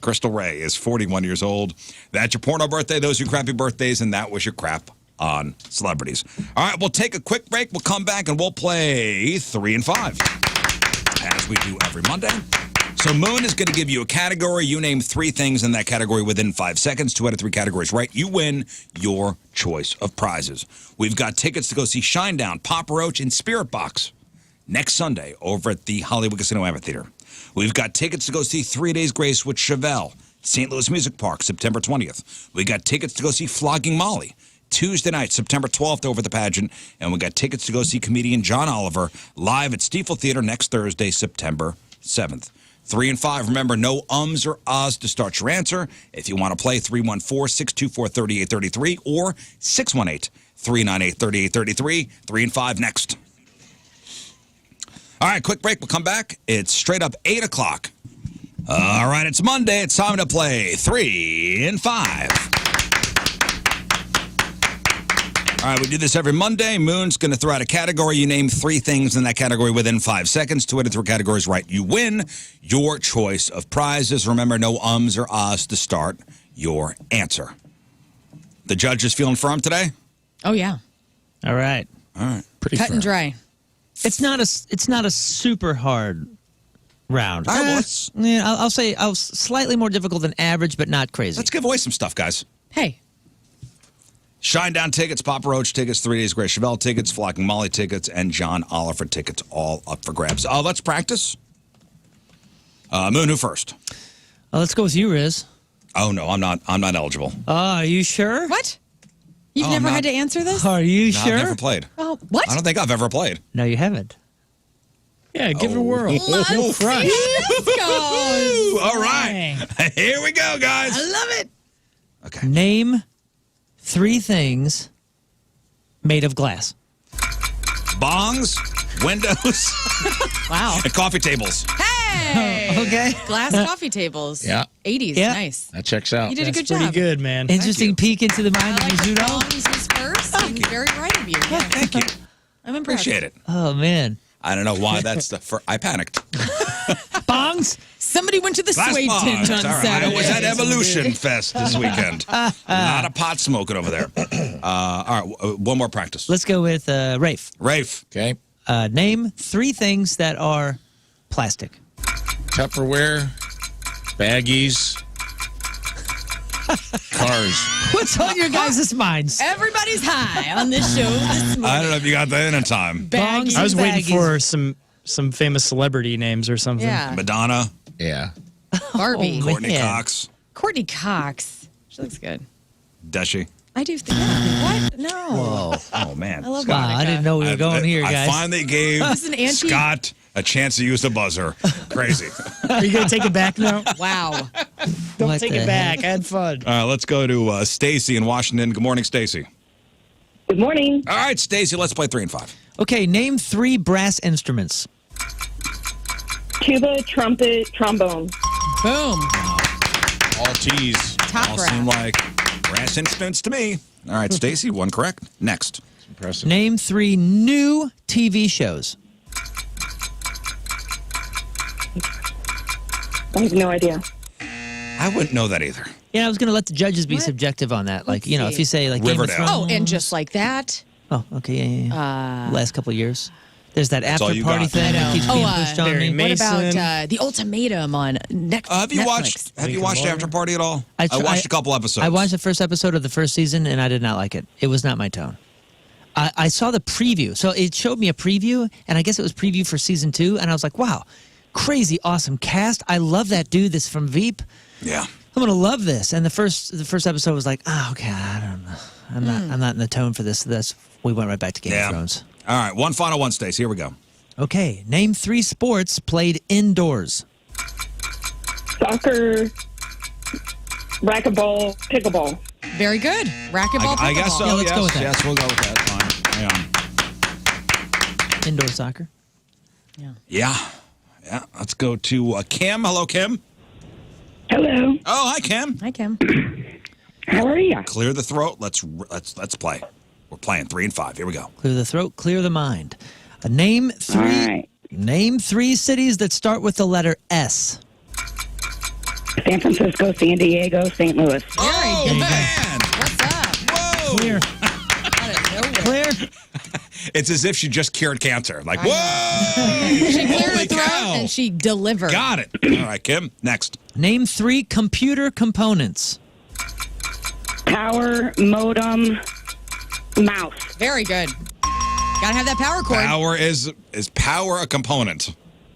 Crystal Ray is 41 years old. That's your porno birthday. Those are your crappy birthdays, and that was your crap on celebrities. All right, we'll take a quick break. We'll come back, and we'll play 3 and 5, as we do every Monday. So Moon is going to give you a category. You name 3 things in that category within 5 seconds. 2 out of 3 categories right. You win your choice of prizes. We've got tickets to go see Shinedown, Papa Roach, and Spirit Box next Sunday over at the Hollywood Casino Amphitheater. We've got tickets to go see 3 Days Grace with Chevelle, St. Louis Music Park, September 20th. We got tickets to go see Flogging Molly Tuesday night, September 12th over the pageant. And we got tickets to go see comedian John Oliver live at Stiefel Theater next Thursday, September 7th. 3 and 5. Remember, no ums or ahs to start your answer. If you want to play, 314-624-3833 or 618-398-3833. 3 and 5 next. All right, quick break. We'll come back. It's straight up 8 o'clock. All right, it's Monday. It's time to play 3 and 5. All right, we do this every Monday. Moon's going to throw out a category. You name 3 things in that category within 5 seconds. 2 out of 3 categories right. You win your choice of prizes. Remember, no ums or ahs to start your answer. The judge is feeling firm today? Oh, yeah. All right. All right. Pretty Cut firm. and dry. It's not a super hard round. All right, well, let's I'll say slightly more difficult than average, but not crazy. give away some stuff, guys. Hey. Shinedown tickets, Papa Roach tickets, 3 Days Grace Chevelle tickets, Flocking Molly tickets, and John Oliver tickets, all up for grabs. Let's practice. Moon, who first? Let's go with you, Rizz. Oh no, I'm not eligible. Are you sure? What? You've Oh, never not- had to answer this? Are you No, sure? I've never played. Oh, what? I don't think I've ever played. No, you haven't. Yeah, give it a whirl. Let's Crush. Let's go. All right. Here we go, guys. I love it. Okay. Name 3 things made of glass. Bongs, windows, Wow. and coffee tables. Hey. Okay. Glass coffee tables. Yeah. 80s. Yeah. Nice. That checks out. You did a That's good job. pretty good, man. Interesting peek into the mind I of like the Rizzuto. bongs was first. And very right of you. Yeah. Thank you. I'm impressed. Appreciate it. Oh, man. I don't know why that's I panicked. Bongs? Somebody went to the Glass suede bongs. tent on All right. Saturday. I was at Evolution Fest this weekend. A lot of pot smoking over there. All right. One more practice. Let's go with Rafe. Rafe. Okay. Name 3 things that are plastic. Tupperware, baggies, cars. What's on your guys' minds? Everybody's high on this show this morning. I don't know if you got that in time. Baggies. I was waiting Baggies. for some famous celebrity names or something. Yeah. Madonna, Yeah. Barbie. Oh, Courtney man. Cox, Courtney Cox. She looks good. Deshi. I do think. What? No. Whoa. Oh, man. I love Wow, Monica. I didn't know we were going here, I guys. finally gave This is an anti- Scott a chance to use the buzzer. Crazy. Are you going to take it back now? Wow. Don't What take the it back. I had fun. All right, let's go to Stacy in Washington. Good morning, Stacy. Good morning. All right, Stacy, let's play 3 and 5. Okay, name 3 brass instruments. Tuba, trumpet, trombone. Boom. All T's. Top All brass. seem like Brass instruments to me. All right, Stacy, one correct. Next. Impressive. Name 3 new TV shows. I have no idea. I wouldn't know that either. Yeah, I was going to let the judges be What? subjective on that. Like, Let's you know, see. if you say like Riverdale. Game of Thrones. Oh, and just like that. Oh, okay, yeah. Last couple of years. There's that all after you party got. thing that keeps being Oh, pushed on Barry me. May- What about Mason. The Ultimatum on Netflix? Have you watched After Party at all? I watched a couple episodes. I watched the first episode of the first season, and I did not like it. It was not my tone. I saw the preview. So it showed me a preview, and I guess it was preview for season 2, and I was like, wow, crazy, awesome cast. I love that dude that's from Veep. Yeah. I'm gonna love this. And the first episode was like, oh, okay, I don't know. I'm not in the tone for this. We went right back to Game of Thrones. All right, one final one, Stace. Here we go. Okay, name 3 sports played indoors. Soccer, racquetball, pickleball. Very good. Racquetball, I guess so. Yeah, let's yes, go with that. yes, we'll go with that. Fine. Hang on. Indoor soccer. Yeah. Let's go to Kim. Hello, Kim. Hello. Oh, hi, Kim. Hi, Kim. How are you? Clear the throat. Let's play. We're playing 3 and 5. Here we go. Clear the throat, clear the mind. Name 3. All right. Name 3 cities that start with the letter S. San Francisco, San Diego, St. Louis. Oh, good. man. What's up? Whoa. Clear. Out of nowhere. Clear. It's as if she just cured cancer. Like, whoa. She cleared Holy her throat cow. and she delivered. Got it. All right, Kim. Next. Name 3 computer components. Power, modem, mouse. Very good. Gotta have that power cord. Power is power a component?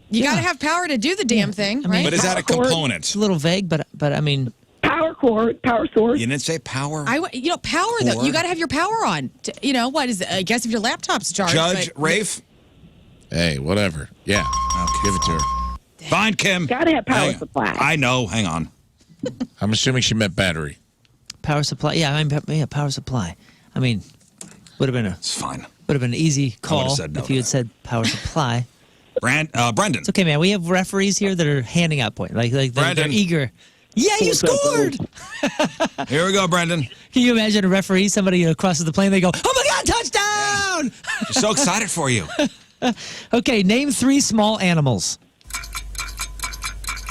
You gotta have power to do the damn thing, mean- right? But is that a Power cord. component? It's a little vague, but I mean, Power cord, power source. You didn't say power? Power though. Cord. You gotta have your power on. What is it? I guess if your laptop's charged. Judge but- Rafe? Hey, whatever. Yeah. Give it to her. Fine, Kim. Gotta have power Hang- supply. I know. Hang on. I'm assuming she meant battery. power supply. Yeah, power supply. I mean, would have been It's fine. an easy call said no if to you had that. said power supply. Brendan. It's okay, man. We have referees here that are handing out points. Like they're Brandon. eager. Yeah, you scored. Here we go, Brendan. Can you imagine a referee, somebody crosses the plane, they go, oh my God, touchdown! We're so excited for you. Okay, name 3 small animals.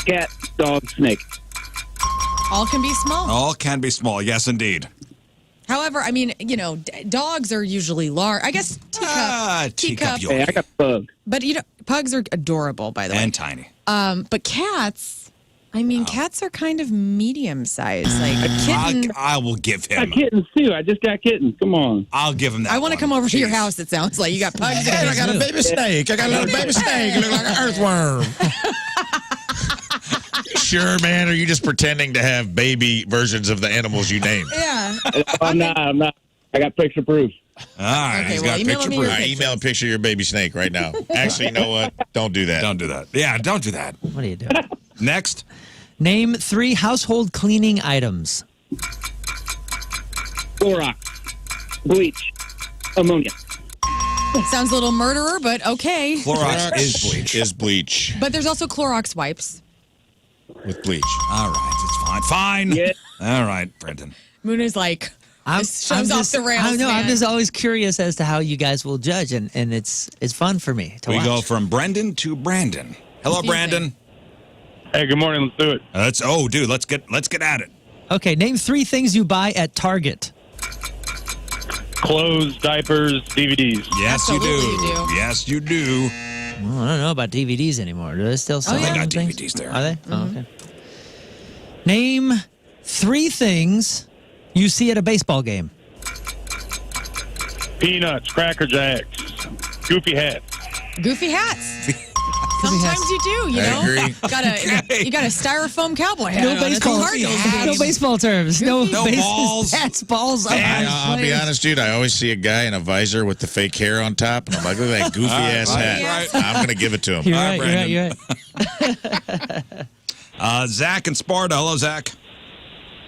Cat, dog, snake. All can be small. All can be small. Yes, indeed. However, I mean, dogs are usually large. I guess teacup. Yorkie. Hey, I got a bug. But pugs are adorable, by the way. And tiny. But cats, cats are kind of medium sized. Like a kitten. I will give I him. got kittens too. I just got kittens. Come on. I'll give him that. I want to one. come over to your Jeez. house. It sounds like you got pugs. Hey, I got a baby snake. I got a little baby snake. Look like an earthworm. Sure, man. Or are you just pretending to have baby versions of the animals you named? Yeah. I'm not. I got picture proof. All right. Okay, He's well, got email picture me your proof. All right, email a picture of your baby snake right now. Actually, you know what? Don't do that. Don't do that. Yeah, don't do that. What are you doing? Next. Name 3 household cleaning items. Clorox, bleach, ammonia. Sounds a little murderer, but okay. Clorox is bleach. Is bleach But there's also Clorox wipes. with bleach. All right. It's fine. Fine. Yeah. All right, Brendan. Moon is like, this show's off the rails. I know. I'm man. just always curious as to how you guys will judge, and it's fun for me to We watch. go from Brendan to Brandon. Hello, Confusing. Brandon. Hey, good morning. Let's do it. Dude, let's get at it. Okay, name 3 things you buy at Target. Clothes, diapers, DVDs. Yes, Absolutely you you do. do. Yes, you do. Well, I don't know about DVDs anymore. Do they still sell yeah. They got things? DVDs there. Are they? Oh, okay. Name 3 things you see at a baseball game. Peanuts, Cracker Jacks, Goofy hats. Goofy hats. Sometimes you do, you I know. agree. You got a styrofoam cowboy hat. No on. It's baseball. Cardinals hats. No game. baseball terms. No No balls. Bats, balls. I'll be honest, dude. I always see a guy in a visor with the fake hair on top, and I'm like, look at that goofy ass right, hat. right. I'm gonna give it to him. You're All right. right, You're right. Zach and Sparta. Hello, Zach.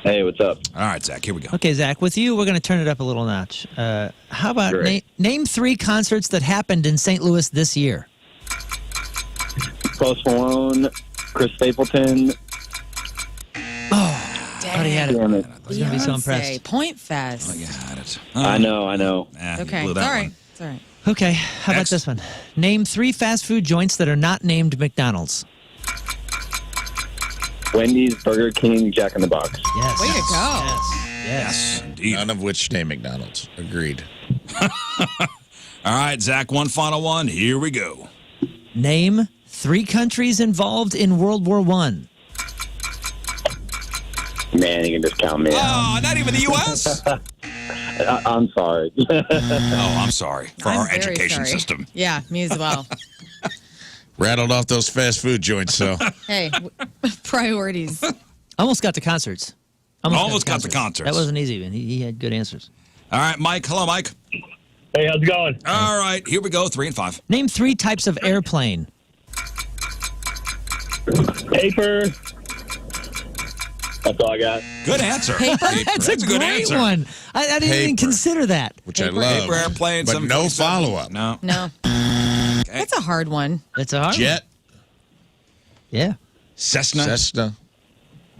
Hey, what's up? All right, Zach. Here we go. Okay, Zach. With you, we're going to turn it up a little notch. How about Great. name 3 concerts that happened in St. Louis this year? Post Malone, Chris Stapleton. Are thought he had it. Damn it. I was going to be so Beyonce, impressed. Point Fest. Oh, you had it. I know. Okay, Blew it's that all right. one. It's all right. Okay, how about Next. this one? Name 3 fast food joints that are not named McDonald's. Wendy's, Burger King, Jack in the Box. Yes. Way to go. Yes, indeed. None of which name McDonald's. Agreed. All right, Zach, one final one. Here we go. Name 3 countries involved in World War I. Man, you can just count me out. Oh, not even the U.S.? I'm sorry. Oh, I'm sorry for I'm our very education sorry. system. Yeah, me as well. Rattled off those fast food joints, so. Hey, priorities. Almost got to concerts. Almost got to concerts. That wasn't easy, and he had good answers. All right, Mike. Hello, Mike. Hey, how's it going? All right, here we go. 3 and 5. Name 3 types of airplane. Paper. That's all I got. Good answer. Paper? That's a good great answer. one. I didn't even Paper. consider that. Which I love. Paper airplane. But no 747. follow-up. No. No. That's a hard one. That's a hard one. Jet, Yeah. Cessna. Cessna.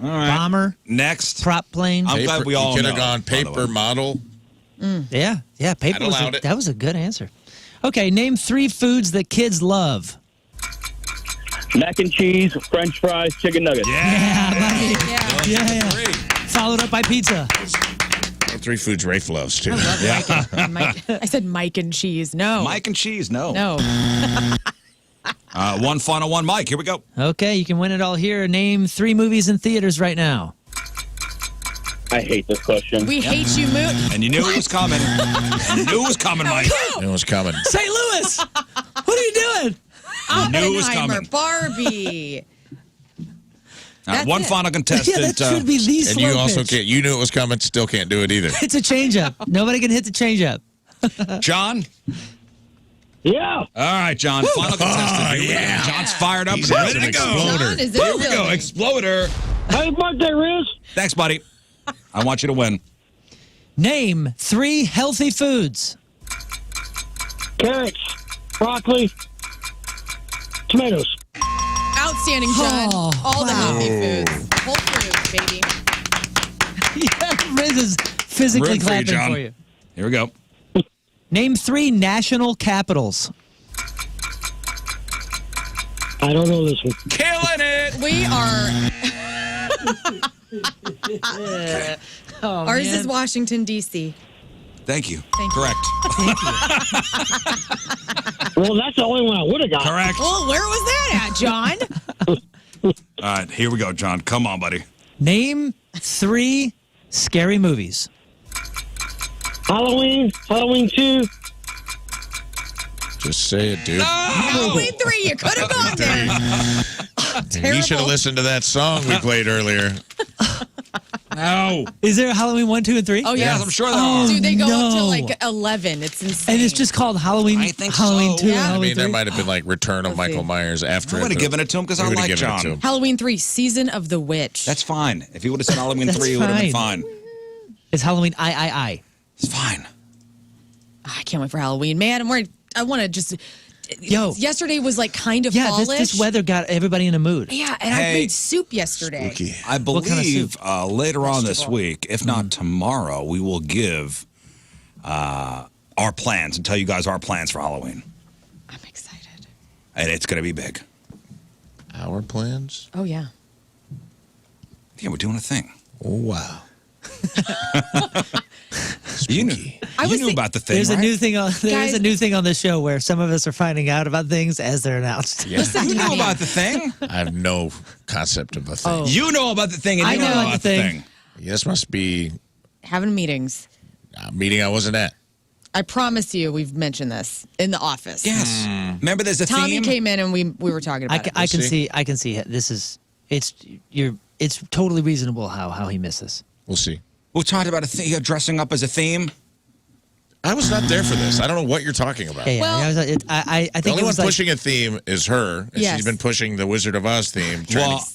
All right. Bomber, Next. prop plane. I'm glad we all You could have know, gone by the way. paper model. Yeah. Paper I'd allowed it. that was a good answer. Okay, name 3 foods that kids love. Mac and cheese, French fries, chicken nuggets. Yeah. Yeah. Three. Followed up by pizza. 3 foods Rafe loves, too. I said Mike and cheese. No. Mike and cheese. No. No. One final one, Mike. Here we go. Okay, you can win it all here. Name 3 movies in theaters right now. I hate this question. We hate you, Moon. And you knew it was coming. You knew it was coming, Mike. It was coming. St. Louis! What are you doing? You knew it was Oppenheimer, coming. Barbie. That's One it. final contestant. Yeah, that should be the And slow you also pitch. can't. You knew it was coming, still can't do it either. It's a changeup. Nobody can hit the changeup. John. Yeah. All right, John. Final contestant. Here we go. yeah. John's fired up He's and at ready an to go. exploder. John is Here in we the go. building. Exploder. Happy birthday, Rizz. Thanks, buddy. I want you to win. Name 3 healthy foods. Carrots, broccoli, tomatoes. Outstanding, John. Oh, All the wow. healthy foods. Whole foods, baby. Yeah, Riz is physically Room for you, clapping John. for you. Here we go. Name 3 national capitals. I don't know this one. Killing it. We are. Oh, Ours man. is Washington, D.C. Thank you. Thank you. Correct. Well, that's the only one I would have got. Correct. Well, where was that at, John? All right, here we go, John. Come on, buddy. Name 3 scary movies. Halloween, Halloween 2. Just say it, dude. Halloween 3. You could have gone there. You should have listened to that song we played earlier. No. Is there a Halloween 1, 2, and 3? Oh, yeah. Yes, I'm sure there are. Dude, they go up to no. like 11. It's insane. And it's just called Halloween. I think Halloween so. 2 Yeah. and I Halloween mean, there 3. might have been like Return of Let's Michael see. Myers after I would have given it to him because I would've like given it John. to him. Halloween 3, Season of the Witch. That's fine. If he would have said Halloween That's 3, it would have been fine. fine. It's Halloween I. It's fine. I can't wait for Halloween. Man, I'm worried. I want to just. Yo. Yesterday was like kind of Yeah, fallish. this weather got everybody in a mood. Yeah, and I Hey. made soup yesterday. Spooky. I What kind of believe later on this week, if not tomorrow, we will give our plans and tell you guys our plans for Halloween. I'm excited. And it's going to be big. Our plans? Oh, yeah. Yeah, we're doing a thing. Oh, wow. You knew, I you was knew think- about the thing, There's right? a new thing on. There's Guys- a new thing on the show where some of us are finding out about things as they're announced. Yeah. Listen You to know me. about the thing. I have no concept of a thing. Oh. You know about the thing, and I you know know about about the the thing. thing. This must be Having meetings. a meeting I wasn't at. I promise you, we've mentioned this in the office. Yes. Remember, there's a Tommy theme. came in and we were talking about it. I can see. see. I can see. This is. It's totally reasonable how he missed this. We'll see. We talked about a thing, dressing up as a theme. I was not there for this. I don't know what you're talking about. Yeah, Well- I The think only it one was like, pushing a theme is her. And Yes. she's been pushing the Wizard of Oz theme Well,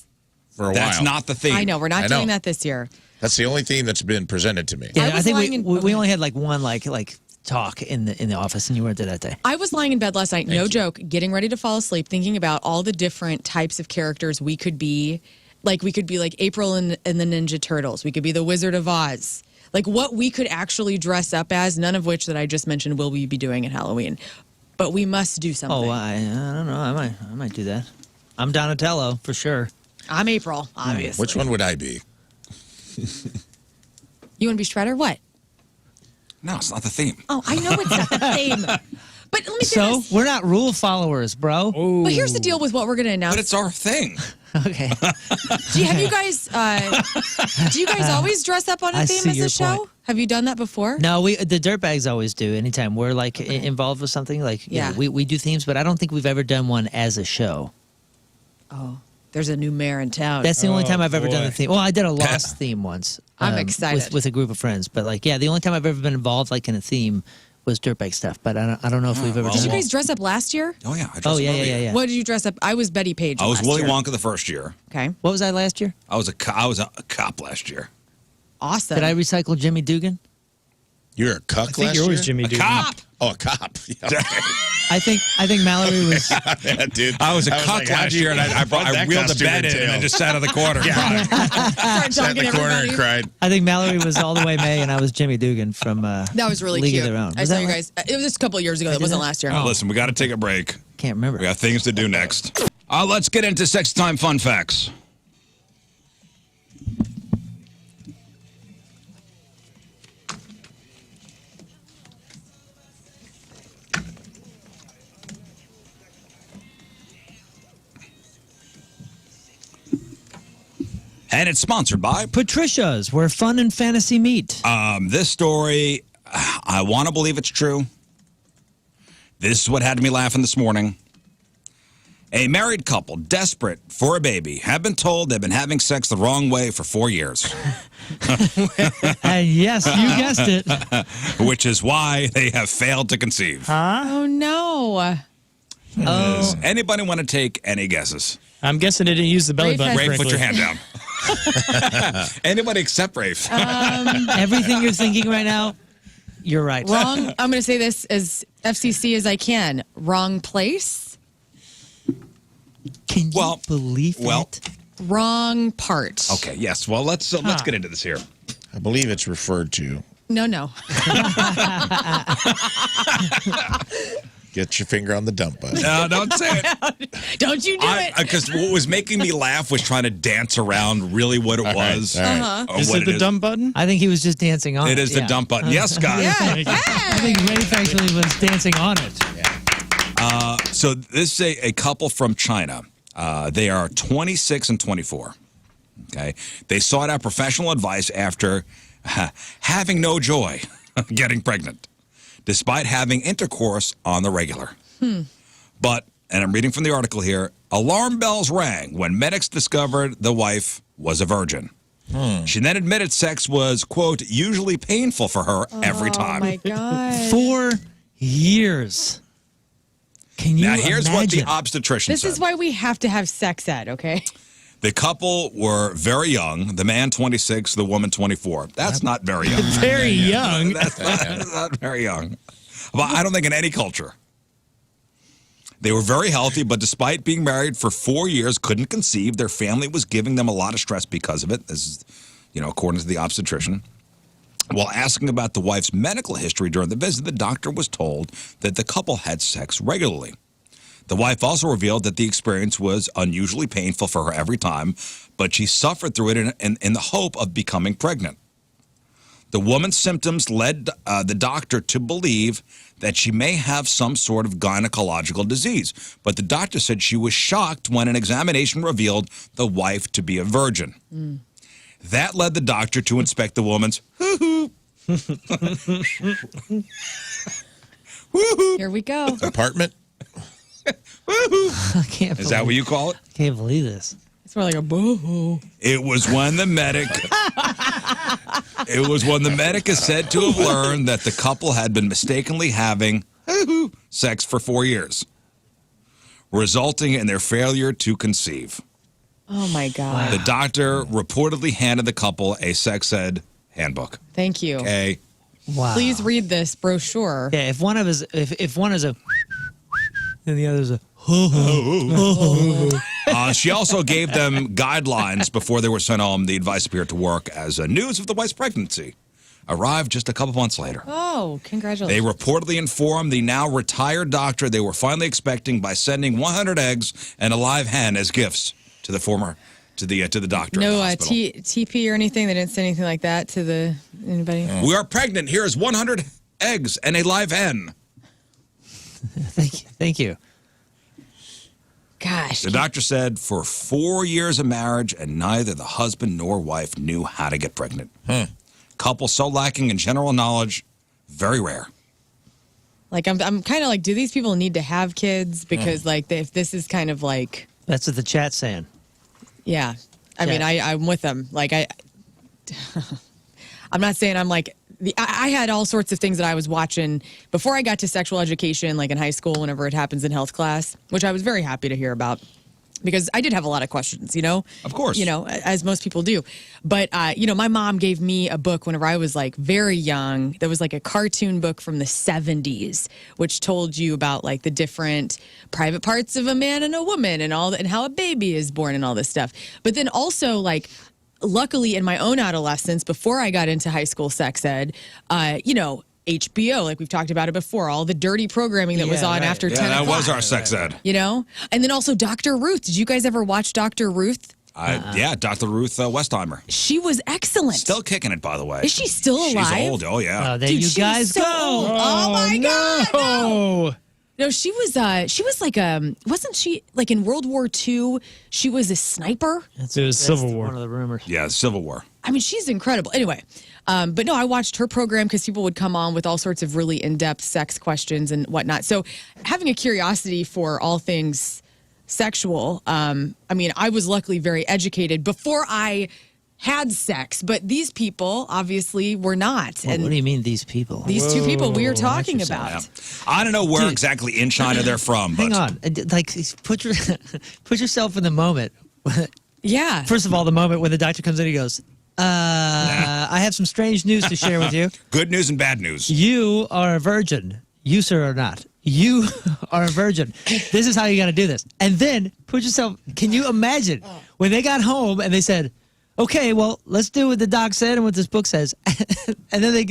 for a that's while. not the theme. I know we're not I know. doing that this year. That's the only theme that's been presented to me. Yeah, I I was think lying we in- only had like one like talk in the office, and you weren't there that day. I was lying in bed last night, no you. joke, getting ready to fall asleep, thinking about all the different types of characters we could be Like we could be like April and the Ninja Turtles. We could be the Wizard of Oz. Like what we could actually dress up as, none of which that I just mentioned will we be doing at Halloween. But we must do something. Oh, I don't know. I might do that. I'm Donatello for sure. I'm April, obviously. Which one would I be? You want to be Shredder? What? No, it's not the theme. Oh, I know it's not the theme. But let me say So this. we're not rule followers, bro. But here's the deal with what we're going to announce. But it's our thing. Okay. Do you guys always dress up on a I theme see as your a show? point. Have you done that before? No, the dirtbags always do. Anytime we're like involved with something, like Yeah. we do themes, but I don't think we've ever done one as a show. Oh, there's a new mayor in town. That's the only time I've ever done boy. a theme. Well, I did a Lost theme once. I'm excited. with a group of friends. But like, yeah, the only time I've ever been involved like in a theme was dirtbag stuff. But I don't know if we've ever well, done Did you it. guys dress up last year? Oh, yeah. I dressed Oh up yeah, every yeah, year. yeah. What did you dress up? I was Betty Page. I was last Willy year. Wonka the first year. Okay, What was I last year? I was a cop last year. awesome. Did I recycle Jimmy Dugan? You're a cuck I think last you're always year? Jimmy Dugan. Cop. Oh, a cop. Yeah. I think Mallory was. Yeah, dude. I was a like, cock how'd last you- year, and I how'd that wheeled the costume bed in and entail? then just sat in the corner. Yeah. Started Sat in talking the to corner everybody. and cried. I think Mallory was all the way May, and I was Jimmy Dugan from. That was really League cute. of Their Own. I Was saw that you right? guys. It was just a couple of years ago. It did wasn't that? last year. Oh. Listen, we got to take a break. Can't remember. We got things to do next. Let's get into sex time fun facts. And it's sponsored by Patricia's, where fun and fantasy meet. this story. I want to believe it's true. This is what had me laughing this morning. A married couple, desperate for a baby, have been told they've been having sex the wrong way for 4 years, And yes, you guessed it. which is why they have failed to conceive. Oh no. Does anybody want to take any guesses? I'm guessing it didn't use the belly Rafe button. has- Rafe, put correctly. your hand down. Anybody except Rafe. Everything you're thinking right now, you're right. Wrong. I'm going to say this as FCC as I can. Wrong place. Can you Well- believe well- it? Wrong part. Okay, yes. Well, let's get into this here. I believe it's referred to. No. Get your finger on the dump button. No, don't say it. Don't you do it. Because what was making me laugh was trying to dance around really what it was. all right. Uh-huh. or Is what it the dump button? I think he was just dancing on it. It is the yeah. dump button. Yes, Scott. Yeah. I think Rafe actually was dancing on it. So this is a couple from China. They are 26 and 24. Okay. They sought out professional advice after having no joy getting pregnant, despite having intercourse on the regular. But, and I'm reading from the article here, alarm bells rang when medics discovered the wife was a virgin. She then admitted sex was, quote, usually painful for her every time. Oh my God. 4 years. Can you Now, here's what the imagine? obstetrician This said. is why we have to have sex ed, okay? The couple were very young, the man 26, the woman 24. That's not very young. Very young. That's not very young. Well, I don't think in any culture. They were very healthy, but despite being married for 4 years, couldn't conceive. Their family was giving them a lot of stress because of it, this is, according to the obstetrician. While asking about the wife's medical history during the visit, the doctor was told that the couple had sex regularly. The wife also revealed that the experience was unusually painful for her every time, but she suffered through it in the hope of becoming pregnant. The woman's symptoms led the doctor to believe that she may have some sort of gynecological disease, but the doctor said she was shocked when an examination revealed the wife to be a virgin. That led the doctor to inspect the woman's Here we go. Apartment? I can't Is that what you call it? Can't believe this. It's more like a boo-hoo. It was when the medic is said to have learned that the couple had been mistakenly having sex for 4 years, resulting in their failure to conceive. Oh my God. The doctor reportedly handed the couple a sex ed handbook. Thank you. Okay. Wow. Please read this brochure. Yeah, if one is a and the other's a She also gave them guidelines before they were sent home. The advice appeared to work as news of the wife's pregnancy arrived just a couple months later. Oh, They congratulations. reportedly informed the now retired doctor they were finally expecting by sending 100 eggs and a live hen as gifts to the doctor. No at the hospital. TP or anything? They didn't say anything like that to anybody? We are pregnant. Here is 100 eggs and a live hen. Thank you. Gosh. The doctor said for 4 years of marriage, and neither the husband nor wife knew how to get pregnant. Couple so lacking in general knowledge, very rare. Like, I'm kind of like, do these people need to have kids? Because, like, if this is kind of like, That's what the chat's saying. yeah. I mean, I'm with them. Like, I'm not saying I'm like, I had all sorts of things that I was watching before I got to sexual education, like in high school, whenever it happens in health class, which I was very happy to hear about. Because I did have a lot of questions, Of course. as most people do. But, my mom gave me a book whenever I was like very young. That was like a cartoon book from the 70s, which told you about like the different private parts of a man and a woman and and how a baby is born and all this stuff. But then also like, luckily in my own adolescence, before I got into high school sex ed, HBO, like we've talked about it before, all the dirty programming that was on after 10 that o'clock. was our sex ed. And then also Dr. Ruth. Did you guys ever watch Dr. Ruth? Yeah, Dr. Ruth Westheimer. She was excellent. Still kicking it, by the way. Is she still alive? She's old. Oh, yeah. Oh, there Dude, you she guys was so go. old. Oh my God. Oh. No, she was like wasn't she like in World War II? She was a sniper. It was Civil War. One of the rumors. Yeah, Civil War. I mean, she's incredible. Anyway, but no, I watched her program because people would come on with all sorts of really in-depth sex questions and whatnot. So having a curiosity for all things sexual, I mean, I was luckily very educated before I had sex, but these people obviously were not. Well, And what do you mean, these people? these two people we are talking Watch about. yourself. I don't know where Dude. exactly in China they're from, but Hang on. Like, put yourself in the moment. Yeah. First of all, the moment when the doctor comes in, he goes, I have some strange news to share with you. good news and bad news. You are a virgin. You, sir, are not. You are a virgin. This is how you got to do this. And then put yourself, can you imagine when they got home and they said, okay, well, let's do what the doc said and what this book says. And then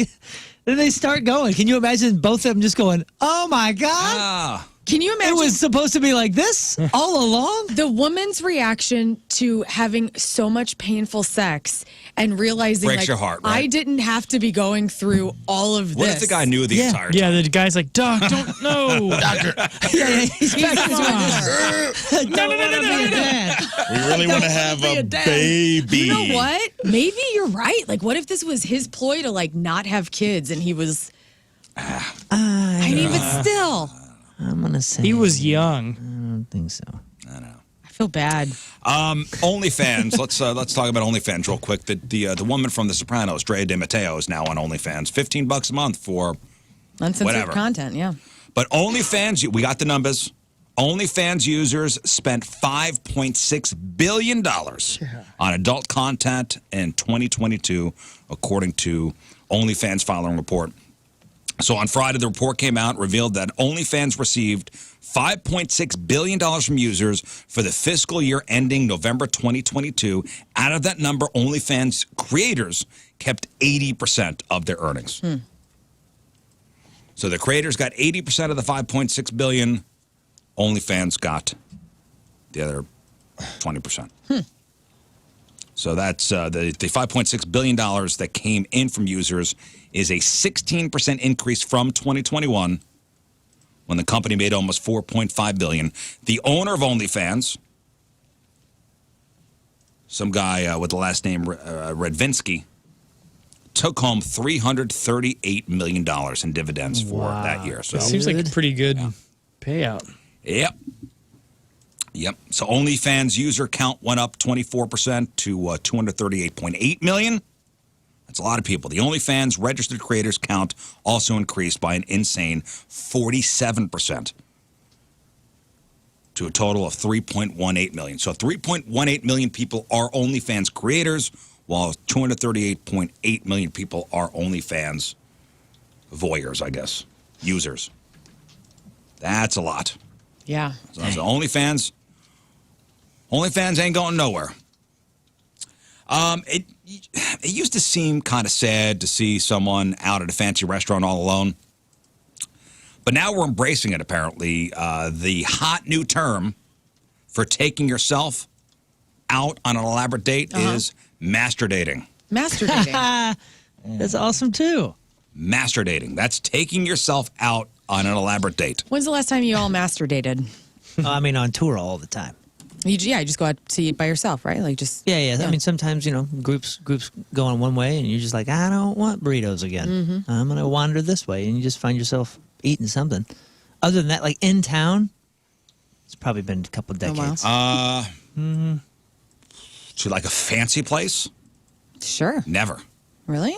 they start going. Can you imagine both of them just going, oh my God? Ah, Can you It imagine? was supposed to be like this all along? The woman's reaction to having so much painful sex and realizing Breaks like your heart, right? I didn't have to be going through all of what this. if the guy knew the Yeah. entire time? Yeah, the guy's like, Doc, don't know. Doctor. Yeah, he's back to doing No. We really want to have a baby. You know what? Maybe you're right. Like, what if this was his ploy to like not have kids, and he was? I mean, but still, I'm going to say. He was young. I don't think so. I don't know. I feel bad. OnlyFans. let's talk about OnlyFans real quick. The woman from The Sopranos, Drea De Matteo, is now on OnlyFans. $15 a month for Uncensored whatever. content. Yeah. But OnlyFans, we got the numbers. OnlyFans users spent $5.6 billion on adult content in 2022, according to OnlyFans filing report. So on Friday, the report came out and revealed that OnlyFans received $5.6 billion from users for the fiscal year ending November 2022. Out of that number, OnlyFans creators kept 80% of their earnings. So the creators got 80% of the $5.6 billion. OnlyFans got the other 20%. So that's the $5.6 billion that came in from users is a 16% increase from 2021 when the company made almost $4.5 billion. The owner of OnlyFans, some guy with the last name Redvinsky, took home $338 million in dividends for that year. So Seems like a pretty good payout. Yep. So OnlyFans user count went up 24% to 238.8 million. That's a lot of people. The OnlyFans registered creators count also increased by an insane 47% to a total of 3.18 million. So 3.18 million people are OnlyFans creators, while 238.8 million people are OnlyFans voyeurs, I guess, users. That's a lot. Yeah. So OnlyFans, OnlyFans ain't going nowhere. It used to seem kind of sad to see someone out at a fancy restaurant all alone. But now we're embracing it, apparently. The hot new term for taking yourself out on an elaborate date is master dating. Master dating. That's awesome, too. Master dating. That's taking yourself out on an elaborate date. When's the last time you all master dated? I mean, on tour all the time. You just go out to eat by yourself, right? Like just Yeah. I mean, sometimes, groups go on one way, and you're just like, I don't want burritos again. I'm going to wander this way, and you just find yourself eating something. Other than that, like in town, it's probably been a couple decades. To like a fancy place? Sure. Never. Really?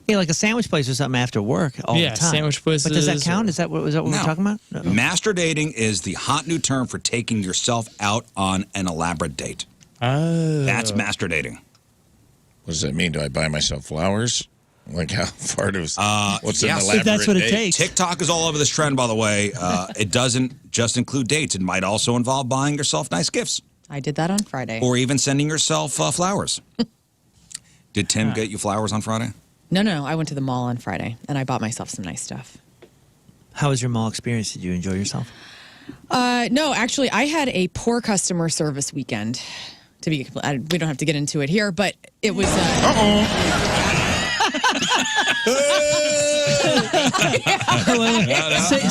Yeah, like a sandwich place or something after work all the time. Sandwich places. But does that count? Is that what we're talking about? No. Master dating is the hot new term for taking yourself out on an elaborate date. Oh. That's master dating. What does that mean? Do I buy myself flowers? Like how far does what's an yes. elaborate If that's what it date? takes. TikTok is all over this trend, by the way. It doesn't just include dates. It might also involve buying yourself nice gifts I did that on Friday. or even sending yourself flowers. Did Tim get you flowers on Friday? No. I went to the mall on Friday and I bought myself some nice stuff. How was your mall experience? Did you enjoy yourself? No, actually, I had a poor customer service weekend. We don't have to get into it here, but it was.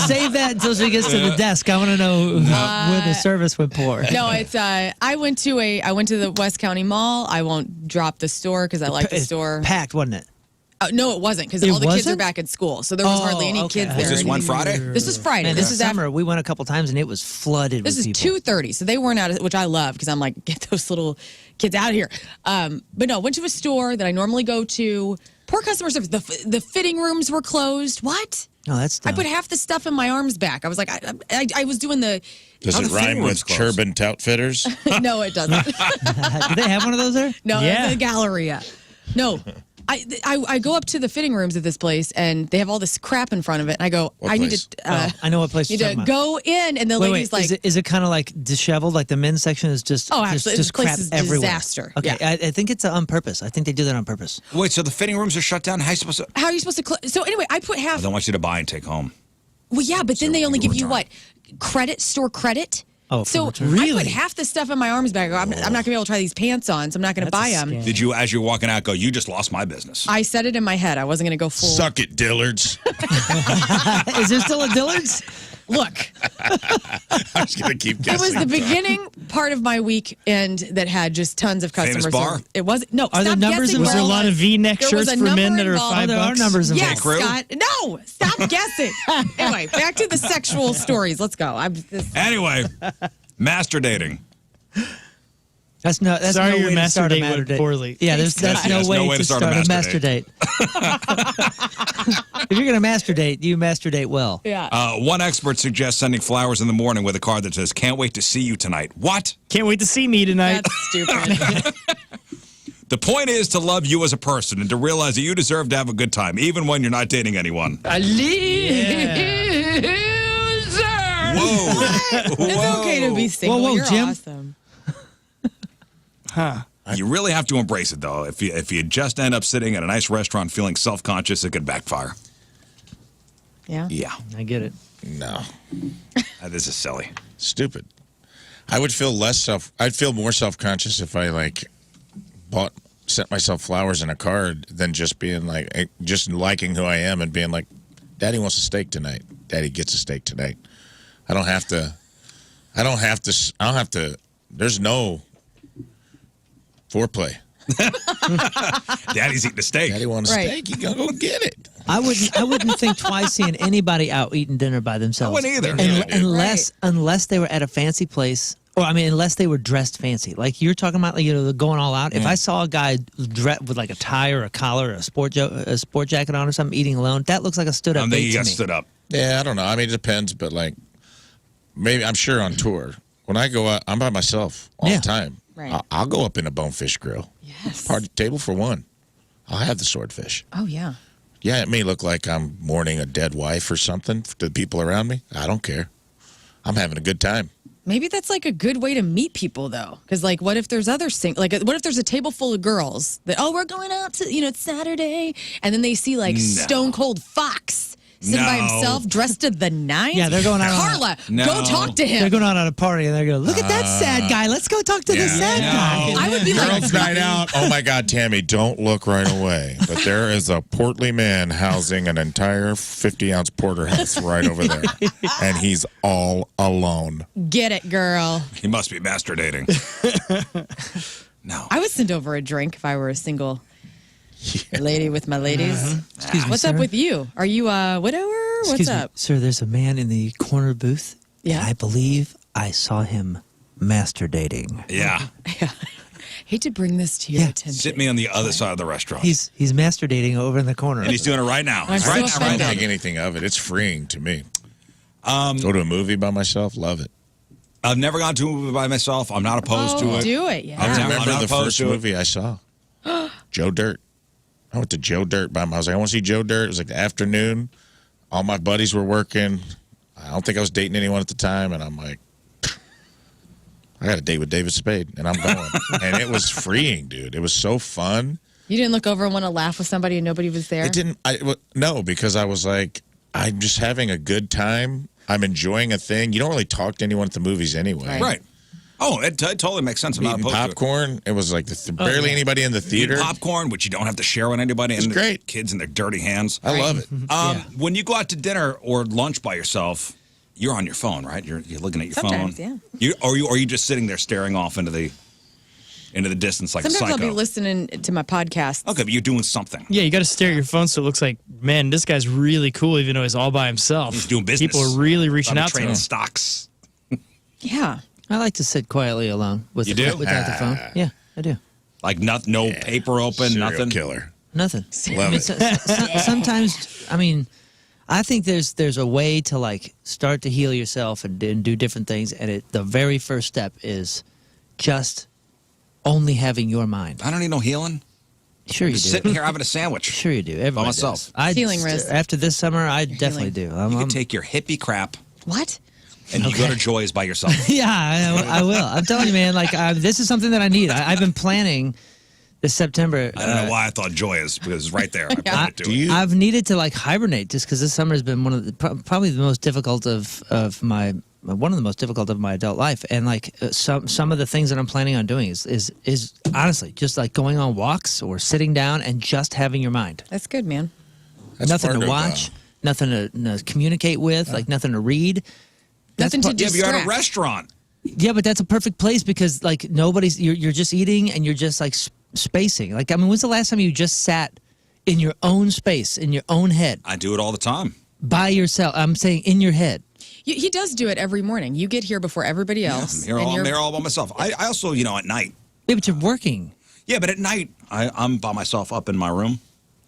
Save that until she gets to the desk. I want to know where the service went poor. No, it's. I went to the West County Mall. I won't drop the store because I like the It's store. packed, wasn't it? No, it wasn't because It all the kids are wasn't? back at school, so there was hardly any okay. kids Was there. this one Friday? This was Friday. Man, this this is summer we went a couple times and it was flooded This with is people. 2:30, so they weren't out, which I love because I'm like, get those little kids out of here. But no, went to a store that I normally go to. Poor customer service. The fitting rooms were closed. What? No, that's I dumb. put half the stuff in my arms back. I was like, I was doing the. Does How it the fitting rhyme room's with closed? Turbine Outfitters? No, it doesn't. Do they have one of those there? No, Yeah. the Galleria. No. I go up to the fitting rooms at this place and they have all this crap in front of it. And I go, What I need place? to. I know what place Need you're to talking about. go in, and the Wait, lady's like, is it kind of like disheveled? Like the men's section is just actually, just this place crap is everywhere. disaster. Okay, Yeah. I think it's on purpose. I think they do that on purpose. Wait, so the fitting rooms are shut down? How are you supposed to? how are you supposed to? So anyway, I put half. I don't want you to buy and take home. Well, yeah, but then they only you give you return. what? Store credit. Oh, for so return. I Really? put half the stuff in my arms bag. I'm not going to be able to try these pants on, so I'm not going to That's buy a them. scam. Did you, as you're walking out, go, you just lost my business? I said it in my head. I wasn't going to go full. Suck it, Dillards. Is there still a Dillard's? Look, I was gonna keep it guessing. was the beginning part of my weekend that had just tons of Famous customers. bar? It wasn't. No, Are there stop numbers guessing. involved? Was there a lot of V-neck There was shirts a for men number that are involved. $5? There are numbers involved. Yes, crew? Scott. No, stop guessing. Anyway, back to the sexual stories. Let's go. Anyway, master dating. That's no Sorry, no your way to master start a date master went date. poorly. Yeah, that's no way to start a master date. If you're going to master date, you master date well. Yeah. One expert suggests sending flowers in the morning with a card that says, "Can't wait to see you tonight." What? Can't wait to see me tonight. That's stupid. The point is to love you as a person and to realize that you deserve to have a good time, even when you're not dating anyone. Whoa. It's okay to be single. Whoa, You're Jim. awesome. You really have to embrace it, though. If you just end up sitting at a nice restaurant feeling self-conscious, it could backfire. Yeah. Yeah. I get it. No, This is silly. stupid. I would feel I'd feel more self-conscious if I sent myself flowers in a card than just being just liking who I am and being like, Daddy wants a steak tonight. Daddy gets a steak tonight. I don't have to. There's no foreplay. Daddy's eating a steak. Daddy wants a Right. steak. You gotta go get it. I wouldn't think twice seeing anybody out eating dinner by themselves. I wouldn't either. Unless they were at a fancy place, or unless they were dressed fancy. Like you're talking about, the going all out. If I saw a guy dressed with like a tie or a collar or a sport jacket on or something eating alone, that looks like a stood up. I'm thinking date you to got me. stood up. Yeah, I don't know. I mean, it depends, but maybe I'm sure on tour. When I go out, I'm by myself all Yeah. the time. Right. I'll go up in a bonefish grill. Yes. Party table for one. I'll have the swordfish. Oh, yeah. Yeah, it may look like I'm mourning a dead wife or something to the people around me. I don't care. I'm having a good time. Maybe that's like a good way to meet people, though. Because, like, what if there's other what if there's a table full of girls that, we're going out to, it's Saturday, and then they see like Stone Cold Fox sitting by himself, dressed to the nines? Yeah, they're going out. Carla, go talk to him. They're going out on a party, and they're going, look at that sad guy. Let's go talk to the sad guy. I would be like, Girls' night out. Oh my God, Tammy, don't look right away. But there is a portly man housing an entire 50-ounce porterhouse right over there, and he's all alone. Get it, girl. He must be master dating. No. I would send over a drink if I were a single lady with my ladies. Excuse me, What's sir? up with you? Are you a widower? Excuse What's me, up? sir, there's a man in the corner booth. Yeah. And I believe I saw him master dating. Yeah. Hate to bring this to your Yeah. attention. Sit me on the other side of the restaurant. He's master dating over in the corner. And he's doing it right now. I'm so right I don't offended. think anything of it. It's freeing to me. Go to a movie by myself. Love it. I've never gone to a movie by myself. I'm not opposed to it. Do it, yeah. I'm I not remember the opposed first to it. movie I saw. Joe Dirt. I went to Joe Dirt by myself. I was like, I want to see Joe Dirt. It was like the afternoon. All my buddies were working. I don't think I was dating anyone at the time. And I'm like, I got a date with David Spade. And I'm going. And it was freeing, dude. It was so fun. You didn't look over and want to laugh with somebody and nobody was there? It didn't. No, because I was like, I'm just having a good time. I'm enjoying a thing. You don't really talk to anyone at the movies anyway. Right. Oh, it totally makes sense. I'm not Eating opposed popcorn. It was like barely anybody in the to it. theater. Eating popcorn, which you don't have to share with anybody. It's and great. Kids in their dirty hands. I love it. When you go out to dinner or lunch by yourself, you're on your phone, right? You're looking at your Sometimes, phone. yeah. Are you just sitting there staring off into the distance like Sometimes a I'll psycho? be listening to my podcast. Okay, but you're doing something. Yeah, you got to stare at your phone so it looks like, man, this guy's really cool, even though he's all by himself. He's doing business. People are really reaching I'm out to trading him. stocks. Yeah. I like to sit quietly alone with You do? without the phone. Yeah, I do. Like no paper open, Serial nothing. killer. Nothing. Love it. Sometimes, I think there's a way to like start to heal yourself and do different things, and the very first step is just only having your mind. I don't need no healing. Sure you Just do. sitting here having a sandwich. Sure you do. Everybody myself. does. I Healing, Rizz. After this summer, I definitely do. You can take your hippie crap What? and you go to Joy's by yourself. Yeah, I will. I'm telling you, man. Like this is something that I need. I've been planning this September. I don't know why I thought Joy's because it's right there. I pointed to it. I've needed to like hibernate just because this summer has been one of the probably the most difficult of my adult life, and like some of the things that I'm planning on doing is honestly just like going on walks or sitting down and just having your mind. That's good, man. That's Nothing part to of, watch, nothing to communicate with, like nothing to read. Nothing to Yeah, but you're at a distract. restaurant. Yeah, but that's a perfect place because like you're just eating and you're just like spacing. Like when's the last time you just sat in your own space in your own head I do it all the time. by yourself? I'm saying in your head. He does do it every morning. You get here before everybody else. I'm here all by myself. I also, at night. Yeah, but you're working Yeah, but at night, I'm by myself up in my room.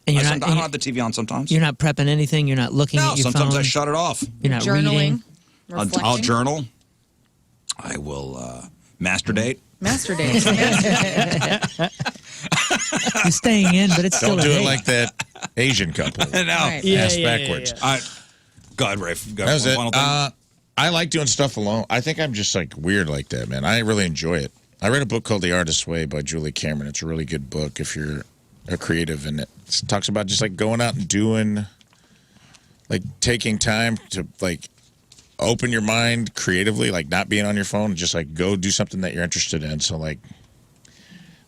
and I you're don't not. have the TV on sometimes. You're not prepping anything. You're not looking No, at your sometimes phone. I shut it off. You're not Journaling. reading. I'll Reflecting. journal. I will master date. Master days. You're staying in, but it's still Don't a do it date. like that Asian couple. No. Right. Ass backwards. Go ahead, Rafe. Go That was it. final thing. I like doing stuff alone. I think I'm just like weird like that, man. I really enjoy it. I read a book called The Artist's Way by Julie Cameron. It's a really good book if you're a creative, and it talks about just like going out and doing, like taking time to like open your mind creatively, like not being on your phone, and just like go do something that you're interested in. So like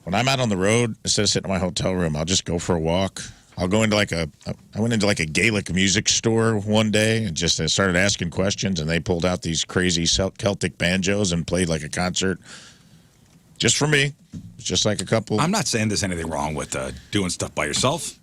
when I'm out on the road, instead of sitting in my hotel room, I'll just go for a walk. I'll go into I went into like a Gaelic music store one day and just started asking questions, and they pulled out these crazy Celtic banjos and played like a concert just for me. It's just like a couple. I'm not saying there's anything wrong with doing stuff by yourself.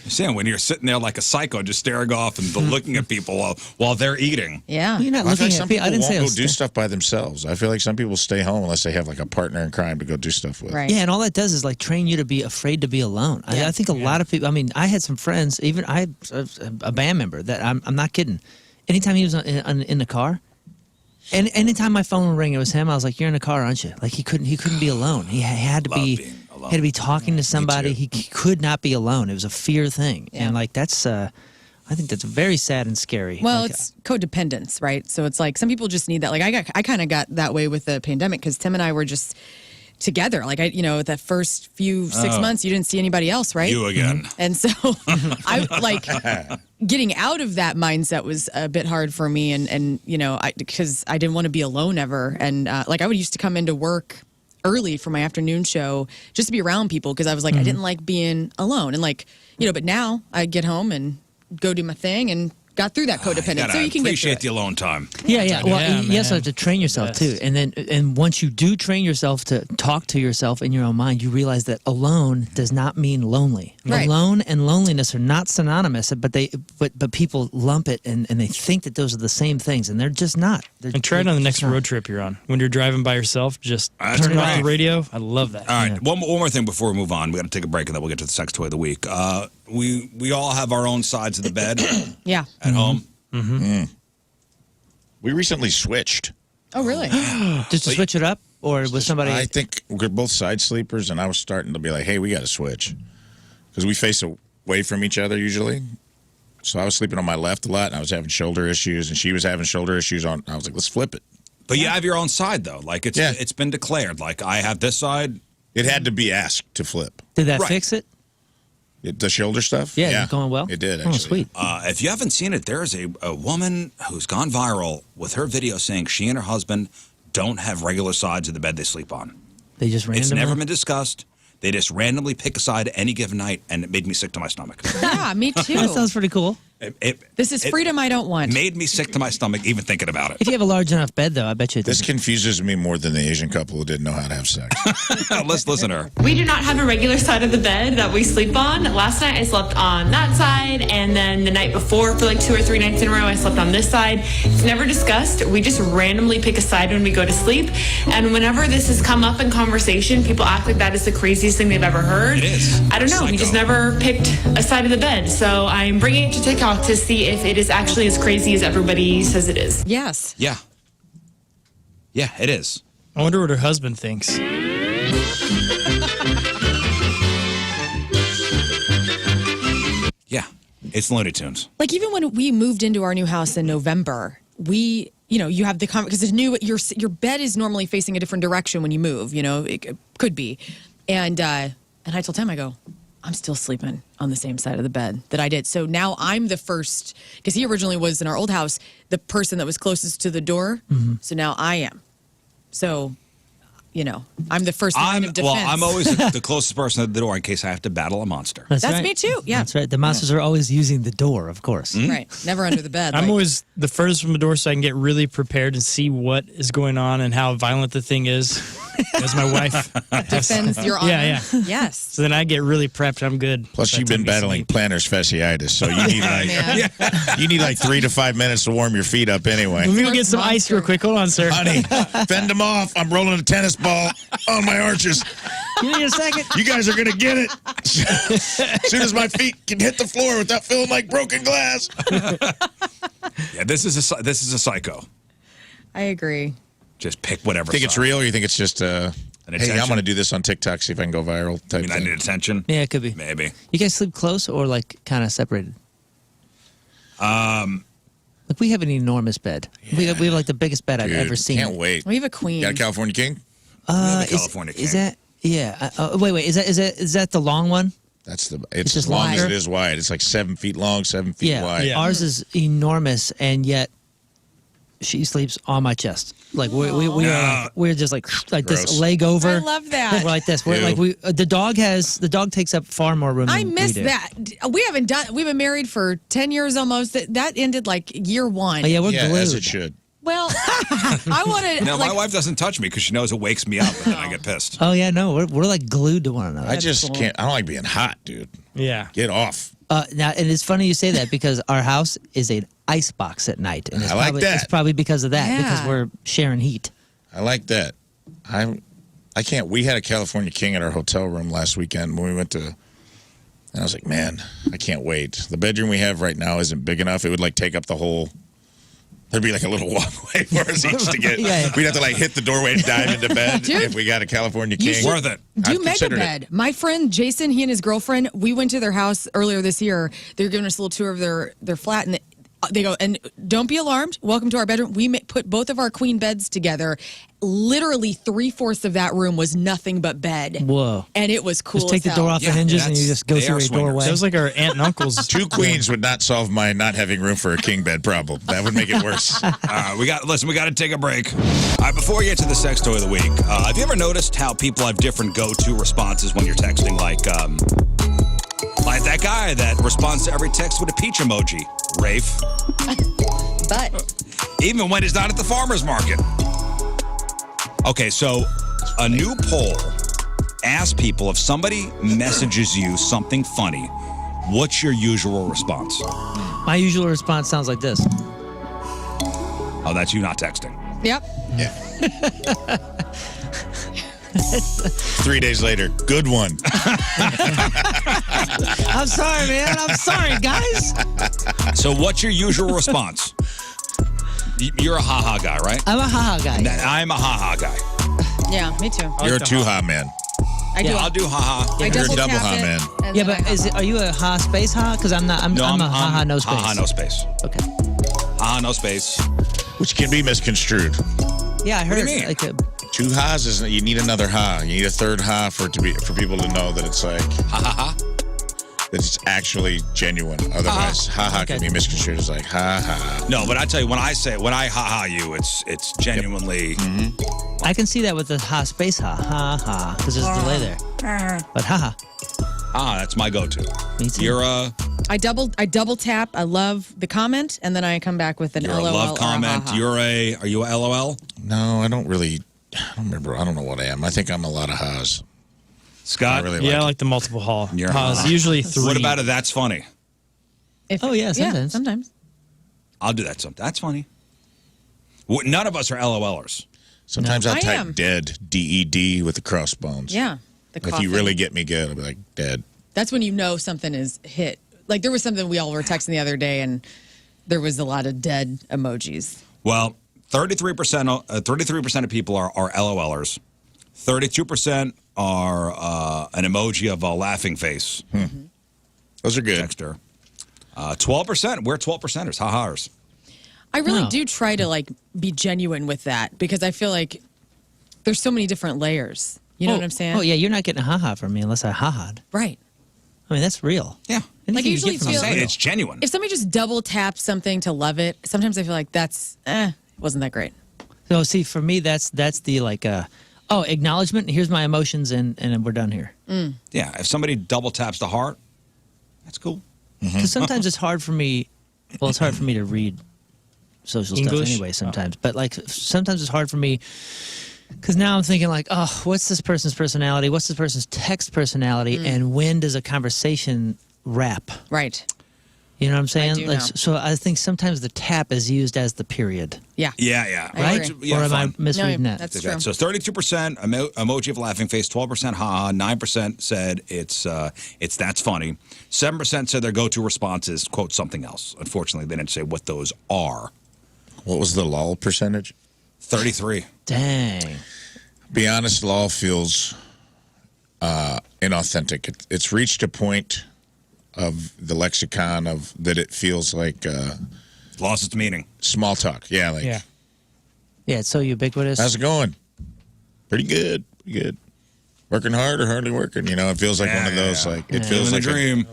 I'm saying when you're sitting there like a psycho, just staring off and looking at people while they're eating. Yeah. You're not I feel looking like at some people. people I didn't won't say I go was do stuff by themselves. I feel like some people stay home unless they have like a partner in crime to go do stuff with. Right. Yeah, and all that does is like train you to be afraid to be alone. I think a lot of people. I mean, I had some friends. Even a band member that I'm not kidding. Anytime he was in the car, and anytime my phone would ring, it was him. I was like, "You're in the car, aren't you?" Like he couldn't be alone. He had to Love be. being alone. Had to be talking to somebody. too. He could not be alone. It was a fear thing, Yeah. and like that's. I think that's very sad and scary. Well, Like, it's codependence, right? So it's like some people just need that. Like I kind of got that way with the pandemic because Tim and I were just together. Like the first few 6 months, you didn't see anybody else, right? You again. And so I like getting out of that mindset was a bit hard for me. And because I didn't want to be alone ever. And like I would used to come into work early for my afternoon show just to be around people because I was like, I didn't like being alone. And like, but now I get home and go do my thing and got through that codependence. So you can appreciate get the alone time. Yeah. Well, Yeah, you also man. have to train yourself too, and once you do train yourself to talk to yourself in your own mind, you realize that alone does not mean lonely. Right. Alone and loneliness are not synonymous, but people lump it and they think that those are the same things, and they're just not. And try it on the next road trip you're on. When you're driving by yourself, just That's turn off great. the radio. I love that. All right, one more thing before we move on. We got to take a break, and then we'll get to the sex toy of the week. We all have our own sides of the bed Yeah. at home. We recently switched. Oh, really? Just to switch it up, or was somebody? I think we're both side sleepers, and I was starting to be like, hey, we got to switch. Because we face away from each other usually. So I was sleeping on my left a lot, and I was having shoulder issues, and she was having shoulder issues on. I was like, let's flip it. But you have your own side, though. Like, it's been declared. Like, I have this side. It had to be asked to flip. Did that Right. fix it? The shoulder stuff? Yeah, it's going well. It did, actually. Oh, sweet. If you haven't seen it, there is a woman who's gone viral with her video saying she and her husband don't have regular sides of the bed they sleep on. They just randomly. It's never been discussed. They just randomly pick a side any given night, and it made me sick to my stomach. Yeah, me too. That sounds pretty cool. This is freedom I don't want. Made me sick to my stomach even thinking about it. If you have a large enough bed, though, I bet you. This confuses me more than the Asian couple who didn't know how to have sex. Let's listen to her. We do not have a regular side of the bed that we sleep on. Last night I slept on that side, and then the night before, for like 2 or 3 nights in a row, I slept on this side. It's never discussed. We just randomly pick a side when we go to sleep. And whenever this has come up in conversation, people act like that is the craziest thing they've ever heard. It is. I don't know. We just Psycho. never picked a side of the bed. So I'm bringing it to TikTok to see if it is actually as crazy as everybody says it is. Yes. Yeah. Yeah, it is. I wonder what her husband thinks. Yeah. It's Looney Tunes. Like even when we moved into our new house in November, you have the because it's new. Your bed is normally facing a different direction when you move. It could be, and I told Tim, I go, I'm still sleeping on the same side of the bed that I did. So now I'm the first, because he originally was in our old house, the person that was closest to the door. So now I am. So, I'm the first line of defense. Well, I'm always the closest person at the door in case I have to battle a monster. That's right. me too. Yeah. That's right. The monsters are always using the door, of course. Right. Never under the bed. I'm like- always the furthest from the door so I can get really prepared and see what is going on and how violent the thing is. As my wife defends your honor. Yeah. Yes. So then I get really prepped. I'm good. Plus, By you've the time been we battling sleep. plantar fasciitis, so you need Man. you need like 3 to 5 minutes to warm your feet up anyway. Let me go get some ice real quick. Hold on, sir. Honey, fend them off. I'm rolling a tennis ball on my arches. Give me a second. You guys are going to get it. As soon as my feet can hit the floor without feeling like broken glass. Yeah, this is a psycho. I agree. Just pick whatever. You think it's side. real or you think it's just, hey, attention? I'm going to do this on TikTok, see if I can go viral type I mean, I thing? need attention. Yeah, it could be. Maybe. You guys sleep close or like kind of separated? Like we have an enormous bed. We have like the biggest bed I've Dude, ever seen. Can't wait. We have a queen. Got a California King? have a California Is king. that? Yeah. Wait. Is that the long one? It's just as long as longer? it is wide. It's like 7 feet long, 7 feet Yeah. wide. Yeah. Ours is enormous, and yet she sleeps on my chest. Like we're just like this, Gross. leg over. I love that. We're like this. We're Ew. like the dog takes up far more room. I than miss we do. that. We've been married for 10 years almost. That ended like year 1. Oh, yeah, we're Yeah, glued. as it should. Well, I wanted No, like my wife doesn't touch me because she knows it wakes me up, and then I get pissed. Oh yeah, no, we're like glued to one another. I just can't. I don't like being hot, dude. Yeah. Get off. Now, and it's funny you say that because our house is an ice box at night, and it's I like probably, that. It's probably because of that, Yeah. because we're sharing heat. I like that. I can't. We had a California King in our hotel room last weekend when we went to, and I was like, man, I can't wait. The bedroom we have right now isn't big enough. It would like take up the whole There'd be like a little walkway for us each to get. Yeah. We'd have to like hit the doorway and dive into bed Dude, if we got a California you king. should Worth it. Do I've mega considered bed. it. My friend Jason, he and his girlfriend, we went to their house earlier this year. They were giving us a little tour of their flat, and they go, and don't be alarmed. Welcome to our bedroom. We put both of our queen beds together. Literally 3/4 of that room was nothing but bed. Whoa. And it was cool. Just take as the door hell. off the hinges and you just go they through are a swingers. doorway. That was like our aunt and uncle's. 2 queens would not solve my not having room for a king bed problem. That would make it worse. We got to take a break. All right, before we get to the sex toy of the week, have you ever noticed how people have different go-to responses when you're texting? Like that guy that responds to every text with a peach emoji, Rafe. But Even when he's not at the farmer's market. Okay, so a new poll asks people if somebody messages you something funny, what's your usual response? My usual response sounds like this. Oh, that's you not texting. yep. Yeah. 3 days later, good one. I'm sorry, man. I'm sorry, guys. So what's your usual response? You're a haha guy, right? I'm a haha guy. I'm a haha guy. Yeah, me too. You're a two-ha man. I do. I'll do haha. I You're a double double tap ha it, man. and Yeah, then but I are you a ha space ha? Because I'm not. I'm a haha no space. Haha no space. Okay. Haha no space. Which can be misconstrued. Yeah, I heard. do you mean? Like Two ha's is you need another ha. You need a third ha for people to know that it's like Ha ha ha. that it's actually genuine. Otherwise, ha can be misconstrued as like ha ha. No, but I tell you, when I haha you, it's genuinely. I can see that with the ha space ha ha because there's a delay there. But haha. That's my go-to. Me too. You're a I double tap. I love the comment, and then I come back with an you're a LOL love or a comment. haha. Are you a LOL? No, I don't really. I don't remember. I don't know what I am. I think I'm a lot of ha's. Scott? I really Yeah, I like like the multiple ha's. You're a ha. Usually 3. What about it? That's funny. Oh, yeah, sometimes. sometimes. I'll do that sometimes. That's funny. None of us are LOLers. Sometimes I'll I type am. dead, DED with the crossbones. Yeah. The If you coughing. really get me good, I'll be like, dead. That's when you know something is hit. Like there was something we all were texting the other day, and there was a lot of dead emojis. Well, 33% of people are LOLers. 32% are an emoji of a laughing face. Those are good. Dexter. 12%. We're 12%ers. Ha-haers. I really Oh. do try to like be genuine with that because I feel like there's so many different layers. You know what I'm saying? Oh, yeah, you're not getting a haha from me unless I ha-ha'd. Right. I mean, that's real. Yeah. Anything Like, I you usually get from me feel is Saying real. it's genuine. If somebody just double taps something to love it, sometimes I feel like that's wasn't that great. So, see, for me, that's the like, acknowledgement. Here's my emotions, and we're done here. Yeah. If somebody double taps the heart, that's cool. Because sometimes it's hard for me. Well, it's hard for me to read social English? stuff anyway. Sometimes, but like sometimes it's hard for me because now I'm thinking like, oh, what's this person's personality? What's this person's text personality? And when does a conversation wrap? Right. You know what I'm saying? do Like, know. so I think sometimes the tap is used as the period, Yeah. Yeah. I right? agree. Yeah, or am fine. I misreading No, that? that's Did true. that. So 32% emoji of laughing face, 12% ha, 9% said it's that's funny. 7% said their go-to response is quote something else. Unfortunately, they didn't say what those are. What was the lol percentage? 33. Dang. Be honest, lol feels inauthentic. It's reached a point of the lexicon of that it feels like Lost its meaning. small talk. Yeah, like, Yeah. Yeah, it's so ubiquitous. how's it going? Pretty good. Pretty good. Working hard or hardly working? You know, it feels like one of those. Yeah. Like it feels Living like the dream.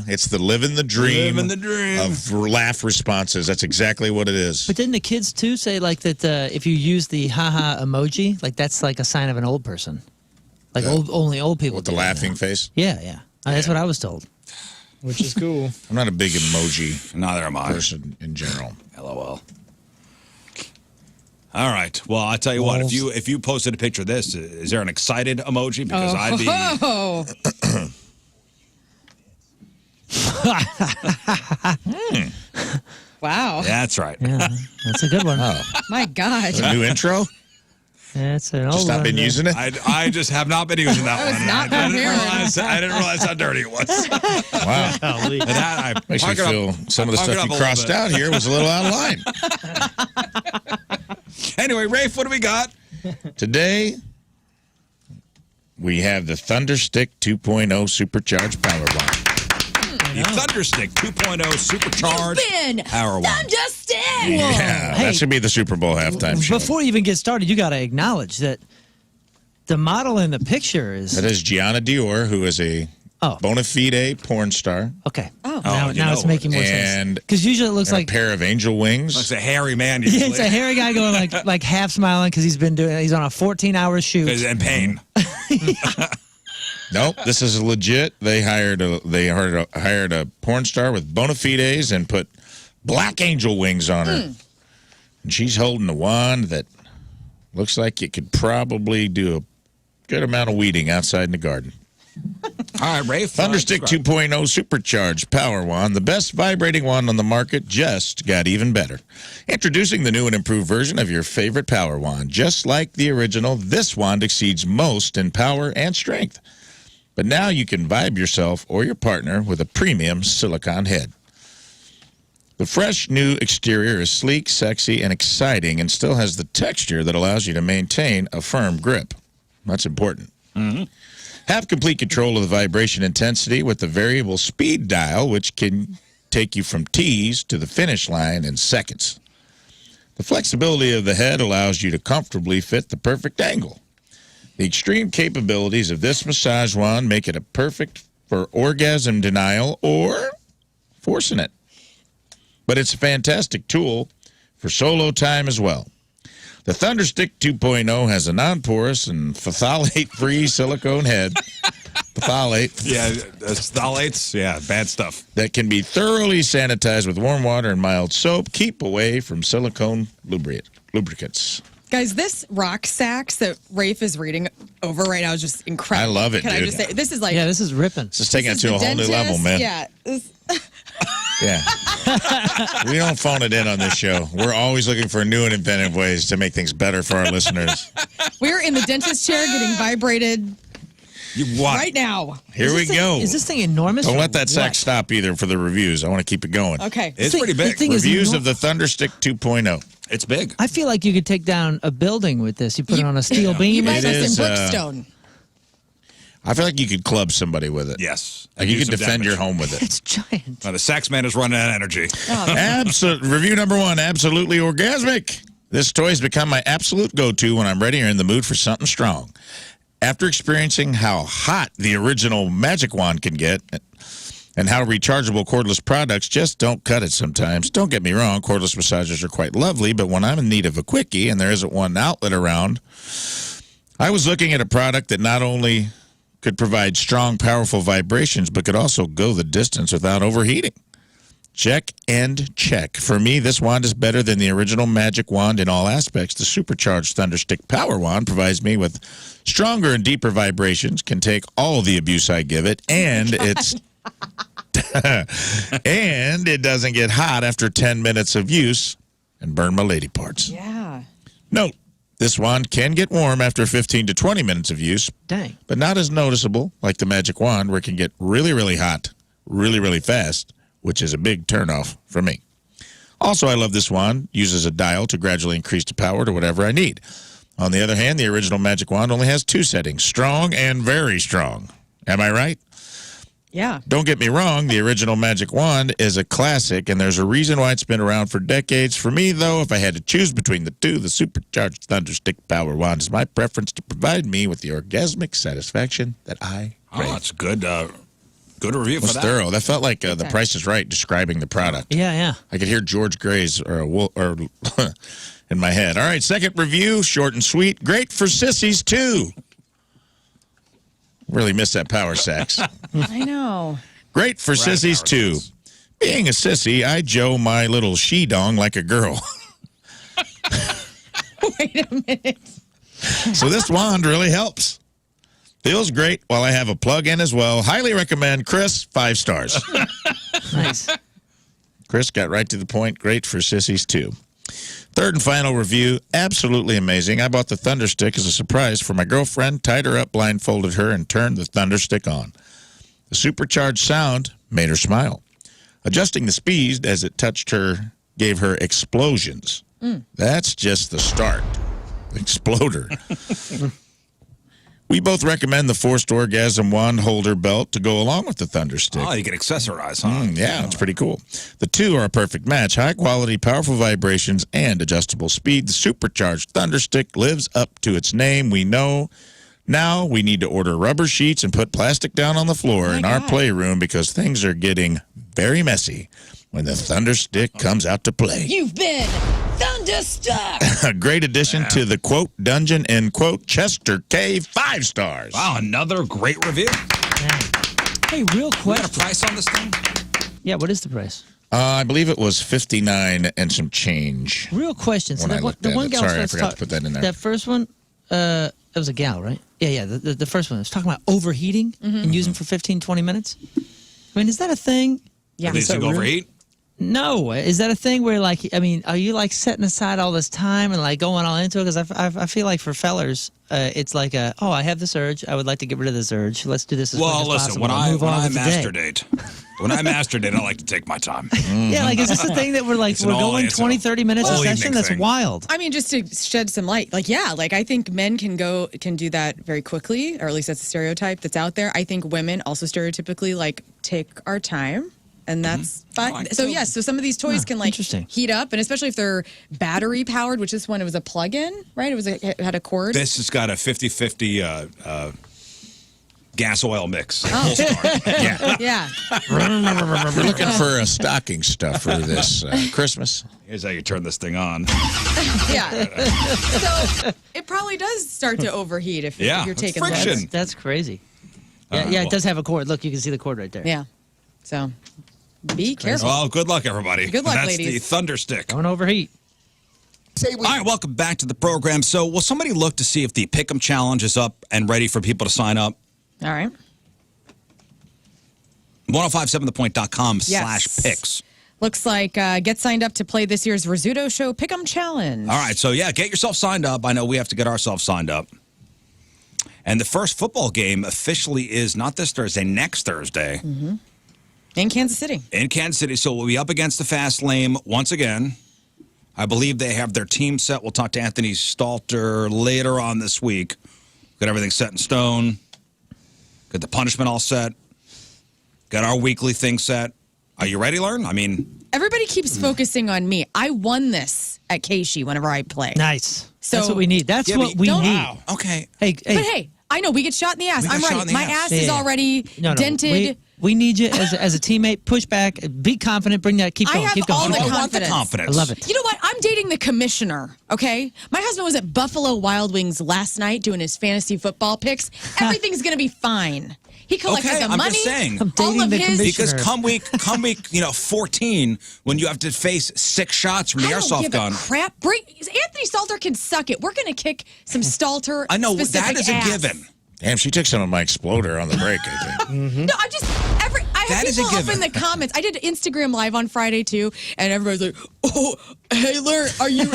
It's the living the dream. Living the dream. Of laugh responses. That's exactly what it is. But didn't the kids too say like that if you use the haha emoji, like that's like a sign of an old person, like only old people With the do that laughing now. face. Yeah. That's what I was told. Which is cool. I'm not a big emoji Neither am I. person in general. LOL. All right. Well, I'll tell you what. If you posted a picture of this, is there an excited emoji? Because I'd be. Oh. Wow. That's right. Yeah, that's a good one. Oh, My God. a new intro? That's an old Just not one been there. using it? I just have not been using that one. not I prepared. didn't realize how dirty it was. Wow. Golly. And I Makes me hung it up- feel some of the hung it stuff up you a little crossed bit. out here was a little out of line. Anyway, Rafe, what do we got? Today, we have the Thunderstick 2.0 Supercharged Power Wand. The Thunderstick 2.0 supercharged Spin! power wand. Thunderstick! Yeah, Hey. that should be the Super Bowl halftime show. Before you even get started, you got to acknowledge that the model in the picture is That is Gianna Dior, who is a Oh. bona fide porn star. okay. Oh. now, you now it's know making more And- sense. Because usually it looks And like a pair of angel wings. It's a hairy man yeah, usually. it's a hairy guy going like half smiling because he's on a 14-hour shoot. In pain. Nope, this is legit. They hired a porn star with bona fides and put black angel wings on her. And she's holding a wand that looks like it could probably do a good amount of weeding outside in the garden. All right, Rafe. Thunderstick 2.0 Supercharged Power Wand, the best vibrating wand on the market, just got even better. Introducing the new and improved version of your favorite power wand. Just like the original, this wand exceeds most in power and strength. But now you can vibe yourself or your partner with a premium silicone head. The fresh new exterior is sleek, sexy, and exciting, and still has the texture that allows you to maintain a firm grip. That's important. Have complete control of the vibration intensity with the variable speed dial, which can take you from tease to the finish line in seconds. The flexibility of the head allows you to comfortably fit the perfect angle. The extreme capabilities of this massage wand make it a perfect for orgasm denial or forcing it. But it's a fantastic tool for solo time as well. The Thunderstick 2.0 has a non-porous and phthalate-free silicone head. Phthalate. Yeah, phthalates. Yeah, bad stuff. That can be thoroughly sanitized with warm water and mild soap. Keep away from silicone lubricants. Guys, this rock sax that Rafe is reading over right now is just incredible. I love it, Can I dude. just say, this is like... Yeah, this is ripping. This is taking it this to a is the whole new level, dentist. man. Yeah. this- Yeah. We don't phone it in on this show. We're always looking for new and inventive ways to make things better for our listeners. We're in the dentist chair getting vibrated What? right now. Here we go. Is this thing enormous? Don't or let that what? sax stop either for the reviews. I want to keep it going. Okay. It's thing- pretty the big. thing is Reviews enor- of the Thunderstick 2.0. It's big. I feel like you could take down a building with this. You put it on a steel You beam. might It have is, some Brookstone. I feel like you could club somebody with it. Yes. Like you Do could some defend damage. your home with it. It's giant. Now, the sax man is running out of energy. Review number 1, absolutely orgasmic. This toy has become my absolute go-to when I'm ready or in the mood for something strong. After experiencing how hot the original Magic Wand can get and how rechargeable cordless products just don't cut it sometimes. Don't get me wrong, cordless massagers are quite lovely, but when I'm in need of a quickie and there isn't one outlet around, I was looking at a product that not only could provide strong, powerful vibrations, but could also go the distance without overheating. Check and check. For me, this wand is better than the original Magic Wand in all aspects. The supercharged Thunderstick Power Wand provides me with stronger and deeper vibrations, can take all the abuse I give it, and it's and it doesn't get hot after 10 minutes of use and burn my lady parts. Yeah. Note, this wand can get warm after 15 to 20 minutes of use, Dang. but not as noticeable like the Magic Wand, where it can get really, really hot, really, really fast, which is a big turnoff for me. Also, I love this wand. Uses a dial to gradually increase the power to whatever I need. On the other hand, the original Magic Wand only has 2 settings, strong and very strong. Am I right? Yeah. Don't get me wrong, the original Magic Wand is a classic, and there's a reason why it's been around for decades. For me, though, if I had to choose between the two, the supercharged Thunderstick Power Wand is my preference to provide me with the orgasmic satisfaction that I crave. Oh, that's good. Good review It was for that. thorough. That felt like The Price is Right describing the product. Yeah, yeah. I could hear George Gray's in my head. All right, second review, short and sweet. Great for sissies, too. Really miss that power sax. I know. Great for sissies, power too. sax. Being a sissy, I joe my little she-dong like a girl. Wait a minute. So this wand really helps. Feels great while I have a plug-in as well. Highly recommend. Chris, 5 stars. Nice. Chris got right to the point. Great for sissies, too. Third and final review, absolutely amazing. I bought the Thunderstick as a surprise for my girlfriend, tied her up, blindfolded her, and turned the Thunderstick on. The supercharged sound made her smile. Adjusting the speed as it touched her gave her explosions. That's just the start. Exploder. We both recommend the forced orgasm wand holder belt to go along with the Thunderstick. Oh, you can accessorize, huh? Yeah, it's pretty cool. The two are a perfect match. High quality, powerful vibrations, and adjustable speed. The supercharged Thunderstick lives up to its name. We know now we need to order rubber sheets and put plastic down on the floor in our playroom because things are getting very messy when the Thunderstick comes out to play. You've been thunderstruck. A great addition to the quote dungeon and quote Chester Cave, 5 stars. Wow, another great review. Hey, real We question. got a price on this thing? Yeah, what is the price? I believe it was 59 and some change. Real question. So When I the looked the at one it. gal Sorry, I starts forgot to put that in there. That first one, it was a gal, right? Yeah. The first one. It was talking about overheating and using for 15, 20 minutes. I mean, is that a thing? Yeah. These things overheat? No. Is that a thing where, like, I mean, are you, like, setting aside all this time and, like, going all into it? Because I feel like for fellers, it's like, I have this urge. I would like to get rid of this urge. Let's do this as quick Well, as listen, possible. when and move on I with the day. masturbate, I like to take my time. Yeah, like, is this a thing that we're, like, It's we're an all- going it's 20, a 30 minutes a all session? evening That's thing. wild. I mean, just to shed some light, like, yeah, like I think men can do that very quickly, or at least that's a stereotype that's out there. I think women also stereotypically like take our time. And that's fine. like So that. yes, so some of these toys can like interesting. heat up, and especially if they're battery powered, which this one it was a plug-in, right? It had a cord. This has got a 50-50 gas oil mix. Oh. Yeah. Yeah. We're looking for a stocking stuffer this Christmas. Here's how you turn this thing on. Yeah. So it probably does start to overheat if Yeah, you're it's taking friction. those. That's crazy. Yeah, it does have a cord. Look, you can see the cord right there. Yeah. So be careful. Well, good luck, everybody. Good luck, That's ladies. the Thunderstick. Don't overheat. All right, welcome back to the program. So, will somebody look to see if the Pick'em Challenge is up and ready for people to sign up? All right. 1057thepoint.com/picks. Looks like get signed up to play this year's Rizzuto Show Pick'em Challenge. All right, so yeah, get yourself signed up. I know we have to get ourselves signed up. And the first football game officially is not this Thursday, next Thursday. In Kansas City. In Kansas City. So we'll be up against the Fast Lane once again. I believe they have their team set. We'll talk to Anthony Stalter later on this week. Got everything set in stone. Got the punishment all set. Got our weekly thing set. Are you ready, Lern? I mean, Everybody keeps focusing on me. I won this at Keishi whenever I play. Nice. So- That's what we need. That's Yeah, what but we don't- need. wow. Okay. Hey, But hey, I know we get shot in the ass. We get I'm shot ready. in the My ass. ass is Yeah. already No, dented. We need you as a teammate. Push back. Be confident. Bring that. Keep I going. have Keep going. all Keep the going. I want the confidence. confidence. I love it. You know what? I'm dating the commissioner, okay? My husband was at Buffalo Wild Wings last night doing his fantasy football picks. Everything's going to be fine. He collected Okay, the I'm money. just saying. I'm all dating of the his. commissioner. Because come week, 14, when you have to face 6 shots from the I don't airsoft give gun. a crap. Anthony Stalter can suck it. We're going to kick some Stalter. I know that specific is a ass. given. Damn, she took some of my exploder on the break, I think. No, I That have is a people up given. in the comments. I did Instagram Live on Friday too, and everybody's like, "Oh, hey, Lern, are you?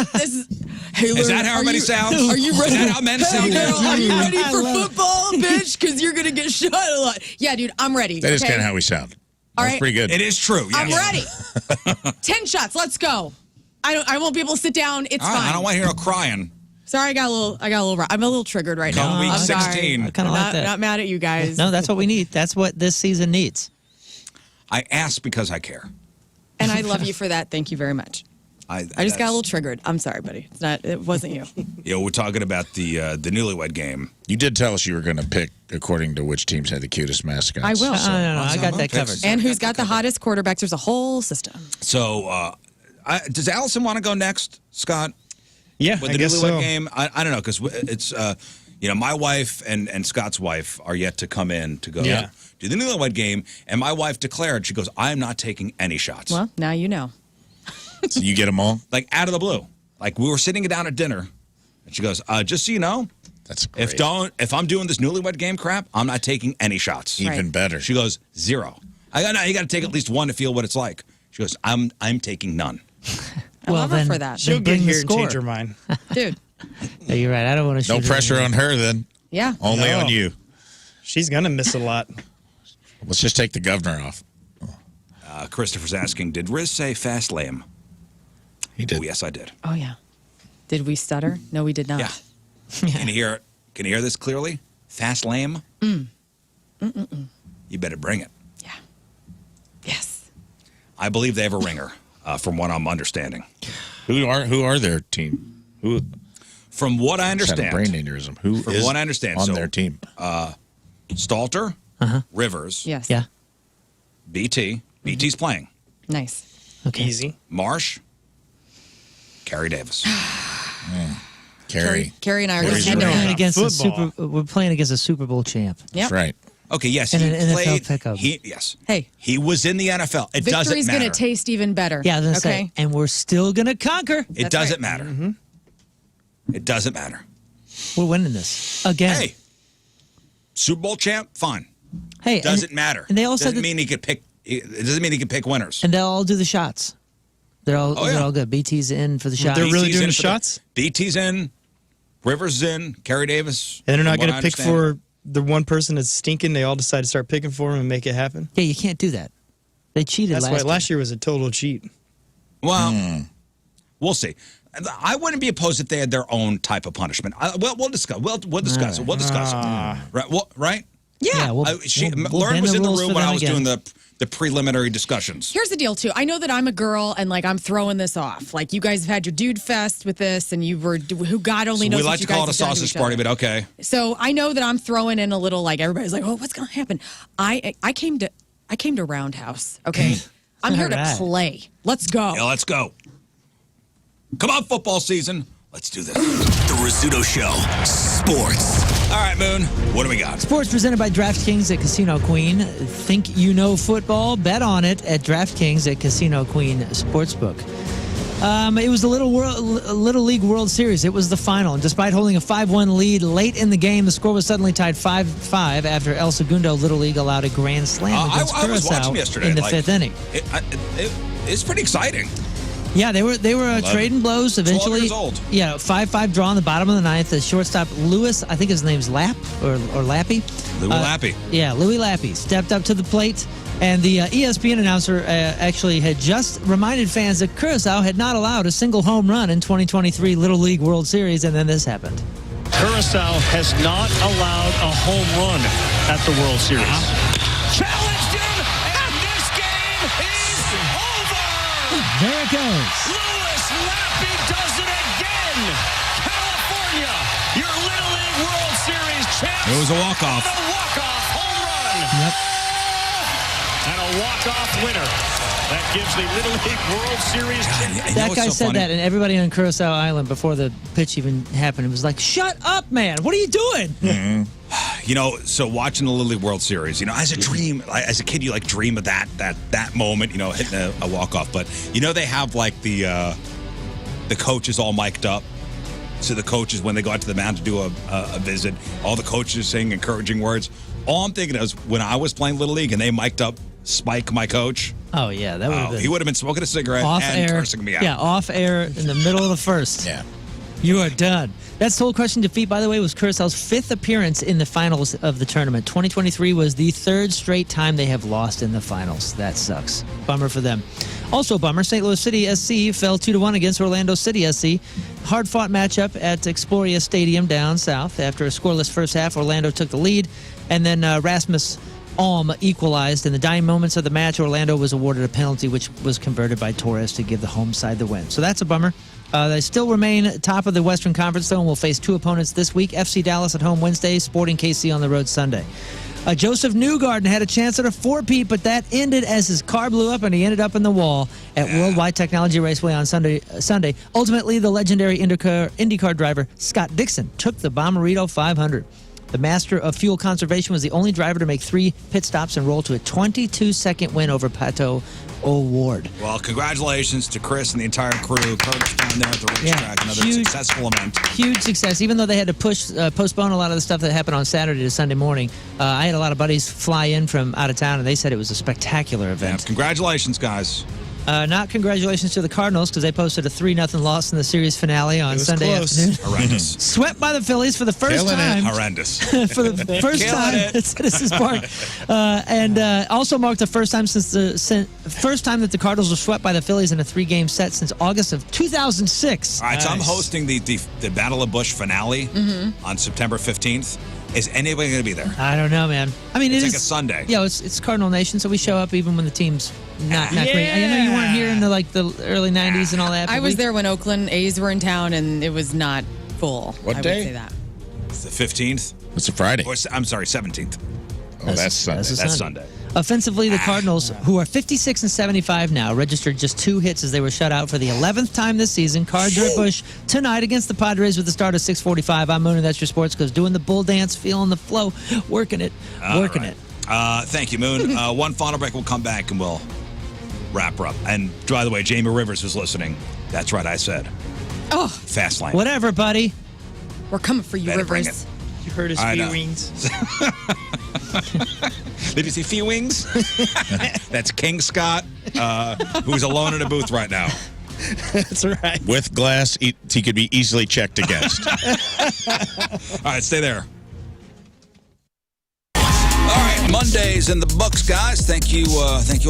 Hey, Lern, Is that how are everybody you- sounds? Are you ready? Is that how men Hey, sound? girl, are you ready I for love it. football, bitch? Because you're gonna get shot a lot. Yeah, dude, I'm ready. That is okay? kind of how we sound. All That's right. pretty good. It is true. I'm yes. ready. 10 shots. Let's go. I won't be able to sit down. It's All right, fine. I don't want to hear no crying. Sorry, I'm a little triggered right now. Come week I'm sorry. 16. I kind of like that. Not mad at you guys. No, that's what we need. That's what this season needs. I ask because I care. And I love you for that. Thank you very much. I just got a that's- little triggered. I'm sorry, buddy. It wasn't you. You know, we're talking about the newlywed game. You did tell us you were going to pick according to which teams had the cutest mascots. I will. No, I got that covered. And who's got the hottest quarterbacks? There's a whole system. So, does Allison want to go next, Scott? Yeah, With I the guess newlywed so. game? I don't know, because it's, my wife and Scott's wife are yet to come in to go Yeah. do the newlywed game. And my wife declared, she goes, I'm not taking any shots. Well, now you know. So you get them all? Like, out of the blue. Like, we were sitting down at dinner, and she goes, just so you know, That's great. if I'm doing this newlywed game crap, I'm not taking any shots. Even Right. better. She goes, 0. I go, no, you got to take at least one to feel what it's like. She goes, I'm taking none. I love her for that. She'll get bring the here and score. change her mind. Dude. Yeah, you're right. I don't want to shoot No her pressure in on her then. Yeah. Only No. on you. She's gonna miss a lot. Let's just take the governor off. Christopher's asking, did Rizz say fast lame? He did. Oh, yes, I did. Oh, yeah. Did we stutter? No, we did not. Yeah. Can you hear it? Can you hear this clearly? Fast lame? You better bring it. Yeah. Yes. I believe they have a ringer, from what I'm understanding. Who are their team? Who From what I just had a understand, brain aneurysm? Who From is what I understand, on so- their team? Stalter, Rivers, Yes. Yeah. BT. BT's playing. Nice. Okay. Easy. Marsh, Carrie Davis. Carrie. Carrie and I are Carrie's going We're right. playing against a Football. we're playing against a Super Bowl champ. Yep. That's right. Okay, yes, And he an NFL played. pickup. Yes. Hey. He was in the NFL. It doesn't Victory's matter. going to taste even better. Yeah, I was gonna okay? say, and we're still gonna conquer. It That's doesn't right. matter. It doesn't matter. We're winning this again. Hey, Super Bowl champ, fine. Hey, Doesn't matter. And they all said doesn't that- mean he could pick. It doesn't mean he can pick winners. and they'll all do the shots. They're all Oh, yeah. they're all good. BT's in for the shot. They're really BT's doing in the for shots? BT's in. Rivers is in. Carrie Davis. And they're not from what going I to pick understand. for the one person that's stinking. They all decide to start picking for him and make it happen. Yeah, you can't do that. They cheated That's why last year. last year was a total cheat. Well, we'll see. I wouldn't be opposed if they had their own type of punishment. Well, we'll discuss. We'll discuss it. We'll discuss it. Right? Well, right? Yeah, we'll Lern bend was the in the rules room for when them I was again. doing the preliminary discussions. Here's the deal, too. I know that I'm a girl and, like, I'm throwing this off. Like, you guys have had your dude fest with this, and you were, who God only knows We what like you to call it a guys have done to sausage each party, other. but okay. So I know that I'm throwing in a little, like, everybody's like, oh, what's going to happen? I came to Roundhouse, okay? I'm here to All right. play. Let's go. Yeah, let's go. Come on, football season. Let's do this. The Rizzuto Show. Sports. All right, Moon. What do we got? Sports presented by DraftKings at Casino Queen. Think you know football? Bet on it at DraftKings at Casino Queen Sportsbook. It was the Little League World Series. It was the final. And despite holding a 5-1 lead late in the game, the score was suddenly tied 5-5 after El Segundo Little League allowed a grand slam against I was Curacao watching yesterday. in the like, fifth inning. It's pretty exciting. Yeah, they were trading blows eventually. 12 years old. Yeah, 5-5 draw in the bottom of the ninth. The shortstop Lewis, I think his name's Lapp or Lappy. Louis Lappy. Yeah, Louis Lappy stepped up to the plate, and the ESPN announcer actually had just reminded fans that Curacao had not allowed a single home run in 2023 Little League World Series, and then this happened. Curacao has not allowed a home run at the World Series. Challenged him, and this game is over! There it goes. Louis Lappy does it again! California, your Little League World Series champs. It was a walk-off. A walk-off home run. Yep. And a walk-off winner. That gives the Little League World Series champions. That guy said that, and everybody on Curacao Island before the pitch even happened, it was like, "Shut up, man! What are you doing?" You know, so watching the Little League World Series, you know, as a dream, as a kid, you like dream of that moment, you know, hitting a walk-off. But, you know, they have like the coaches all mic'd up. So the coaches, when they go out to the mound to do a visit, all the coaches saying encouraging words. All I'm thinking is when I was playing Little League and they mic'd up Spike, my coach. Oh yeah, that would have been. He would have been smoking a cigarette off and air. cursing me out. Yeah, off air in the middle of the first. Yeah. You are done. That sole crushing defeat, by the way, was Curaçao's fifth appearance in the finals of the tournament. 2023 was the third straight time they have lost in the finals. That sucks. Bummer for them. Also bummer, St. Louis City SC fell 2-1 against Orlando City SC. Hard-fought matchup at Exploria Stadium down south. After a scoreless first half, Orlando took the lead, and then Rasmus Alm equalized. In the dying moments of the match, Orlando was awarded a penalty, which was converted by Torres to give the home side the win. So that's a bummer. They still remain top of the Western Conference, though, and will face two opponents this week. FC Dallas at home Wednesday, Sporting KC on the road Sunday. Joseph Newgarden had a chance at a four-peat, but that ended as his car blew up and he ended up in the wall at Worldwide Technology Raceway on Sunday. Ultimately, the legendary IndyCar driver Scott Dixon took the Bommarito 500. The master of fuel conservation was the only driver to make 3 pit stops and roll to a 22-second win over Pato O'Ward. Well, congratulations to Chris and the entire crew. Curtis down there at the racetrack. Another successful event. Huge success, even though they had to postpone a lot of the stuff that happened on Saturday to Sunday morning. I had a lot of buddies fly in from out of town, and they said it was a spectacular event. Yeah, congratulations, guys. Not congratulations to the Cardinals because they posted a 3-0 loss in the series finale on Sunday afternoon. Horrendous. Swept by the Phillies for the first Killing it. time. Horrendous. For the first time at Citizens Park, and also marked the first time first time that the Cardinals were swept by the Phillies in a 3-game set since August of 2006. All right, so I'm hosting the Battle of Busch finale on September 15th. Is anybody going to be there? I don't know, man. I mean, It's it like is a Sunday. Yeah, it's Cardinal Nation, so we show up even when the team's not great. I know you weren't here in the early '90s and all that. I was there when Oakland A's were in town, and it was not full. What I day? would say that. It's the 15th. It's a Friday. Or, I'm sorry, 17th. Oh, that's Sunday. That's Sunday. Offensively, the Cardinals, who are 56 and 75 now, registered just 2 hits as they were shut out for the 11th time this season. Cards are at Busch tonight against the Padres with the start of 6:45. I'm Moon, and that's your sports because doing the bull dance, feeling the flow, working it. Thank you, Moon. One final break. We'll come back and we'll wrap her up. And by the way, Jamie Rivers was listening. That's right, I said. Oh, Fast lane. Whatever, buddy. we're coming for you, Better bring Rivers. You heard his I know. feelings. Did you see Fee Wings? That's King Scott, who's alone in a booth right now. That's right. With glass, he could be easily checked against. All right, stay there. All right, Monday's in the books, guys. Thank you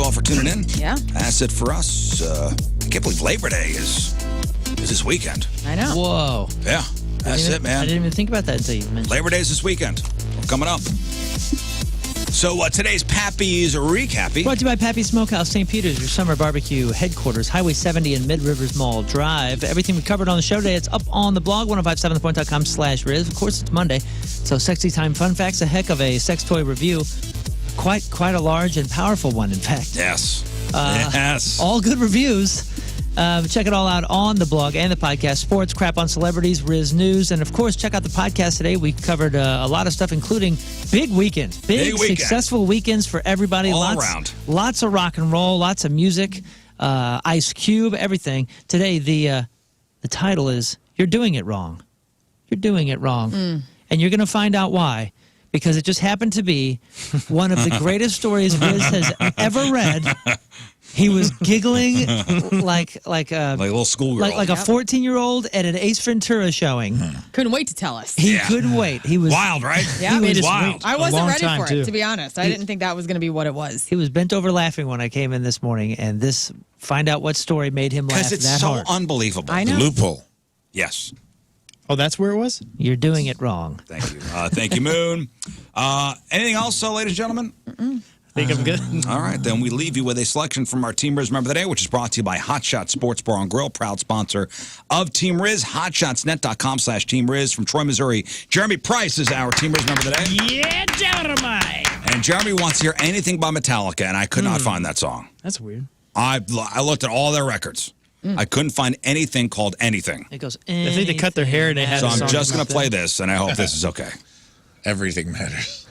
all for tuning in. Yeah. That's it for us. I can't believe Labor Day is this weekend. I know. Whoa. Yeah, that's it, man. I didn't even think about that until you mentioned Labor Day's this weekend. We're coming up. So today's Pappy's Recappy. Brought to you by Pappy's Smokehouse, St. Peter's, your summer barbecue headquarters, Highway 70 and Mid-Rivers Mall Drive. Everything we covered on the show today, it's up on the blog, 1057thepoint.com/Rizz. Of course, it's Monday, so Sexy Time Fun Facts, a heck of a sex toy review. Quite a large and powerful one, in fact. Yes. Yes. All good reviews. Check it all out on the blog and the podcast. Sports, crap on celebrities, Rizz News, and of course, check out the podcast today. We covered a lot of stuff, including big weekends, big weekend. successful weekends for everybody. All around. Lots of rock and roll, lots of music, Ice Cube, everything. Today, the title is "You're Doing It Wrong." You're doing it wrong, and you're going to find out why. Because it just happened to be one of the greatest stories Rizz has ever read. He was giggling like a little schoolgirl. like a 14-year-old at an Ace Ventura showing. Couldn't wait to tell us. He couldn't wait. He was Wild, right? Yeah, he was wild. I wasn't long ready time, for too. it, to be honest. I didn't think that was going to be what it was. He was bent over laughing when I came in this morning, and find out what story made him laugh Because it's that so hard. unbelievable. I know. Loophole. Yes. Oh, that's where it was? You're doing it wrong. Thank you. Thank you, Moon. Anything else, ladies and gentlemen? I think I'm good. All right, then we leave you with a selection from our Team Rizz Member of the Day, which is brought to you by Hot Shot Sports Bar and Grill, proud sponsor of Team Rizz. HotShotsNet.com/Team Rizz. From Troy, Missouri, Jeremy Price is our Team Rizz Member of the Day. Yeah, Jeremy. And Jeremy wants to hear anything by Metallica, and I could not find that song. That's weird. I looked at all their records. I couldn't find anything called anything. It goes. I think they cut their hair and they had So a I'm song just going about to play that. this, and I hope this is okay. Everything matters.